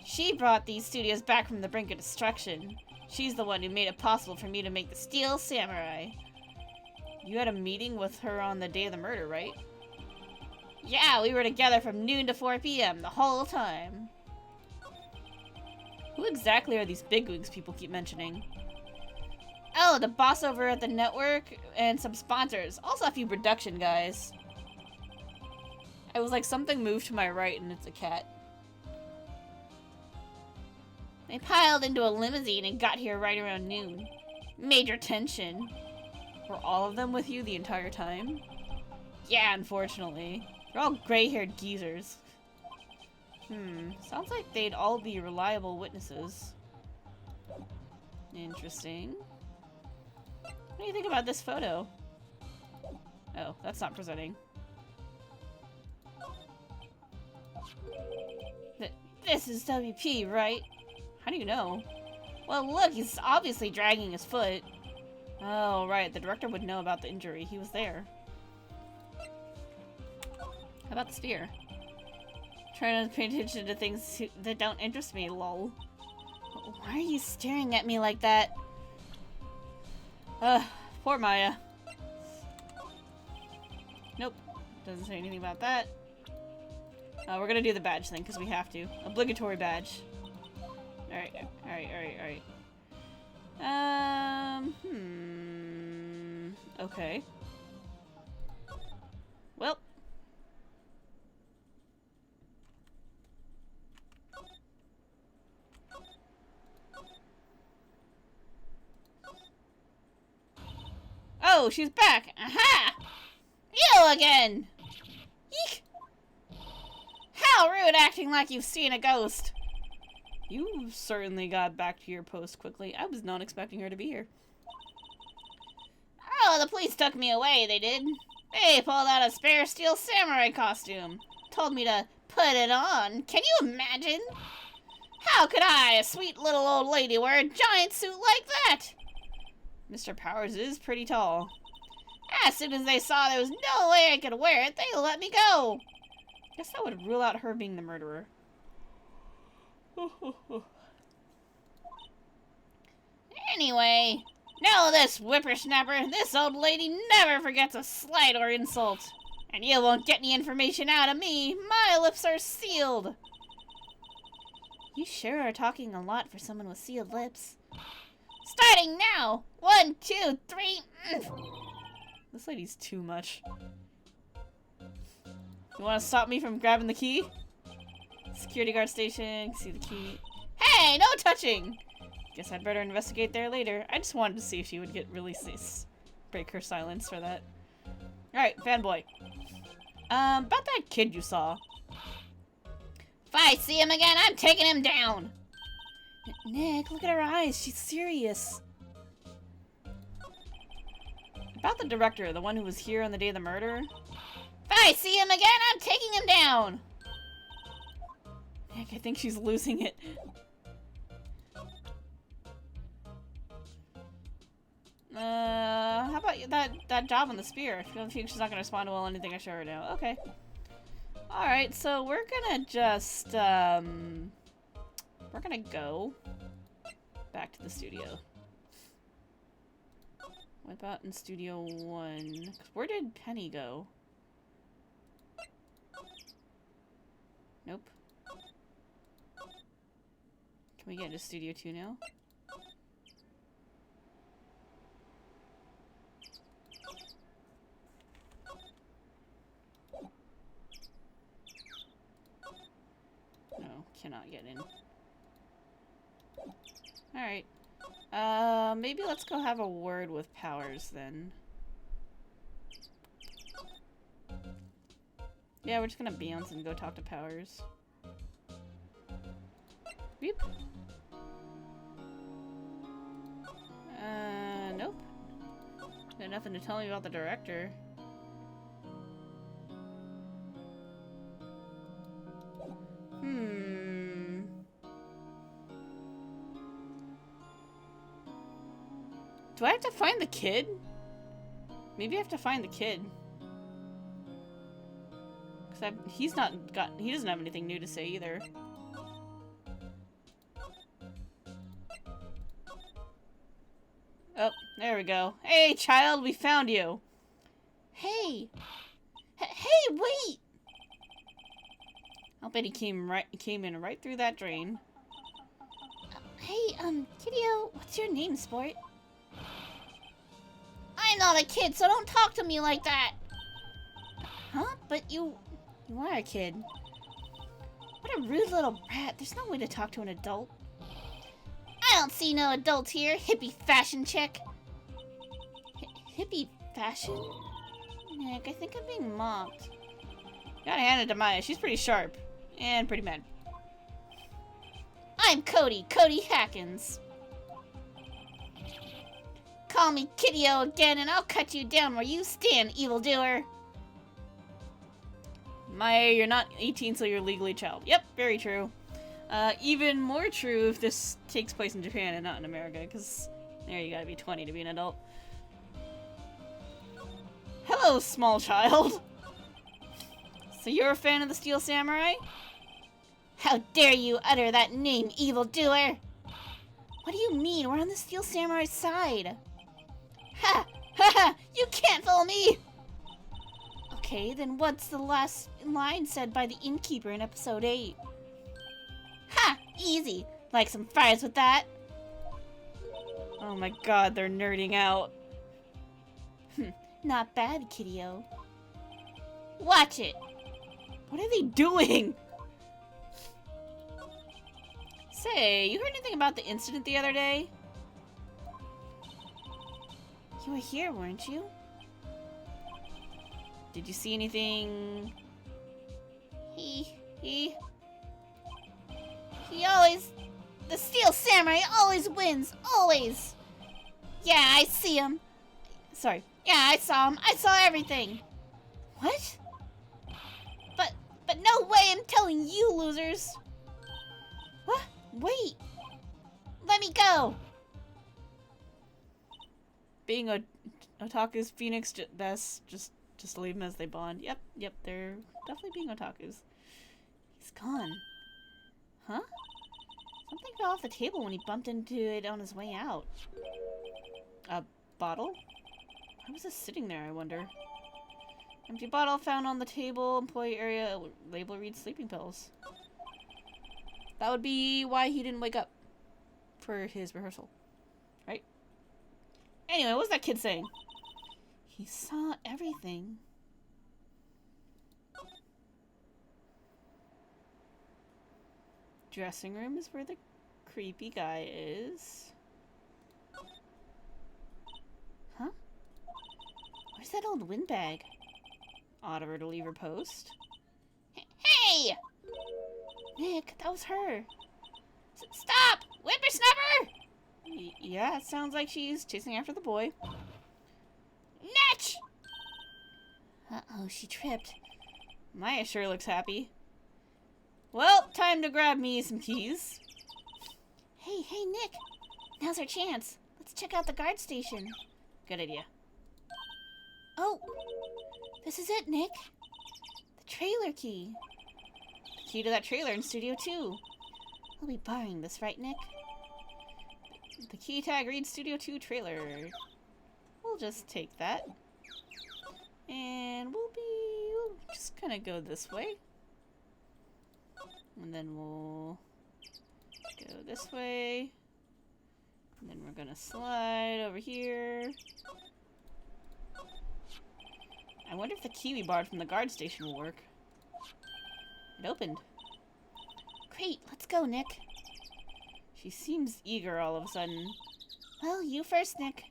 She brought these studios back from the brink of destruction. She's the one who made it possible for me to make the Steel Samurai. You had a meeting with her on the day of the murder, right? Yeah, we were together from noon to 4 p.m. the whole time. Who exactly are these bigwigs people keep mentioning? Oh, the boss over at the network and some sponsors. Also a few production guys. I was like, something moved to my right and it's a cat. They piled into a limousine and got here right around noon. Major tension. Were all of them with you the entire time? Yeah, unfortunately. They're all gray-haired geezers. Sounds like they'd all be reliable witnesses. Interesting. What do you think about this photo? Oh, that's not presenting. This is WP, right? How do you know? Well, look, he's obviously dragging his foot. Oh, right. The director would know about the injury. He was there. How about the spear? Trying not to pay attention to things that don't interest me, lol. Why are you staring at me like that? Poor Maya. Nope. Doesn't say anything about that. We're gonna do the badge thing, because we have to. Obligatory badge. Alright, alright, alright, alright. Okay. Well. Oh, she's back! Aha! You again! Eek! How rude, acting like you've seen a ghost! You certainly got back to your post quickly. I was not expecting her to be here. Oh, the police took me away, they did. They pulled out a spare steel samurai costume. Told me to put it on. Can you imagine? How could I, a sweet little old lady, wear a giant suit like that? Mr. Powers is pretty tall. As soon as they saw there was no way I could wear it, they let me go. Guess that would rule out her being the murderer. Anyway, know this whippersnapper, this old lady never forgets a slight or insult. And you won't get any information out of me. My lips are sealed. You sure are talking a lot for someone with sealed lips. Starting now! 1, 2, 3. This lady's too much. You want to stop me from grabbing the key? Security guard station. See the key. Hey, no touching! Guess I'd better investigate there later. I just wanted to see if she would get really break her silence for that. Alright, fanboy. About that kid you saw. If I see him again, I'm taking him down! Nick, look at her eyes. She's serious. About the director, the one who was here on the day of the murder. If I see him again, I'm taking him down! Nick, I think she's losing it. How about that job on the spear? I don't think she's not gonna respond to well anything I show her now. Okay. Alright, so we're gonna just, we're gonna go back to the studio. What about in Studio 1? Where did Penny go? Nope. Can we get into Studio 2 now? No, cannot get in. Alright. Maybe let's go have a word with Powers then. Yeah, we're just gonna bounce and go talk to Powers. Beep. Nope. Got nothing to tell me about the director. Do I have to find the kid? Maybe I have to find the kid. Cause he doesn't have anything new to say either. Oh, there we go. Hey, child, we found you. Hey! Hey, wait! I'll bet he came in right through that drain. Hey, Kiddo, what's your name, sport? I'm not a kid, so don't talk to me like that! Huh? But you are a kid. What a rude little brat. There's no way to talk to an adult. I don't see no adults here, hippie fashion chick. Hippie fashion? Nick, I think I'm being mocked. Gotta hand it to Maya. She's pretty sharp. And pretty mad. I'm Cody Hackins. Call me Kiddo again and I'll cut you down where you stand, evildoer. Maya, you're not 18, so you're legally a child. Yep, very true. Even more true if this takes place in Japan and not in America, because there you gotta be 20 to be an adult. Hello, small child. So you're a fan of the Steel Samurai? How dare you utter that name, evildoer! What do you mean? We're on the Steel Samurai's side. Ha! Ha ha! You can't fool me! Okay, then what's the last line said by the innkeeper in episode 8? Ha! Easy! Like some fries with that? Oh my god, they're nerding out. Not bad, Kiddo. Watch it! What are they doing? Say, you heard anything about the incident the other day? You were here, weren't you? Did you see anything? He always... The Steel Samurai always wins, always! Yeah, I see him. Sorry. Yeah, I saw him. I saw everything. What? But no way I'm telling you, losers! What? Wait! Let me go! Being a otaku's Phoenix, best just leave them as they bond. Yep, they're definitely being otakus. He's gone. Huh? Something fell off the table when he bumped into it on his way out. A bottle? Why was this sitting there, I wonder? Empty bottle found on the table, employee area, label reads sleeping pills. That would be why he didn't wake up for his rehearsal. Right? Anyway, what was that kid saying? He saw everything. Dressing room is where the creepy guy is. Huh? Where's that old windbag? Auditor to leave her post. Hey! Nick, that was her. Stop! Whippersnapper! Yeah, it sounds like she's chasing after the boy. Natch! Uh-oh, she tripped. Maya sure looks happy. Well, time to grab me some keys. Hey, Nick. Now's our chance. Let's check out the guard station. Good idea. Oh, this is it, Nick. The trailer key. The key to that trailer in Studio 2. We'll be borrowing this, right, Nick? The key tag reads Studio 2 trailer. We'll just take that. And we'll just kind of go this way. And then we'll go this way. And then we're gonna slide over here. I wonder if the key we borrowed from the guard station will work. It opened. Great, let's go, Nick. She seems eager all of a sudden. Well, you first, Nick.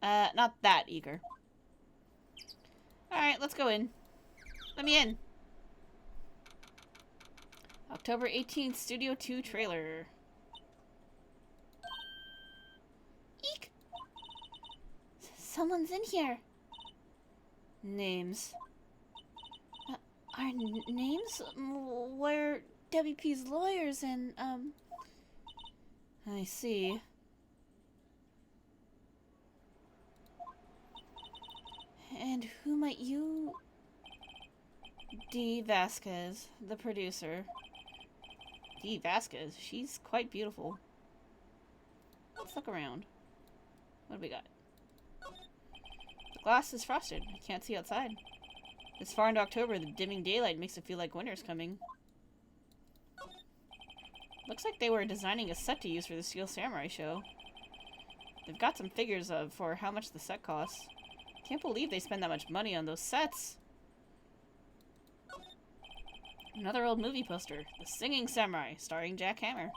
Not that eager. Alright, let's go in. Let me in. October 18th, Studio 2 trailer. Eek! Someone's in here. Names. Our names? We're WP's lawyers and, I see. And who might you... Dee Vasquez, the producer. Dee Vasquez, she's quite beautiful. Let's look around. What do we got? The glass is frosted. I can't see outside. It's far into October. The dimming daylight makes it feel like winter's coming. Looks like they were designing a set to use for the Steel Samurai show. They've got some figures of for how much the set costs. Can't believe they spend that much money on those sets. Another old movie poster. The Singing Samurai, starring Jack Hammer.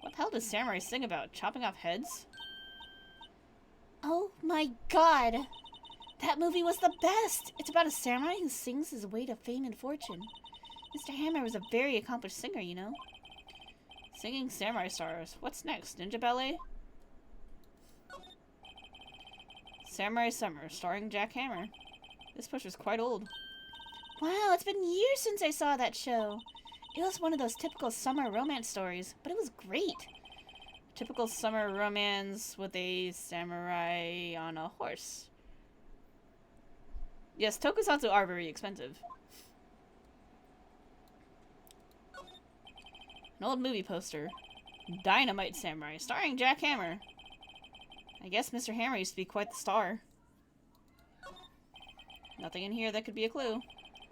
What the hell does samurai sing about? Chopping off heads? Oh my god! That movie was the best! It's about a samurai who sings his way to fame and fortune. Mr. Hammer was a very accomplished singer, you know. Singing samurai stars. What's next? Ninja Ballet? Samurai Summer, starring Jack Hammer. This poster's quite old. Wow, it's been years since I saw that show. It was one of those typical summer romance stories, but it was great. Typical summer romance with a samurai on a horse. Yes, tokusatsu are very expensive. An old movie poster. Dynamite Samurai, starring Jack Hammer. I guess Mr. Hammer used to be quite the star. Nothing in here that could be a clue.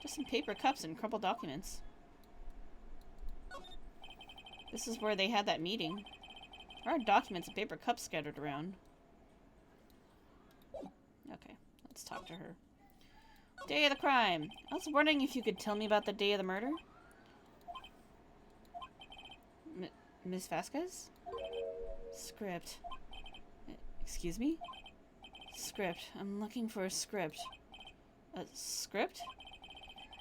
Just some paper cups and crumpled documents. This is where they had that meeting. There are documents and paper cups scattered around. Okay, let's talk to her. Day of the crime. I was wondering if you could tell me about the day of the murder. Miss Vasquez? Script. Excuse me? Script. I'm looking for a script. A script?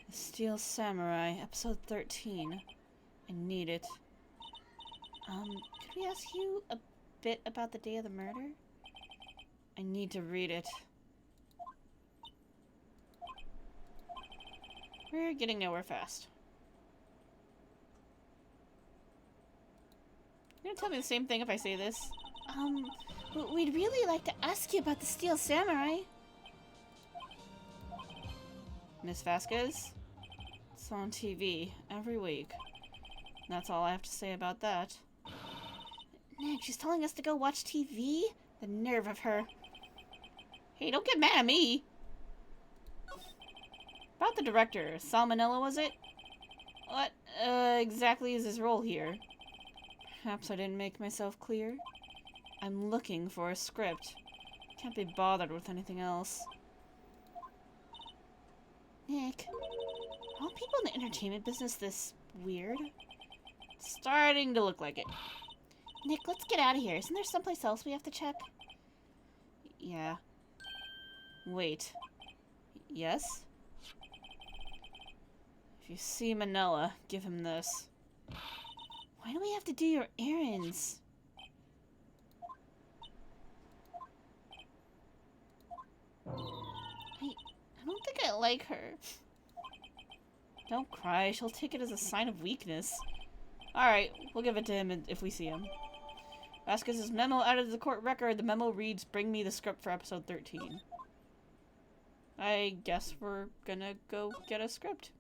The Steel Samurai, episode 13. I need it. Could we ask you a bit about the day of the murder? I need to read it. We're getting nowhere fast. You're gonna tell me the same thing if I say this? We'd really like to ask you about the Steel Samurai. Miss Vasquez? It's on TV every week. That's all I have to say about that. Nick, she's telling us to go watch TV? The nerve of her. Hey, don't get mad at me! About the director, Salmonella, was it? What exactly is his role here? Perhaps I didn't make myself clear. I'm looking for a script. Can't be bothered with anything else. Nick, are all people in the entertainment business this weird? Starting to look like it. Nick, let's get out of here. Isn't there someplace else we have to check? Yeah. Wait. Yes? If you see Manila, give him this. Why do we have to do your errands? I don't think I like her. Don't cry, she'll take it as a sign of weakness. Alright, we'll give it to him if we see him. Vasquez's memo out of the court record. The memo reads, bring me the script for episode 13. I guess we're gonna go get a script.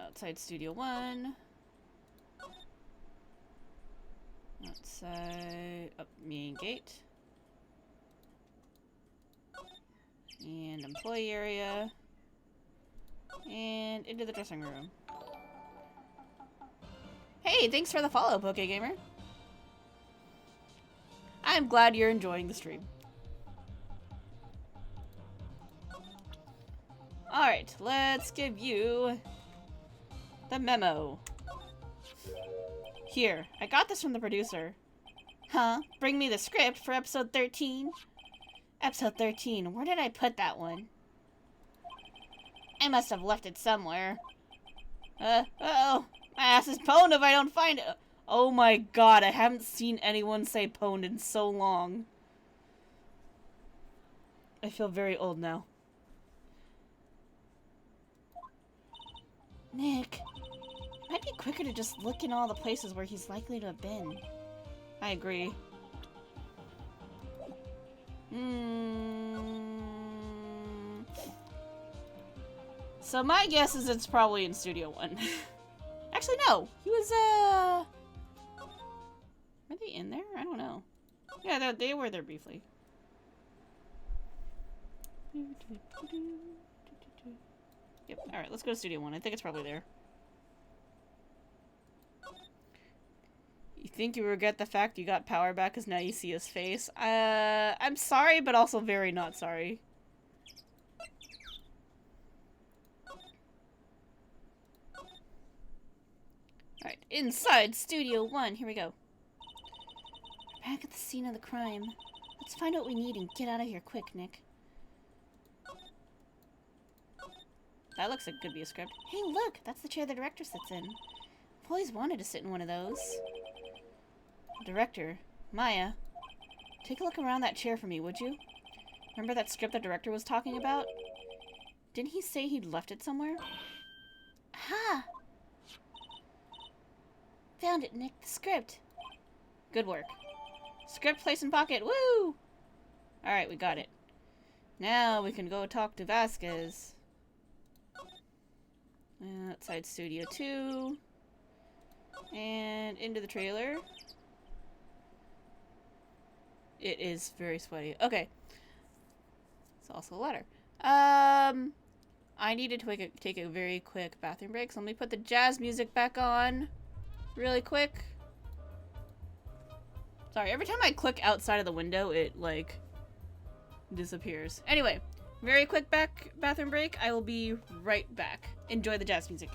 Outside Studio 1. Outside... up main gate. And employee area. And into the dressing room. Hey, thanks for the follow, PokeGamer. I'm glad you're enjoying the stream. Alright, let's give you the memo. Here, I got this from the producer. Huh? Bring me the script for episode 13? Episode 13, where did I put that one? I must have left it somewhere. Uh-oh. My ass is pwned if I don't find it. Oh my god, I haven't seen anyone say pwned in so long. I feel very old now. Nick, it might be quicker to just look in all the places where he's likely to have been. I agree. So my guess is it's probably in Studio 1. Actually, no. He was, Were they in there? I don't know. Yeah, they were there briefly. Yep. Alright, let's go to Studio 1. I think it's probably there. You think you regret the fact you got power back because now you see his face? I'm sorry, but also very not sorry. Alright, inside Studio 1. Here we go. We're back at the scene of the crime. Let's find out what we need and get out of here quick, Nick. That looks like it could be a script. Hey, look! That's the chair the director sits in. I've always wanted to sit in one of those. Director, Maya, take a look around that chair for me, would you? Remember that script the director was talking about? Didn't he say he'd left it somewhere? Ha! Found it, Nick. The script. Good work. Script placed in pocket. Woo! Alright, we got it. Now we can go talk to Vasquez. Outside Studio 2. And into the trailer. It is very sweaty. Okay. It's also a letter. I needed to take a very quick bathroom break, so let me put the jazz music back on really quick. Sorry, every time I click outside of the window, it, like, disappears. Anyway, very quick bathroom break. I will be right back. Enjoy the jazz music.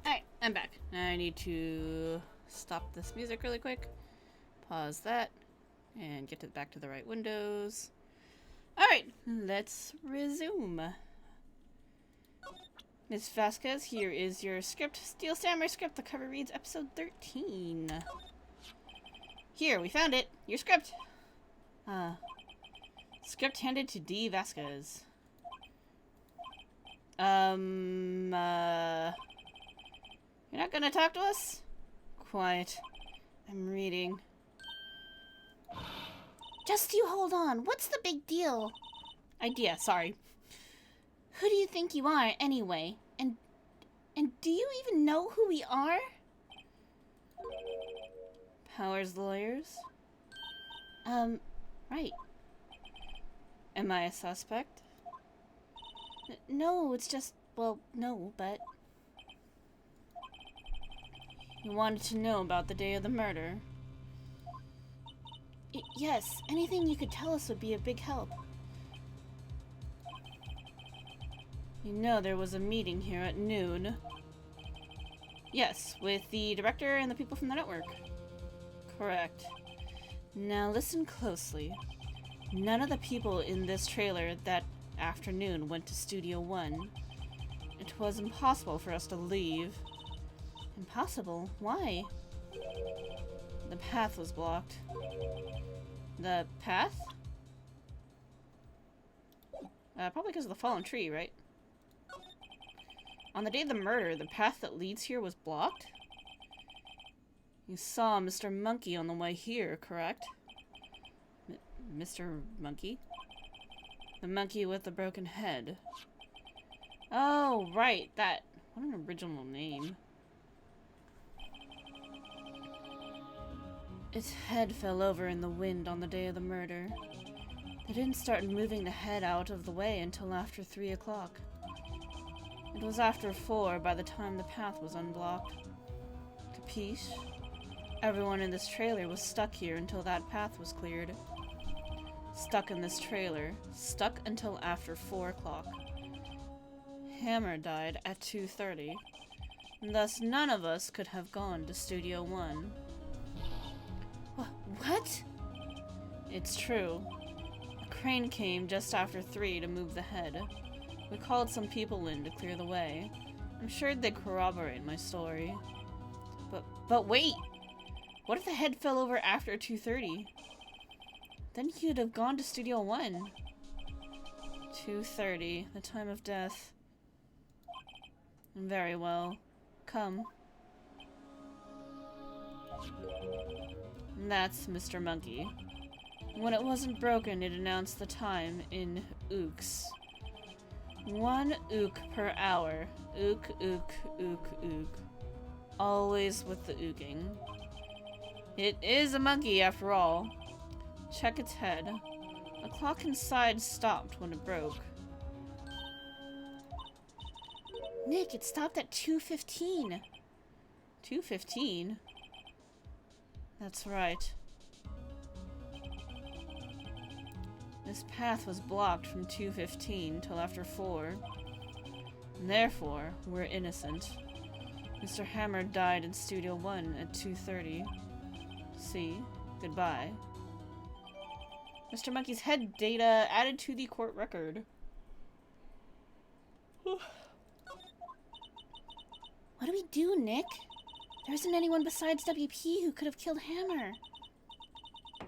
Alright, I'm back. I need to stop this music really quick. Pause that. And get back to the right windows. Alright, let's resume. Miss Vasquez, here is your script. Steel Samurai script. The cover reads episode 13. Here, we found it. Your script. Script handed to D. Vasquez. You're not gonna talk to us? Quiet. I'm reading. Just you hold on. What's the big deal? Idea, sorry. Who do you think you are, anyway? And do you even know who we are? Powers lawyers? Right. Am I a suspect? No, it's just, well, no, but... You wanted to know about the day of the murder? Yes, anything you could tell us would be a big help. You know there was a meeting here at noon. Yes, with the director and the people from the network. Correct. Now listen closely. None of the people in this trailer that afternoon went to Studio 1. It was impossible for us to leave. Impossible? Why? The path was blocked. The path? Probably because of the fallen tree, right? On the day of the murder, the path that leads here was blocked? You saw Mr. Monkey on the way here, correct? Mr. Monkey? The monkey with the broken head. Oh, right, that. What an original name. Its head fell over in the wind on the day of the murder. They didn't start moving the head out of the way until after 3 o'clock. It was after 4 by the time the path was unblocked. Capiche? Everyone in this trailer was stuck here until that path was cleared. Stuck in this trailer. Stuck until after 4 o'clock. Hammer died at 2:30. Thus none of us could have gone to Studio 1. What? It's true. A crane came just after 3 to move the head. We called some people in to clear the way. I'm sure they'd corroborate my story. But wait! What if the head fell over after 2:30? Then you'd have gone to Studio 1. 2:30, the time of death. Very well. Come. That's Mr. Monkey. When it wasn't broken, it announced the time in ooks. 1 ook per hour. Ook, ook, ook, ook. Always with the ooking. It is a monkey after all. Check its head. The clock inside stopped when it broke. Nick, it stopped at 2:15. 2:15? That's right. This path was blocked from 2:15 till after 4. And therefore, we're innocent. Mr. Hammer died in Studio 1 at 2:30. See? Goodbye. Mr. Monkey's head data added to the court record. What do we do, Nick? There isn't anyone besides WP who could have killed Hammer.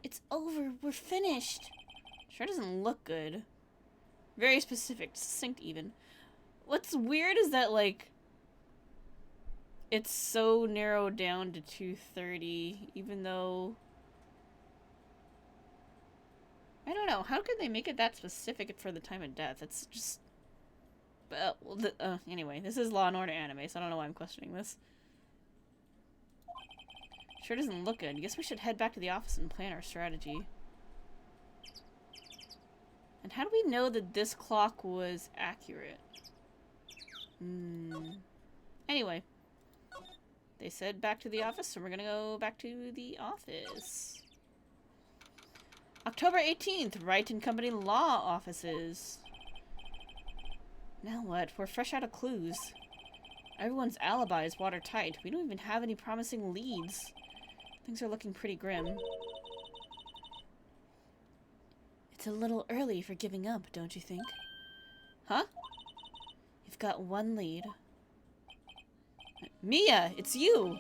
It's over. We're finished. Sure doesn't look good. Very specific, succinct even. What's weird is that, like, it's so narrowed down to 2:30, even though... I don't know. How could they make it that specific for the time of death? It's just... anyway, this is Law & Order anime, so I don't know why I'm questioning this. Sure doesn't look good. Guess we should head back to the office and plan our strategy. And how do we know that this clock was accurate? Anyway. They said back to the office, so we're gonna go back to the office. October 18th, Wright and Company Law Offices. Now what? We're fresh out of clues. Everyone's alibi is watertight. We don't even have any promising leads. Things are looking pretty grim. It's a little early for giving up, don't you think? Huh? You've got 1 lead. Mia, it's you!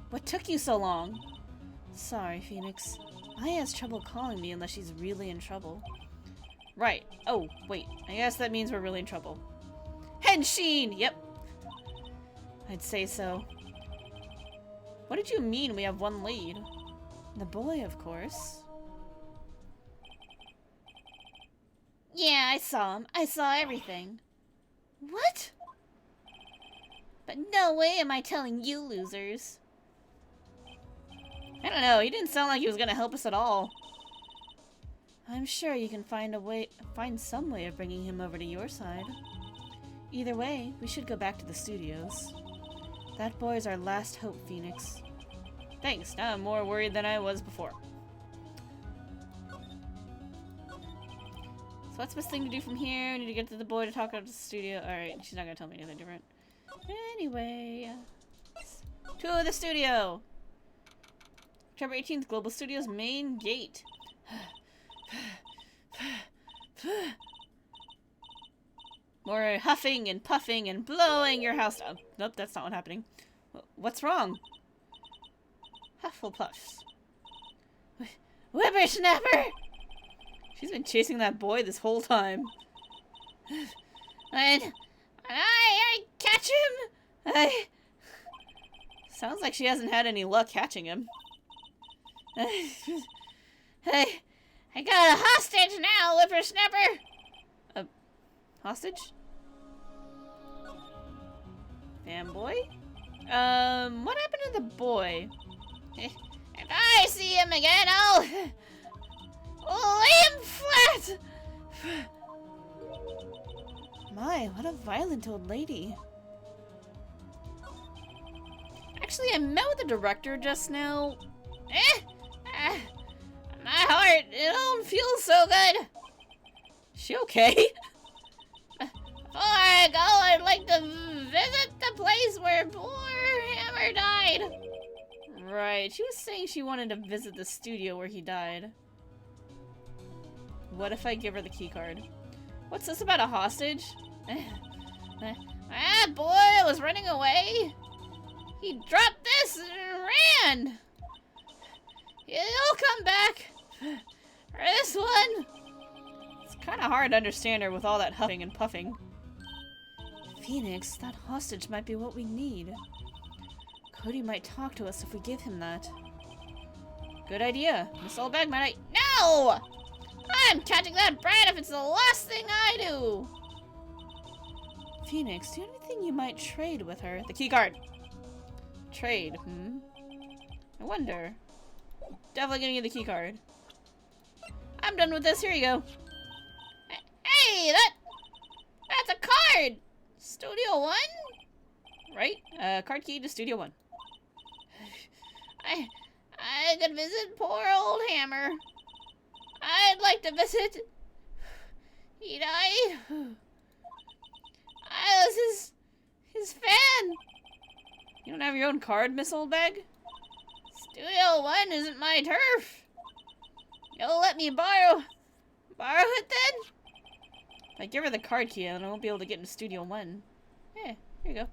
What took you so long? Sorry, Phoenix. Aya has trouble calling me unless she's really in trouble. Right. Oh, wait. I guess that means we're really in trouble. Henshin! Yep. I'd say so. What did you mean we have 1 lead? The boy, of course. Yeah, I saw him. I saw everything. What? But no way am I telling you losers. I don't know. He didn't sound like he was gonna help us at all. I'm sure you can find some way of bringing him over to your side. Either way, we should go back to the studios. That boy's our last hope, Phoenix. Thanks. Now I'm more worried than I was before. So what's the best thing to do from here? I need to get to the boy to talk out to the studio. Alright, she's not gonna tell me anything different. Anyway. To the studio! October 18th, Global Studios main gate. More huffing and puffing and blowing your house down. Nope, that's not what's happening. What's wrong? Hufflepuffs. Whippersnapper! She's been chasing that boy this whole time. And I catch him! Sounds like she hasn't had any luck catching him. I got a hostage now, whippersnapper! Hostage? Fanboy? What happened to the boy? If I see him again, I'll lay him flat! My, what a violent old lady. Actually, I met with the director just now. My heart, it don't feel so good. Is she okay? Before I go, I'd like to visit the place where poor Hammer died. Right, she was saying she wanted to visit the studio where he died. What if I give her the key card? What's this about a hostage? That boy was running away. He dropped this and ran. He'll come back. For this one. It's kind of hard to understand her with all that huffing and puffing. Phoenix, that hostage might be what we need. Cody might talk to us if we give him that. Good idea. Miss Oldbag might No! I'm catching that brat if it's the last thing I do. Phoenix, do you have anything you might trade with her? The key card. Trade, I wonder. Definitely gonna get the key card. I'm done with this. Here you go. Hey, that's a card. Studio 1? Right? Card key to Studio 1. I could visit poor old Hammer. I'd like to visit. He died. I was his fan. You don't have your own card, Miss Oldbag? Studio 1 isn't my turf. You'll let me borrow it then? If I give her the card key, then I won't be able to get into Studio 1. Yeah, here you go.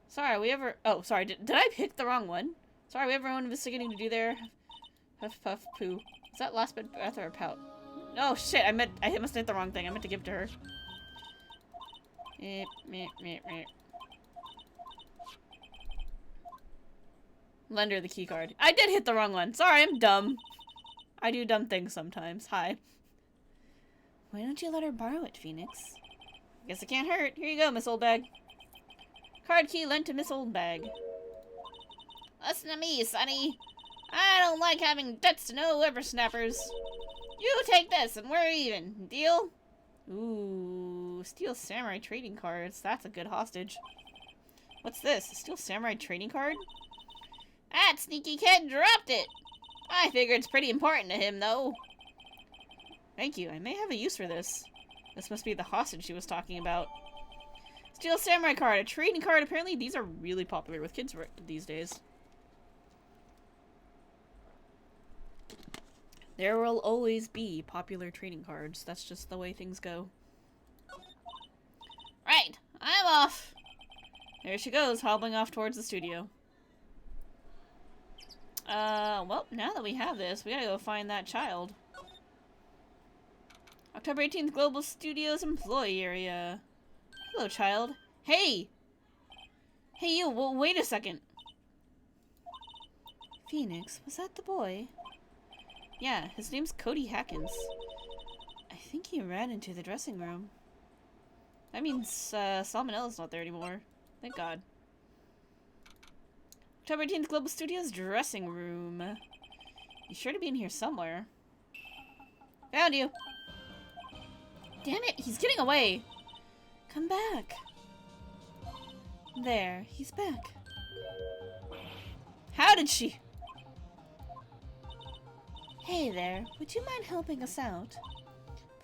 Sorry, we ever... Oh, sorry, did I pick the wrong one? Sorry, we have our own investigating to do there. Huff, puff, poo. Is that last bit breath or a pout? Oh, shit, I must have hit the wrong thing. I meant to give it to her. Lend her the key card. I did hit the wrong one. Sorry, I'm dumb. I do dumb things sometimes. Hi. Why don't you let her borrow it, Phoenix? Guess it can't hurt. Here you go, Miss Oldbag. Card key lent to Miss Oldbag. Listen to me, Sonny. I don't like having debts to no whippersnappers. You take this and we're even. Deal? Ooh, Steel Samurai trading cards. That's a good hostage. What's this? A Steel Samurai trading card? That sneaky kid dropped it. I figure it's pretty important to him, though. Thank you. I may have a use for this. This must be the hostage she was talking about. Steel Samurai card. A trading card. Apparently these are really popular with kids these days. There will always be popular trading cards. That's just the way things go. Right. I'm off. There she goes, hobbling off towards the studio. Well, now that we have this, we gotta go find that child. October 18th, Global Studios Employee Area. Hello, child. Hey! Hey, you, well, wait a second. Phoenix, was that the boy? Yeah, his name's Cody Hackins. I think he ran into the dressing room. That means, Salmonella's not there anymore. Thank God. October 18th, Global Studios dressing room. He's sure to be in here somewhere. Found you! Damn it, he's getting away! Come back! There, he's back. How did she? Hey there, would you mind helping us out?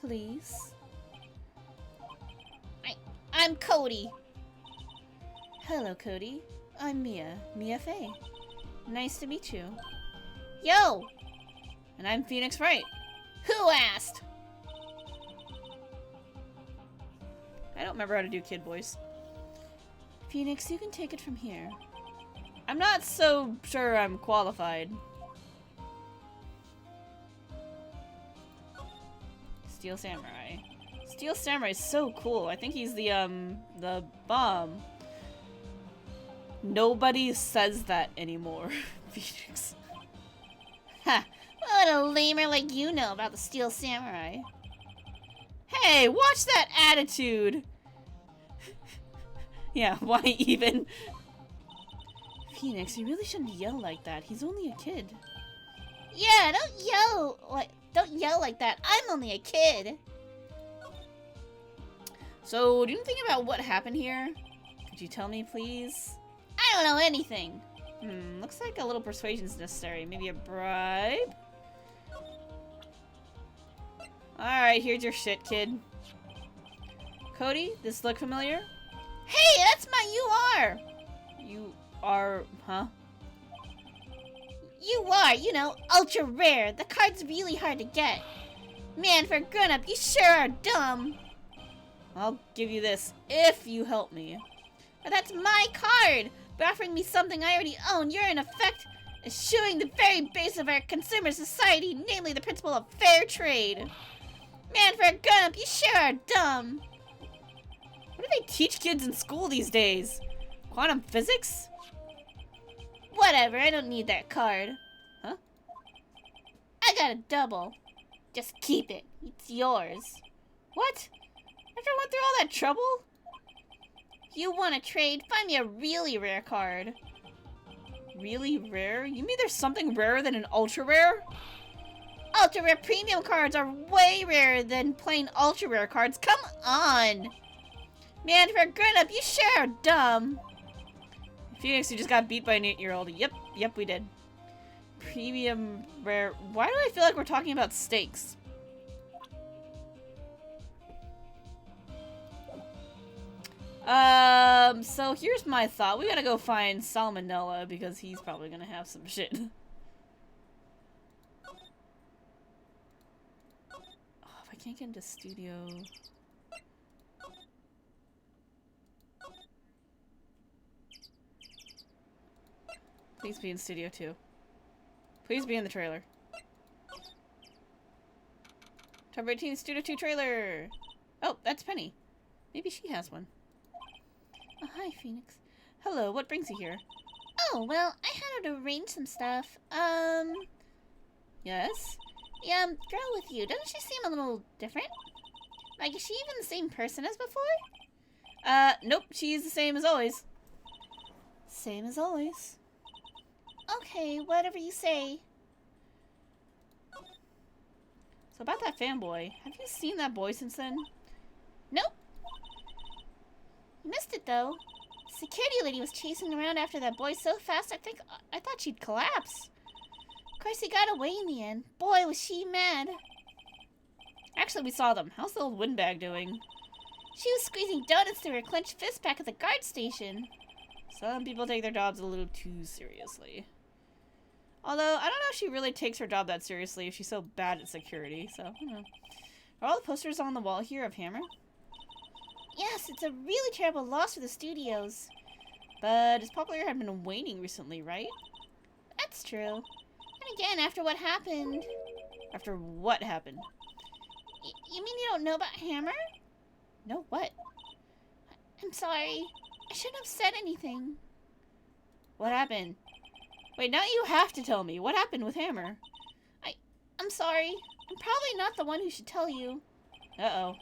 Please? I'm Cody. Hello, Cody. I'm Mia Faye. Nice to meet you. Yo! And I'm Phoenix Wright. Who asked? I don't remember how to do kid voice. Phoenix, you can take it from here. I'm not so sure I'm qualified. Steel Samurai. Steel Samurai is so cool. I think he's the bomb. Nobody says that anymore, Phoenix. Ha! What a lamer like you know about the Steel Samurai. Hey, watch that attitude! Yeah, why even? Phoenix, you really shouldn't yell like that. He's only a kid. Yeah, don't yell like that. I'm only a kid. So, do you know anything about what happened here? Could you tell me, please? I don't know anything. Looks like a little persuasion's necessary. Maybe a bribe? Alright, here's your shit, kid. Cody, this look familiar? Hey, that's my UR! You are, huh? UR, you know, ultra rare. The card's really hard to get. Man, for a grown-up, you sure are dumb. I'll give you this, if you help me. But that's my card! By offering me something I already own, you're in effect eschewing the very base of our consumer society, namely the principle of fair trade. Man, for a grown-up, you sure are dumb. What do they teach kids in school these days? Quantum physics? Whatever, I don't need that card. Huh? I got a double. Just keep it. It's yours. What? After I went through all that trouble? If you want to trade, find me a really rare card. Really rare? You mean there's something rarer than an ultra rare? Ultra rare premium cards are way rarer than plain ultra rare cards. Come on! Man, for a grown-up, you sure are dumb. Phoenix, you just got beat by an 8-year-old. Yep, we did. Premium rare. Why do I feel like we're talking about steaks? So here's my thought. We gotta go find Salmonella because he's probably gonna have some shit. Oh, if I can't get into studio. Please be in studio 2. Please be in the trailer. Top 18 Studio 2 trailer! Oh, that's Penny. Maybe she has one. Oh, hi, Phoenix. Hello, what brings you here? Oh, well, I had to arrange some stuff. Yes? Yeah, girl with you, doesn't she seem a little different? Like, is she even the same person as before? Nope, she's the same as always. Same as always. Okay, whatever you say. So about that fanboy, have you seen that boy since then? Nope. You missed it, though. The security lady was chasing around after that boy so fast I thought she'd collapse. Of course, he got away in the end. Boy, was she mad. Actually, we saw them. How's the old windbag doing? She was squeezing donuts through her clenched fist back at the guard station. Some people take their jobs a little too seriously. Although, I don't know if she really takes her job that seriously if she's so bad at security, so, you know. Are all the posters on the wall here of Hammer? Yes, it's a really terrible loss for the studios. But his popularity had been waning recently, right? That's true. And again, after what happened... After what happened? You mean you don't know about Hammer? No, what? I'm sorry. I shouldn't have said anything. What happened? Wait, now you have to tell me. What happened with Hammer? I'm sorry. I'm probably not the one who should tell you. Uh-oh.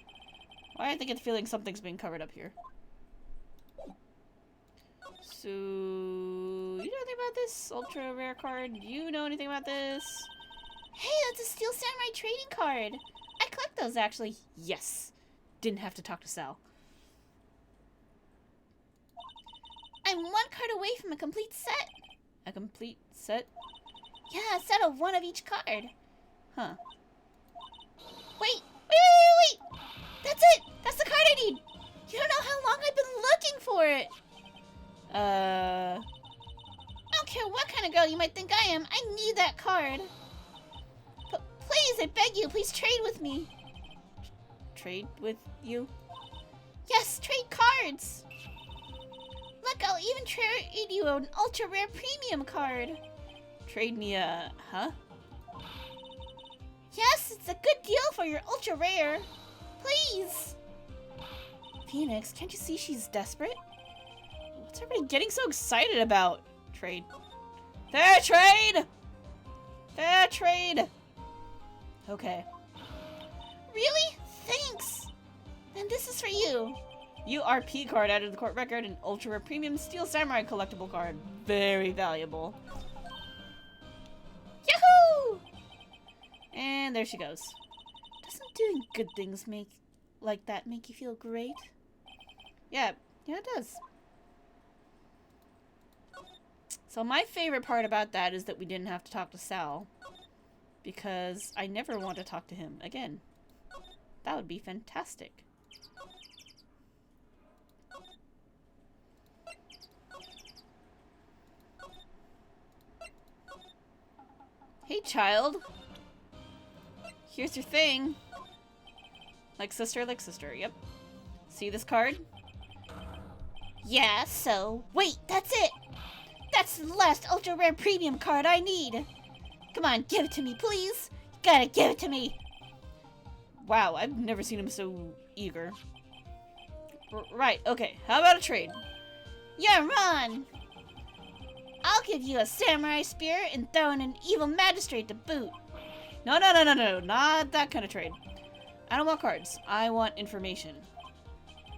Why do I think it's feeling something's being covered up here? So, you know anything about this ultra rare card? Do you know anything about this? Hey, that's a Steel Samurai trading card. I collect those, actually. Yes. Didn't have to talk to Sal. I'm one card away from a complete set. A complete set? Yeah, a set of one of each card. Huh. Wait! That's it! That's the card I need! You don't know how long I've been looking for it! I don't care what kind of girl you might think I am, I need that card. But please, I beg you, please trade with me. Trade with you? Yes, trade cards! Look, I'll even trade you an ultra rare premium card. Trade me a... huh? Yes, it's a good deal for your ultra rare. Please. Phoenix, can't you see she's desperate? What's everybody getting so excited about? Trade. There, trade! Fair trade! Okay. Really? Thanks! Then this is for you. URP card added to the court record, an ultra rare premium steel samurai collectible card. Very valuable. Yahoo! And there she goes. Doesn't doing good things like that make you feel great? Yeah, it does. So my favorite part about that is that we didn't have to talk to Sal. Because I never want to talk to him again. That would be fantastic. Hey, child. Here's your thing. Like sister, yep. See this card? Yeah, so... Wait, that's it! That's the last ultra rare premium card I need! Come on, give it to me, please! You gotta give it to me! Wow, I've never seen him so eager. Right, okay. How about a trade? Yeah, run! I'll give you a samurai spear and throw in an evil magistrate to boot. No. Not that kind of trade. I don't want cards. I want information.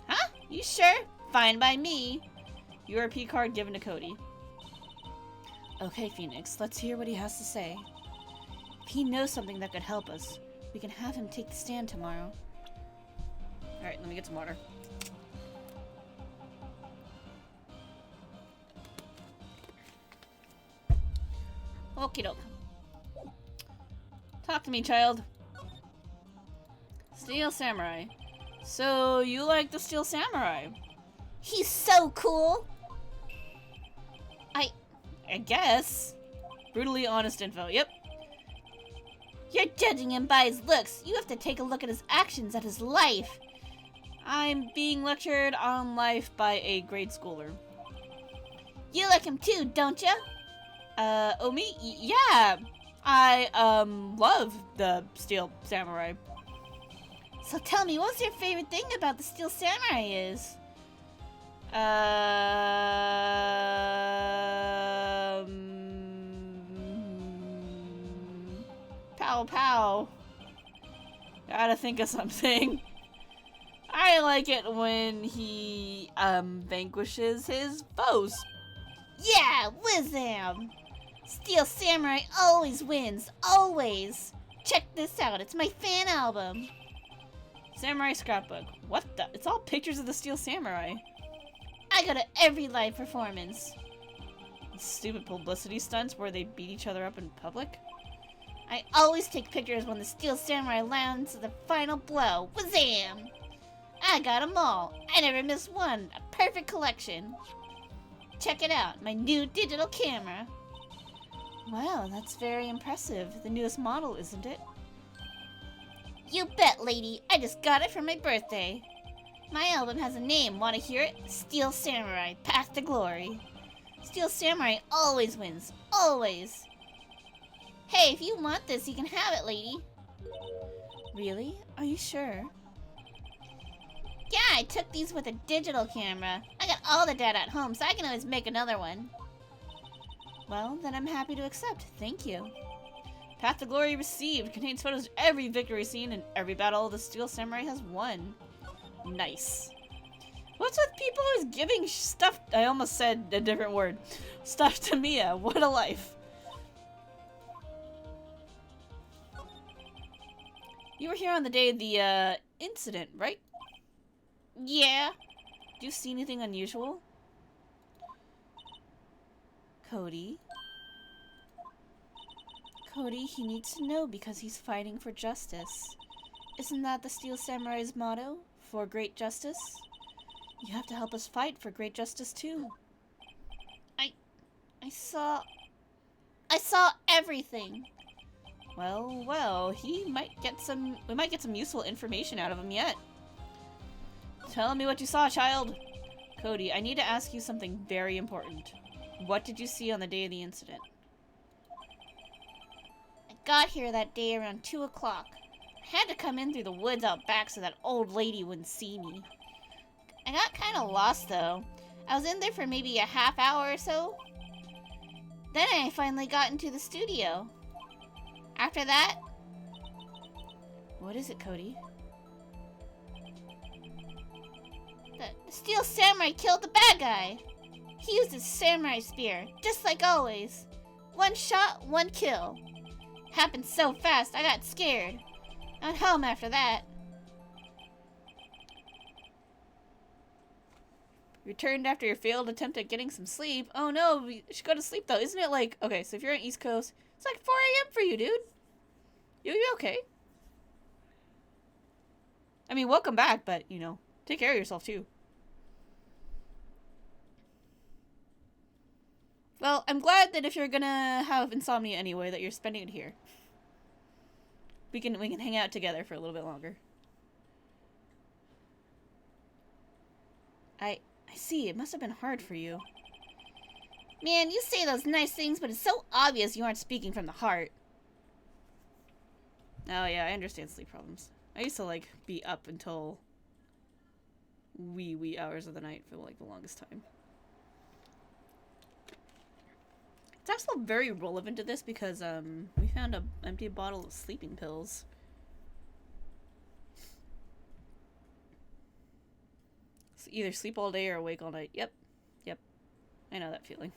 Huh? You sure? Fine by me. URP card given to Cody. Okay, Phoenix, let's hear what he has to say. If he knows something that could help us, we can have him take the stand tomorrow. Alright, let me get some water. Okie doke. Talk to me, child. Steel Samurai. So, you like the Steel Samurai? He's so cool! I guess. Brutally honest info, yep. You're judging him by his looks. You have to take a look at his actions, at his life. I'm being lectured on life by a grade schooler. You like him too, don't you? Oh me? Yeah. I, love the Steel Samurai. So tell me, what's your favorite thing about the Steel Samurai is? Pow pow. Gotta think of something. I like it when he, vanquishes his foes. Yeah, Wizam! Steel Samurai always wins, always! Check this out, it's my fan album. Samurai scrapbook. What the? It's all pictures of the Steel Samurai. I go to every live performance. Stupid publicity stunts where they beat each other up in public. I always take pictures when the Steel Samurai lands the final blow. Wazam! I got them all. I never miss one. A perfect collection. Check it out, my new digital camera. Wow, that's very impressive. The newest model, isn't it? You bet, lady. I just got it for my birthday. My album has a name. Want to hear it? Steel Samurai, Path to Glory. Steel Samurai always wins. Always. Hey, if you want this, you can have it, lady. Really? Are you sure? Yeah, I took these with a digital camera. I got all the data at home, so I can always make another one. Well, then I'm happy to accept. Thank you. Path to Glory received. Contains photos of every victory scene and every battle the Steel Samurai has won. Nice. What's with people who's giving stuff? I almost said a different word. Stuff to Mia. What a life. You were here on the day of the, incident, right? Yeah. Do you see anything unusual? Cody? Cody, he needs to know because he's fighting for justice. Isn't that the Steel Samurai's motto? For great justice? You have to help us fight for great justice too. I saw everything. Well, we might get some useful information out of him yet. Tell me what you saw, child. Cody, I need to ask you something very important. What did you see on the day of the incident? I got here that day around 2 o'clock. I had to come in through the woods out back so that old lady wouldn't see me. I got kind of lost though. I was in there for maybe a half hour or so. Then I finally got into the studio. after that? What is it, Cody? The Steel Samurai killed the bad guy. He used his samurai spear, just like always. One shot, one kill. Happened so fast, I got scared. I went home after that. Returned after your failed attempt at getting some sleep. Oh no, you should go to sleep though. Isn't it like, okay, so if you're on East Coast, it's like 4 a.m. for you, dude. You okay? I mean, welcome back, but, you know, take care of yourself too. Well, I'm glad that if you're gonna have insomnia anyway, that you're spending it here. We can hang out together for a little bit longer. I see. It must have been hard for you. Man, you say those nice things, but it's so obvious you aren't speaking from the heart. Oh yeah, I understand sleep problems. I used to like be up until wee hours of the night for like the longest time. It's also very relevant to this because we found an empty bottle of sleeping pills. So either sleep all day or awake all night. Yep. I know that feeling.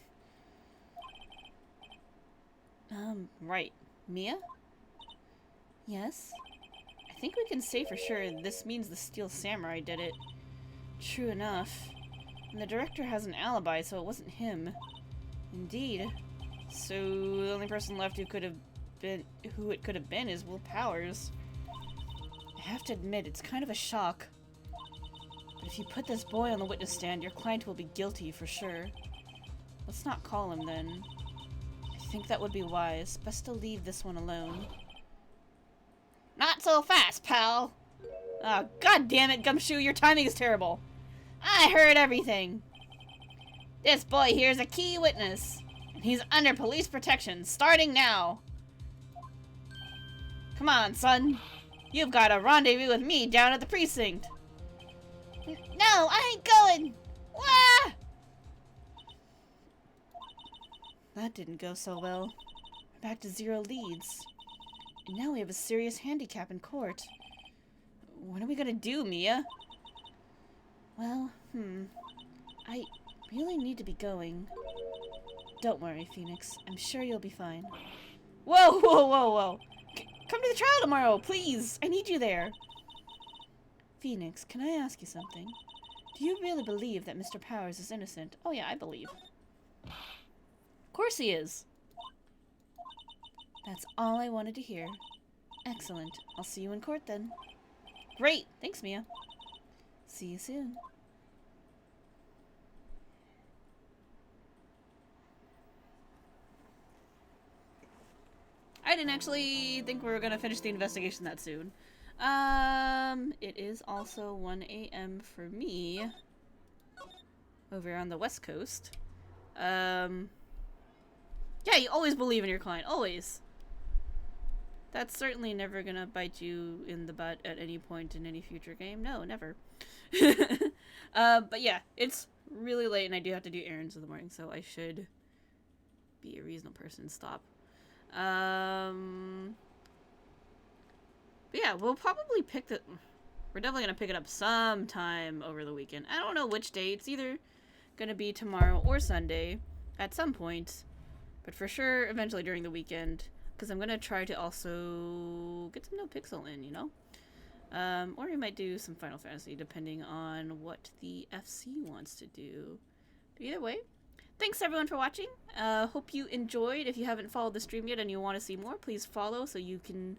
Right. Mia? Yes? I think we can say for sure this means the Steel Samurai did it. True enough. And the director has an alibi, so it wasn't him. Indeed. So the only person left who it could have been is Will Powers. I have to admit, it's kind of a shock. But if you put this boy on the witness stand, your client will be guilty for sure. Let's not call him then. I think that would be wise. Best to leave this one alone. Not so fast, pal. Ah, god damn it, Gumshoe, your timing is terrible. I heard everything. This boy here is a key witness. He's under police protection, starting now. Come on, son. You've got a rendezvous with me down at the precinct. No, I ain't going. Wah! That didn't go so well. We're back to 0 leads. And now we have a serious handicap in court. What are we gonna do, Mia? Well, I really need to be going. Don't worry, Phoenix. I'm sure you'll be fine. Whoa! Come to the trial tomorrow, please! I need you there! Phoenix, can I ask you something? Do you really believe that Mr. Powers is innocent? Oh yeah, I believe. Of course he is! That's all I wanted to hear. Excellent. I'll see you in court then. Great! Thanks, Mia. See you soon. I didn't actually think we were gonna finish the investigation that soon. It is also 1 a.m. for me. Over on the West Coast. Yeah, you always believe in your client. Always. That's certainly never gonna bite you in the butt at any point in any future game. No, never. But yeah, it's really late and I do have to do errands in the morning, so I should be a reasonable person and stop. But yeah, we'll probably pick the... We're definitely gonna pick it up sometime over the weekend. I don't know which day. It's either gonna be tomorrow or Sunday at some point. But for sure, eventually during the weekend. Because I'm gonna try to also get some NoPixel in, you know? Or we might do some Final Fantasy, depending on what the FC wants to do. But either way, thanks everyone for watching. Hope you enjoyed. If you haven't followed the stream yet and you want to see more, please follow so you can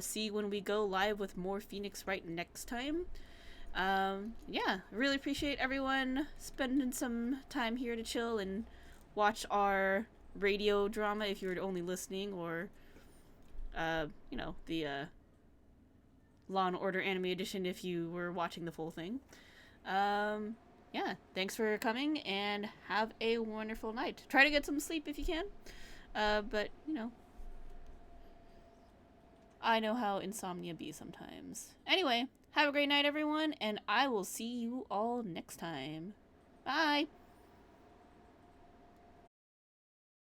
see when we go live with more Phoenix Wright next time. Yeah, really appreciate everyone spending some time here to chill and watch our radio drama if you were only listening, or you know, the Law and Order Anime Edition if you were watching the full thing. Yeah, thanks for coming and have a wonderful night. Try to get some sleep if you can, but you know, I know how insomnia be sometimes. Anyway, have a great night everyone, and I will see you all next time. Bye!